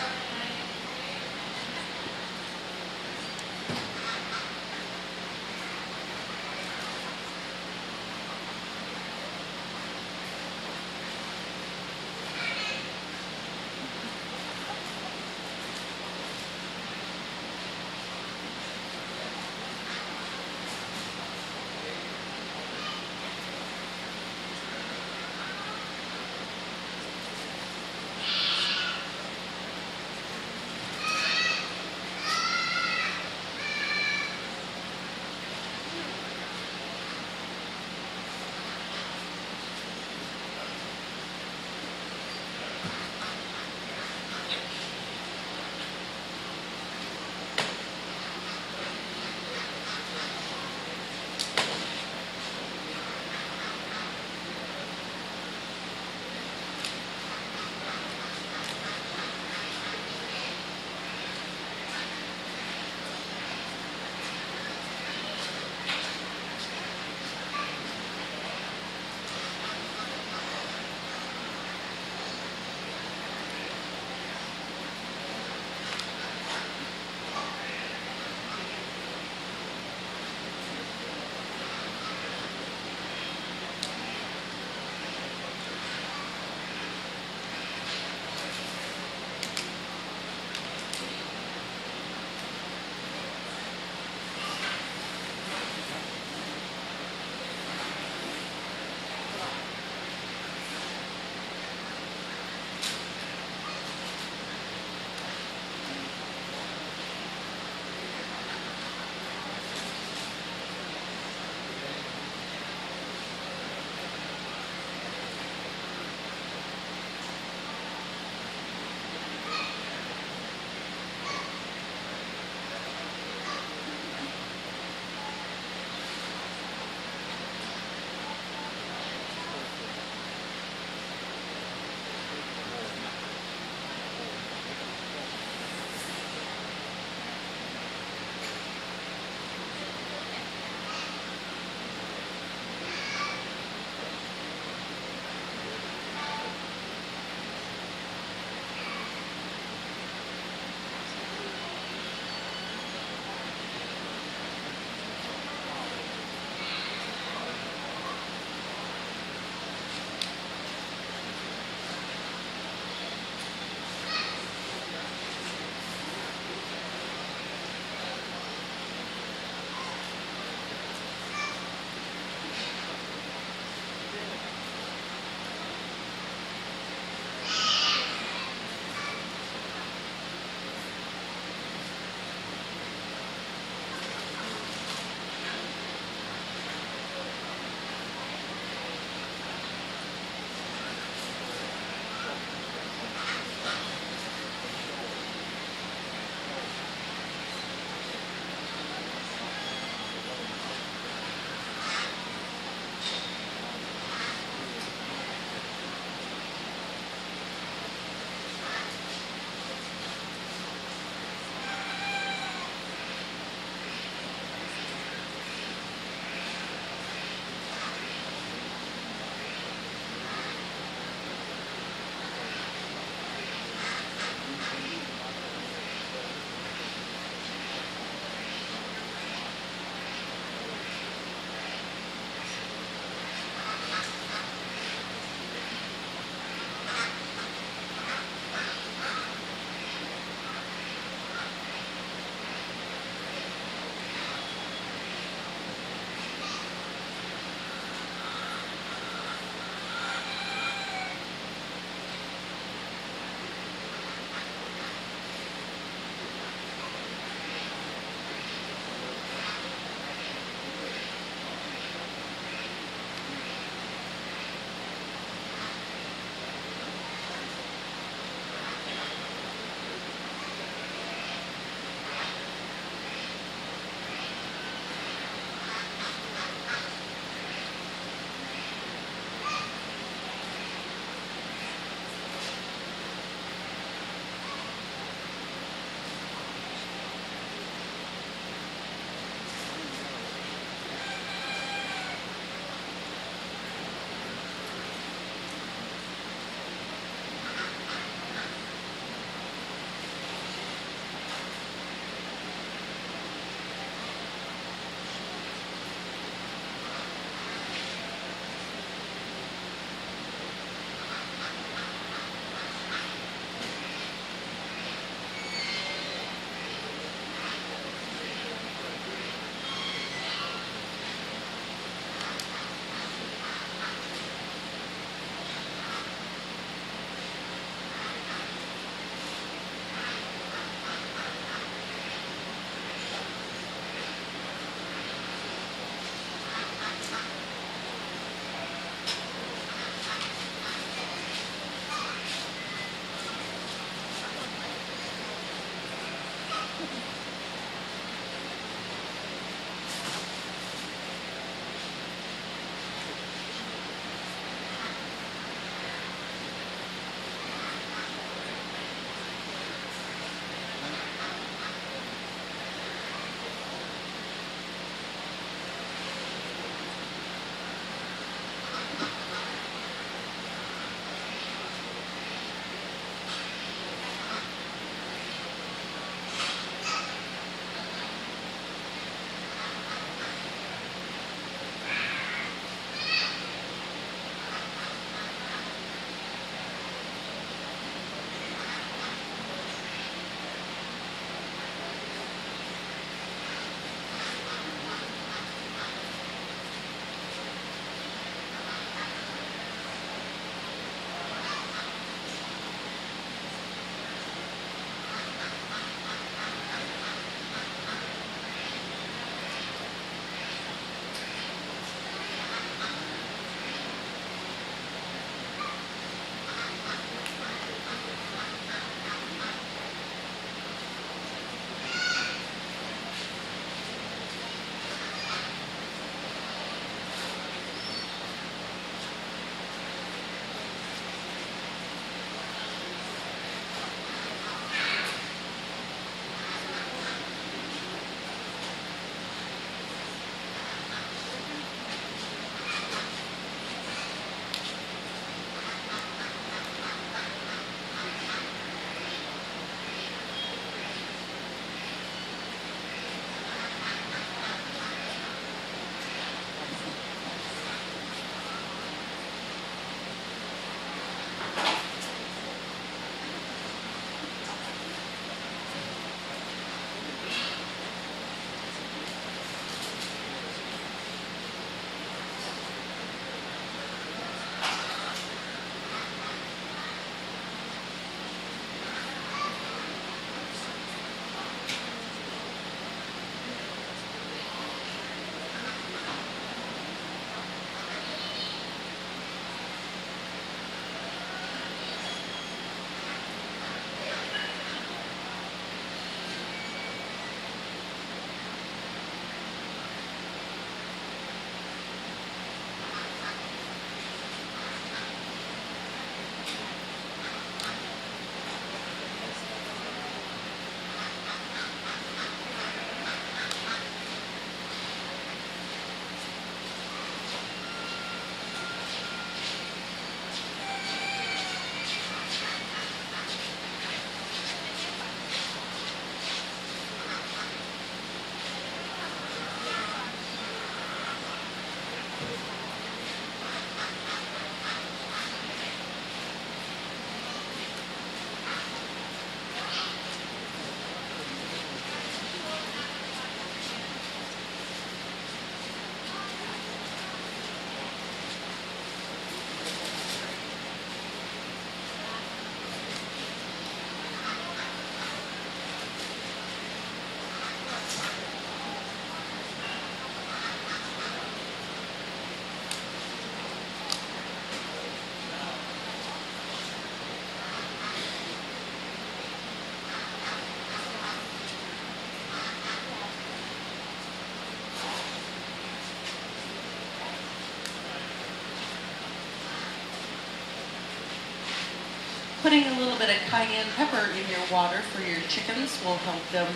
putting a little bit of cayenne pepper in your water for your chickens will help them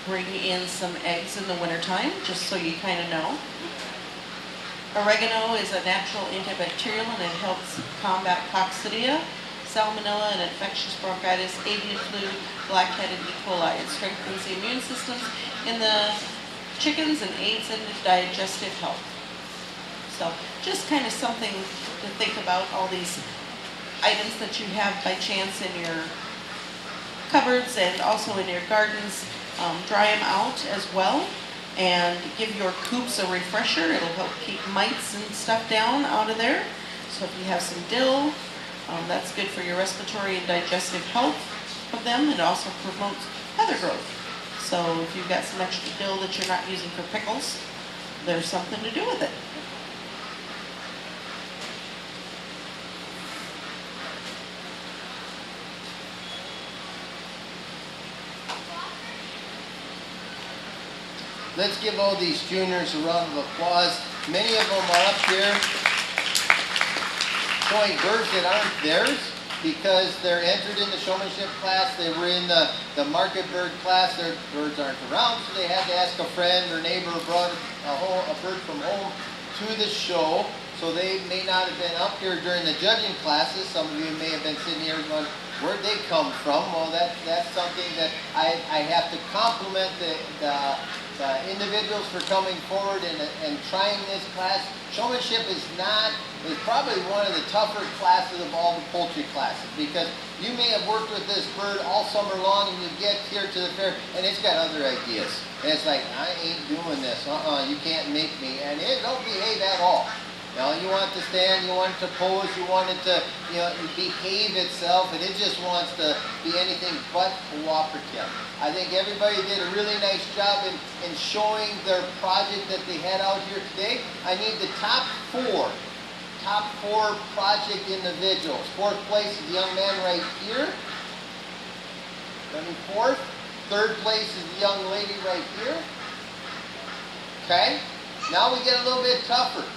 bring in some eggs in the wintertime, just so you kind of know. Oregano is a natural antibacterial and it helps combat coccidia, salmonella, and infectious bronchitis, avian flu, black-headed E. coli. It strengthens the immune systems in the chickens and aids in digestive health. So just kind of something to think about, all these items that you have by chance in your cupboards and also in your gardens. Dry them out as well and give your coops a refresher. It'll help keep mites and stuff down out of there. So if you have some dill, that's good for your respiratory and digestive health of them. It also promotes feather growth. So if you've got some extra dill that you're not using for pickles, there's something to do with it. Let's give all these juniors a round of applause. Many of them are up here showing birds that aren't theirs because they're entered in the showmanship class. They were in the market bird class. Their birds aren't around, so they had to ask a friend or neighbor who brought a bird from home to the show. So they may not have been up here during the judging classes. Some of you may have been sitting here going, where'd they come from? Well, that's something that I have to compliment the individuals for coming forward and trying this class. Showmanship is probably one of the tougher classes of all the poultry classes because you may have worked with this bird all summer long and you get here to the fair and it's got other ideas. And it's like, I ain't doing this. You can't make me. And it don't behave at all. You know, you want it to stand, you want it to pose, you want it to, behave itself, and it just wants to be anything but cooperative. I think everybody did a really nice job in showing their project that they had out here today. I need the top four project individuals. Fourth place is the young man right here. Coming fourth. Third place is the young lady right here. Okay? Now we get a little bit tougher.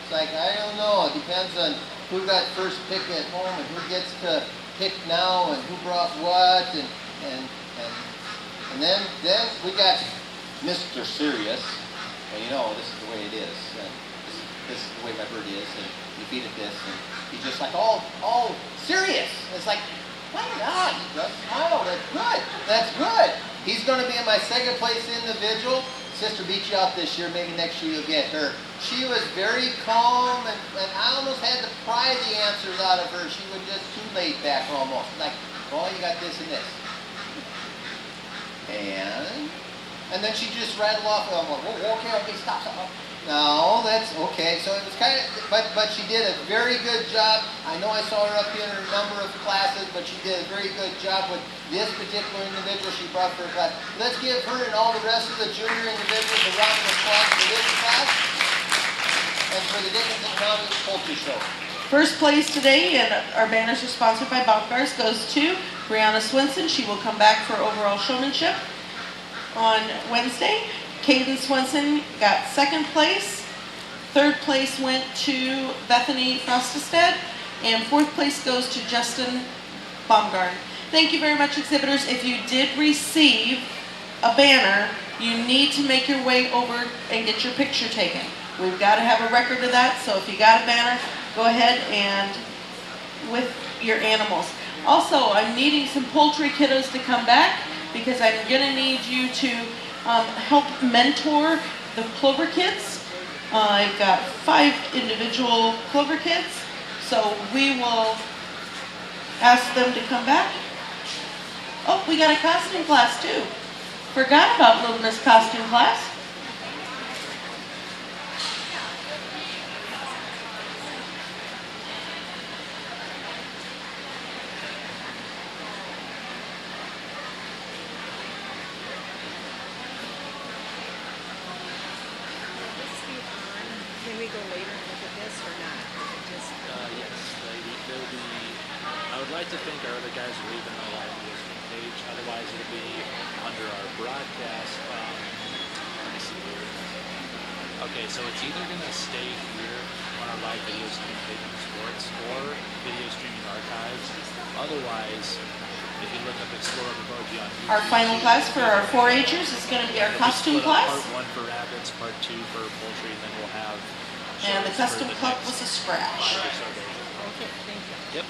It's like, I don't know, it depends on who got first pick at home and who gets to pick now and who brought what and then we got Mr. Serious. And this is the way it is. And this is the way my bird is and you feed it this and he's just like all serious. It's like, why not? He does smile, that's good. That's good. He's gonna be in my second place individual. Sister beat you out this year, maybe next year you'll get her. She was very calm and I almost had to pry the answers out of her. She was just too laid back almost. Like, oh, you got this and this. And then she just rattled off, okay, stop. No, that's okay. So it was kind of, but she did a very good job. I know I saw her up here in a number of classes, but she did a very good job with this particular individual she brought for her class. Let's give her and all the rest of the junior individuals a round of applause for this class and for the Dickinson County Poultry Show. First place today, and our banners are sponsored by Baumgars, goes to Brianna Swinson. She will come back for overall showmanship on Wednesday. Caden Swenson got second place. Third place went to Bethany Frostestad. And fourth place goes to Justin Baumgarten. Thank you very much, exhibitors. If you did receive a banner, you need to make your way over and get your picture taken. We've got to have a record of that, so if you got a banner, go ahead and with your animals. Also, I'm needing some poultry kiddos to come back because I'm going to need you to help mentor the Clover kids. I've got 5 individual Clover kids, so we will ask them to come back. Oh, we got a costume class too. Forgot about Little Miss costume class. Can we go later and look at this or not? Yes, there'll be, I would like to think our other guys are leaving the live listening page, otherwise it'll be under our broadcast. Let me see here. Okay, so it's either going to stay here on our live video stream page on sports or video streaming archives. otherwise, if you look up Explore the Bogey on YouTube, Our final class for our 4-Hers is going to be our it'll be costume split up, class. Part 1 for rabbits, Part 2 for poultry, and then we'll have And the shows for custom cup next was a scratch. 5 or so days. Okay, thank you. Yep.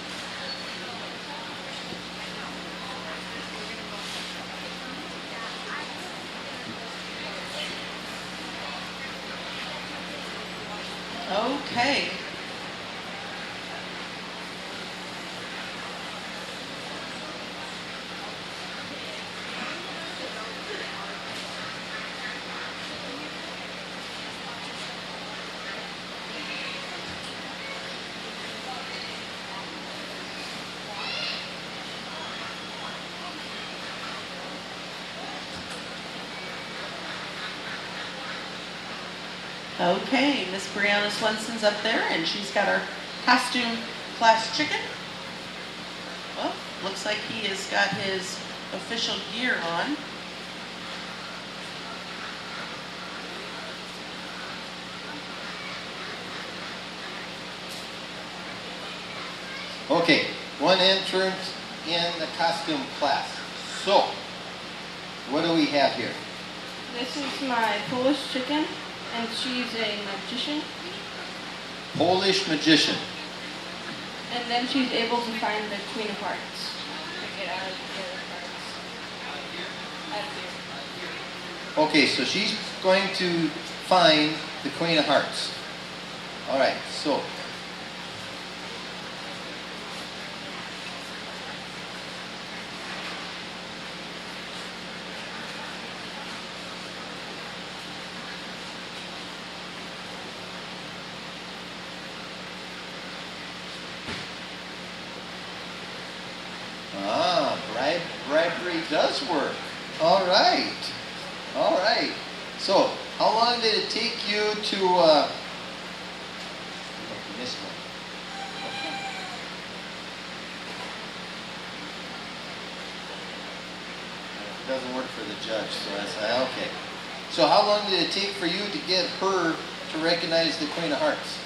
Okay. Okay, Miss Brianna Swenson's up there, and she's got our costume class chicken. Well, looks like he has got his official gear on. Okay, one entrant in the costume class. So, what do we have here? This is my Polish chicken, and she's a magician, Polish magician. and then she's able to find the Queen of Hearts. To get out of the other cards. Out of here. Okay, so she's going to find the Queen of Hearts. All right, so. Bribery does work. All right. All right. So, how long did it take you to, oh, you missed one. It doesn't work for the judge, so that's okay. So how long did it take for you to get her to recognize the Queen of Hearts?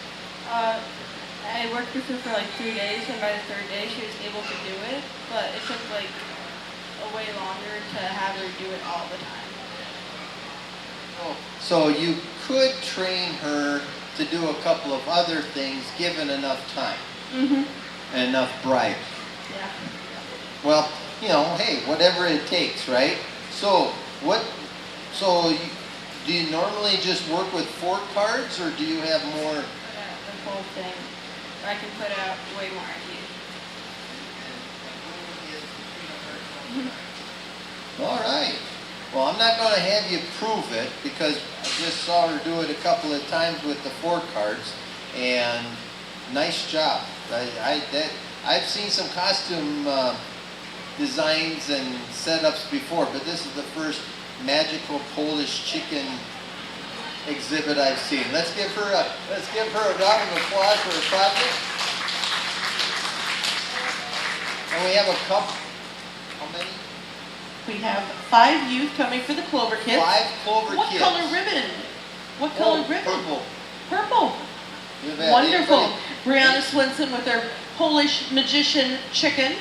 I worked with her for like 3 days, and by the third day she was able to do it, but it took like a way longer to have her do it all the time. So you could train her to do a couple of other things given enough time. Mm-hmm. And enough bribe. Yeah. Well, you know, hey, whatever it takes, right? So do you normally just work with 4 cards, or do you have more? The whole thing. I can put out way more at you. All right. Well, I'm not going to have you prove it because I just saw her do it a couple of times with the 4 cards, and nice job. I've seen some costume designs and setups before, but this is the first magical Polish chicken exhibit I've seen. Let's give her a round of applause for her project. And we have a couple. How many? We have 5 youth coming for the Clover Kids. 5 Clover What Kids. color ribbon? What color ribbon? Purple. Purple. Wonderful. Brianna Swenson with her Polish magician chicken.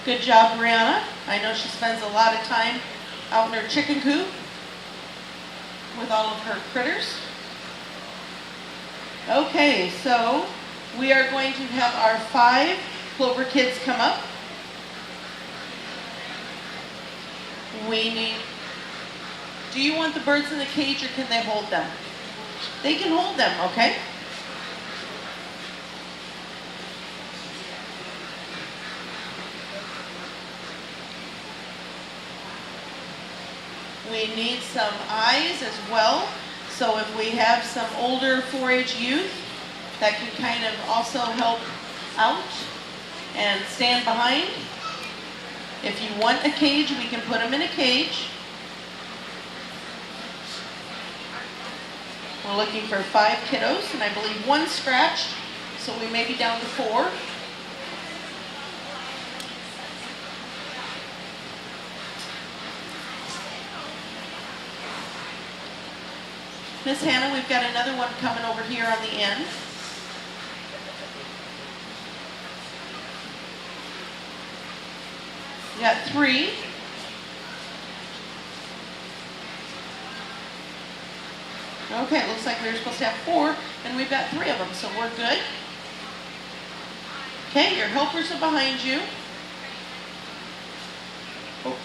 Good job, Brianna. I know she spends a lot of time out in her chicken coop with all of her critters. Okay, so we are going to have our 5 Clover Kids come up. Do you want the birds in the cage, or can they hold them? They can hold them, okay? We need some eyes as well. So if we have some older 4-H youth that can kind of also help out and stand behind. If you want a cage, we can put them in a cage. We're looking for 5 kiddos, and I believe 1 scratched, so we may be down to 4. Miss Hannah, we've got another one coming over here on the end. We got 3. Okay, looks like we were supposed to have 4, and we've got 3 of them, so we're good. Okay, your helpers are behind you. Okay.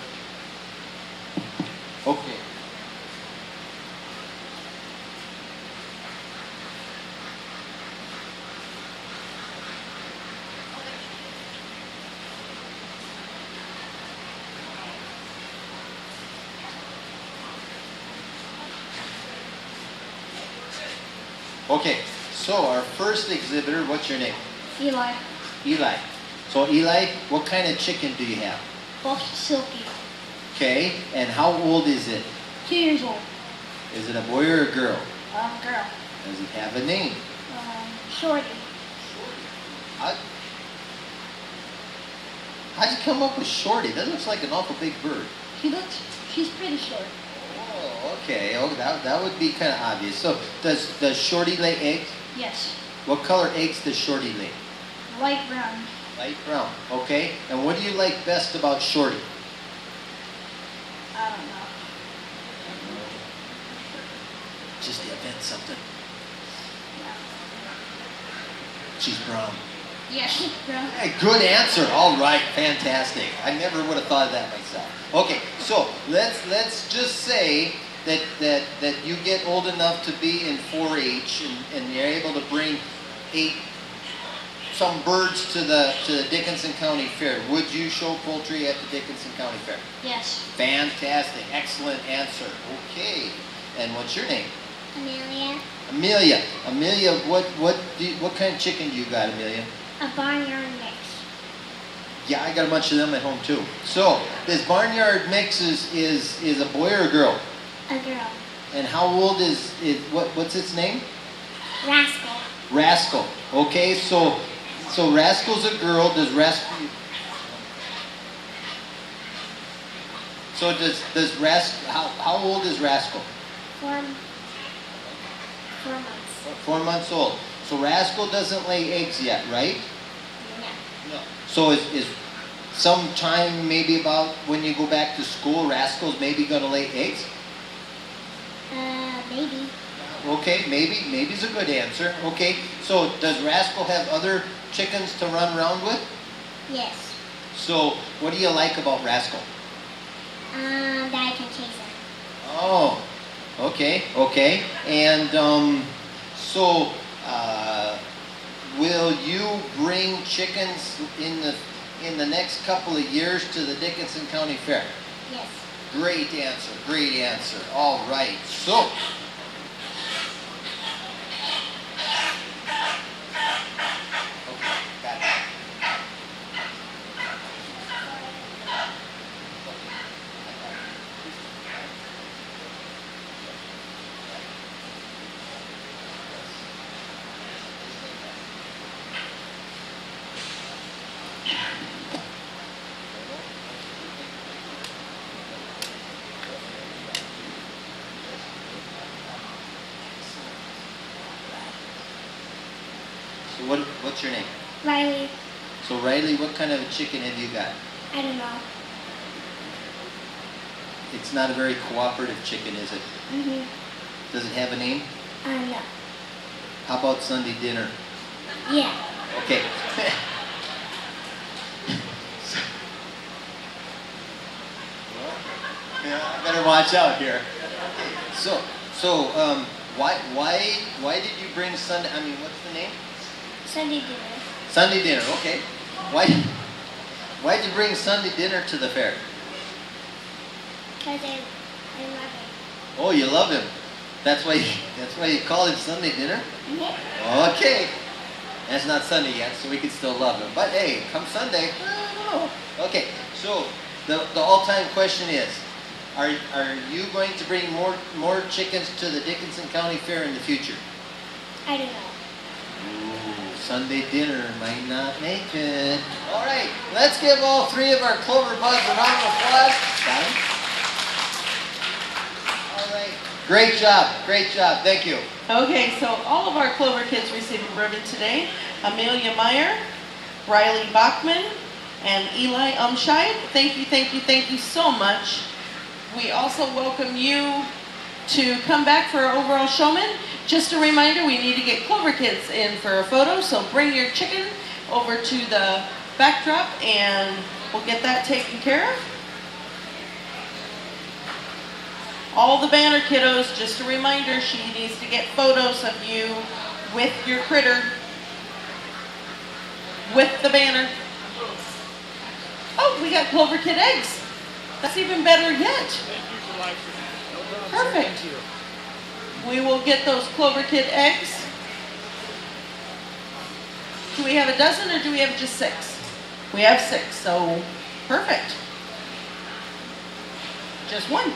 Okay, so our first exhibitor, what's your name? Eli. Eli. So Eli, what kind of chicken do you have? Buff Silky. Okay, and how old is it? 2 years old. Is it a boy or a girl? Girl. Does it have a name? Shorty. How'd you come up with Shorty? That looks like an awful big bird. She's pretty short. Oh, okay. Oh, that would be kind of obvious. So, does Shorty lay eggs? Yes. What color eggs does Shorty lay? Light brown. Light brown. Okay. And what do you like best about Shorty? I don't know. Just invent something. She's brown. Yeah, she's brown. Hey, good answer. All right, fantastic. I never would have thought of that myself. Okay, so let's just say that you get old enough to be in 4-H and you're able to bring some birds to the Dickinson County Fair. Would you show poultry at the Dickinson County Fair? Yes. Fantastic, excellent answer. Okay, and what's your name? Amelia. Amelia, what kind of chicken do you got, Amelia? A barnyard mix. Yeah, I got a bunch of them at home too. So, this barnyard mix is a boy or a girl? A girl. And how old is what's its name? Rascal. Rascal. Okay, so Rascal's a girl. Does Rascal? So does Rascal? How old is Rascal? 4 months. 4 months old. So Rascal doesn't lay eggs yet, right? No. So is sometime maybe about when you go back to school, Rascal's maybe gonna lay eggs? Maybe. Okay, maybe's a good answer. Okay, so does Rascal have other chickens to run around with? Yes. So what do you like about Rascal? That I can chase her. Oh, okay. And so will you bring chickens in the next couple of years to the Dickinson County Fair? Yes. Great answer. All right, so. So what's your name? Riley. So Riley, what kind of a chicken have you got? I don't know. It's not a very cooperative chicken, is it? Mhm. Does it have a name? No. How about Sunday dinner? Yeah. Okay. Yeah, I better watch out here. So, why did you bring Sunday? I mean, what's the name? Sunday dinner. Sunday dinner. Okay. Why'd you bring Sunday dinner to the fair? Because I love it. Oh, you love him. That's why you call him Sunday dinner? Mhm. Okay. That's not Sunday yet, so we can still love him. But hey, come Sunday. I don't know. Okay. So the all-time question is, are you going to bring more chickens to the Dickinson County Fair in the future? I don't know. Ooh, Sunday dinner might not make it. All right, let's give all 3 of our Clover Buds a round of applause. Got 'em? All right. Great job. Thank you. Okay, so all of our Clover kids receiving ribbon today. Amelia Meyer, Riley Bachman, and Eli Umscheid. Thank you, thank you, thank you so much. We also welcome you to come back for our overall showman. Just a reminder, we need to get Clover Kids in for a photo, so bring your chicken over to the backdrop and we'll get that taken care of. All the banner kiddos, just a reminder, she needs to get photos of you with your critter, with the banner. Oh, we got Clover Kid eggs. That's even better yet. Thank you for live streaming. No problem. sir. Perfect. Thank you. We will get those Clover Kid eggs. Do we have a dozen or do we have just 6? We have 6, so perfect. Just one.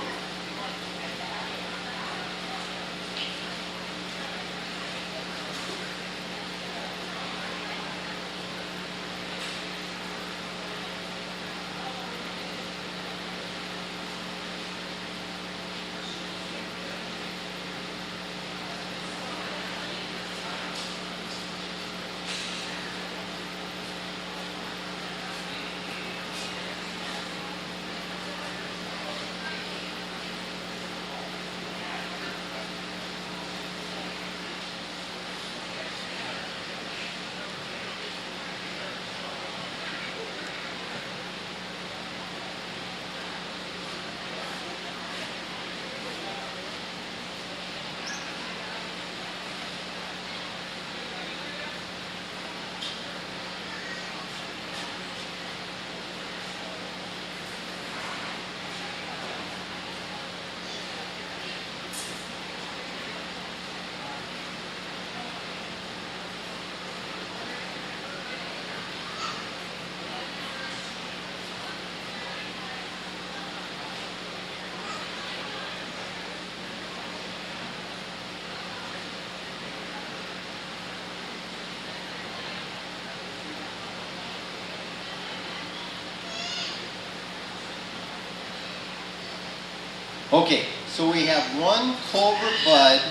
Okay, so we have one Clover Bud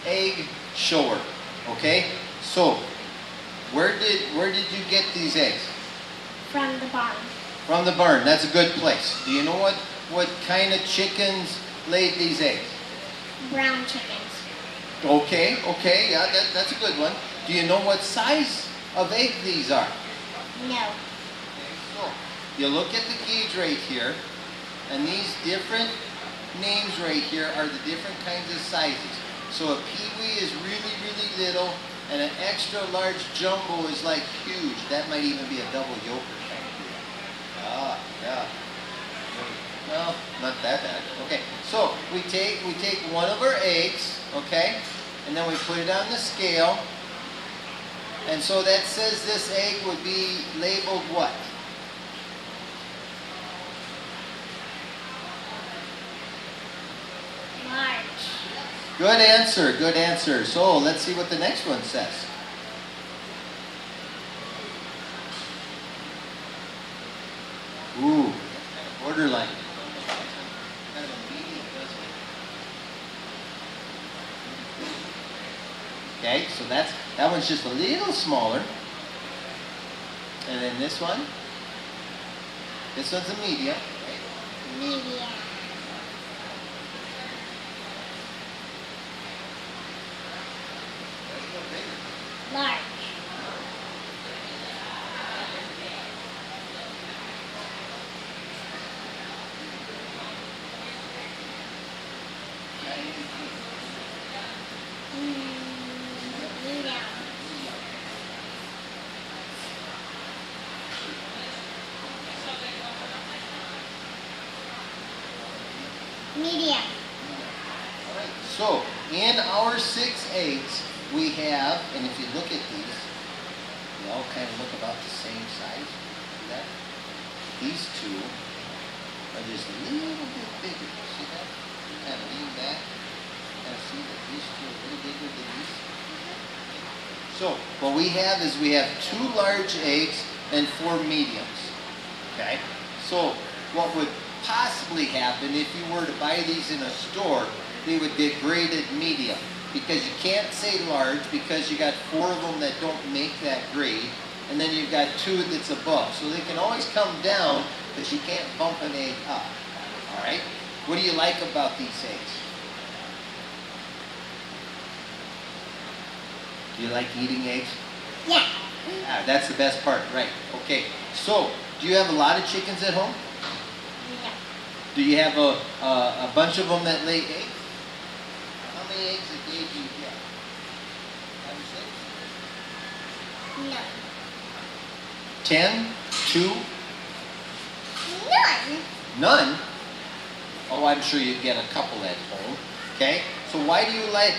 egg shower. Okay, so where did you get these eggs? From the barn. From the barn. That's a good place. Do you know what kind of chickens laid these eggs? Brown chickens. Okay, yeah, that's a good one. Do you know what size of egg these are? No. Okay, so you look at the gauge right here, and these different names right here are the different kinds of sizes. So a peewee is really, really little, and an extra large jumbo is like huge. That might even be a double yolker kind of deal. Ah, yeah. Well, not that bad. Okay, so we take one of our eggs, okay, and then we put it on the scale. And so that says this egg would be labeled what? Large. Good answer, good answer. So let's see what the next one says. Ooh, borderline. Kind of a medium, doesn't it? Okay, so that one's just a little smaller. And then this one's a medium. Right? Medium. Large. Medium. Medium. Alright, so in our 6 eggs, we have, and if you look at these, they all kind of look about the same size. See that? These two are just a little bit bigger. See that? Kind of lean back. Kind of see that these two are a little bigger than these. So what we have is we have 2 large eggs and 4 mediums. Okay? So what would possibly happen if you were to buy these in a store, they would get graded medium. Because you can't say large because you got 4 of them that don't make that grade. and then you've got 2 that's above. So they can always come down, but you can't bump an egg up. All right? What do you like about these eggs? Do you like eating eggs? Yeah. Ah, that's the best part, right? Okay. So, do you have a lot of chickens at home? No. Do you have a bunch of them that lay eggs? How many eggs a day do you get? 5 or 6? No. 10? 2? None. None? Oh, I'm sure you get a couple at home. Okay? So why do you like,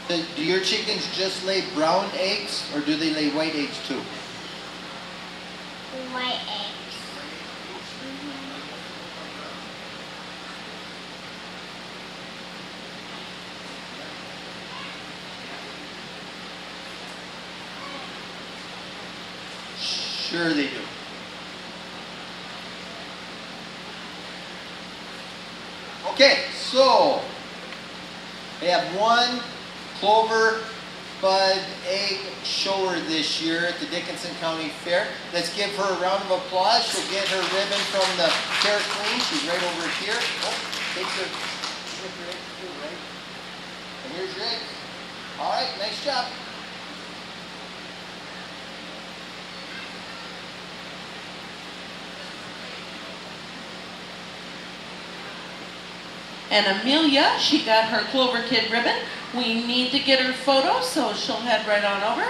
do your chickens just lay brown eggs or do they lay white eggs too? White eggs. Sure they do. Okay, so we have one clover bud egg shower this year at the Dickinson County Fair. Let's give her a round of applause. She'll get her ribbon from the Fair Queen. She's right over here. Oh, take your eggs too, right? And here's your eggs. All right, nice job. And Amelia, she got her Clover Kid ribbon. We need to get her photo, so she'll head right on over.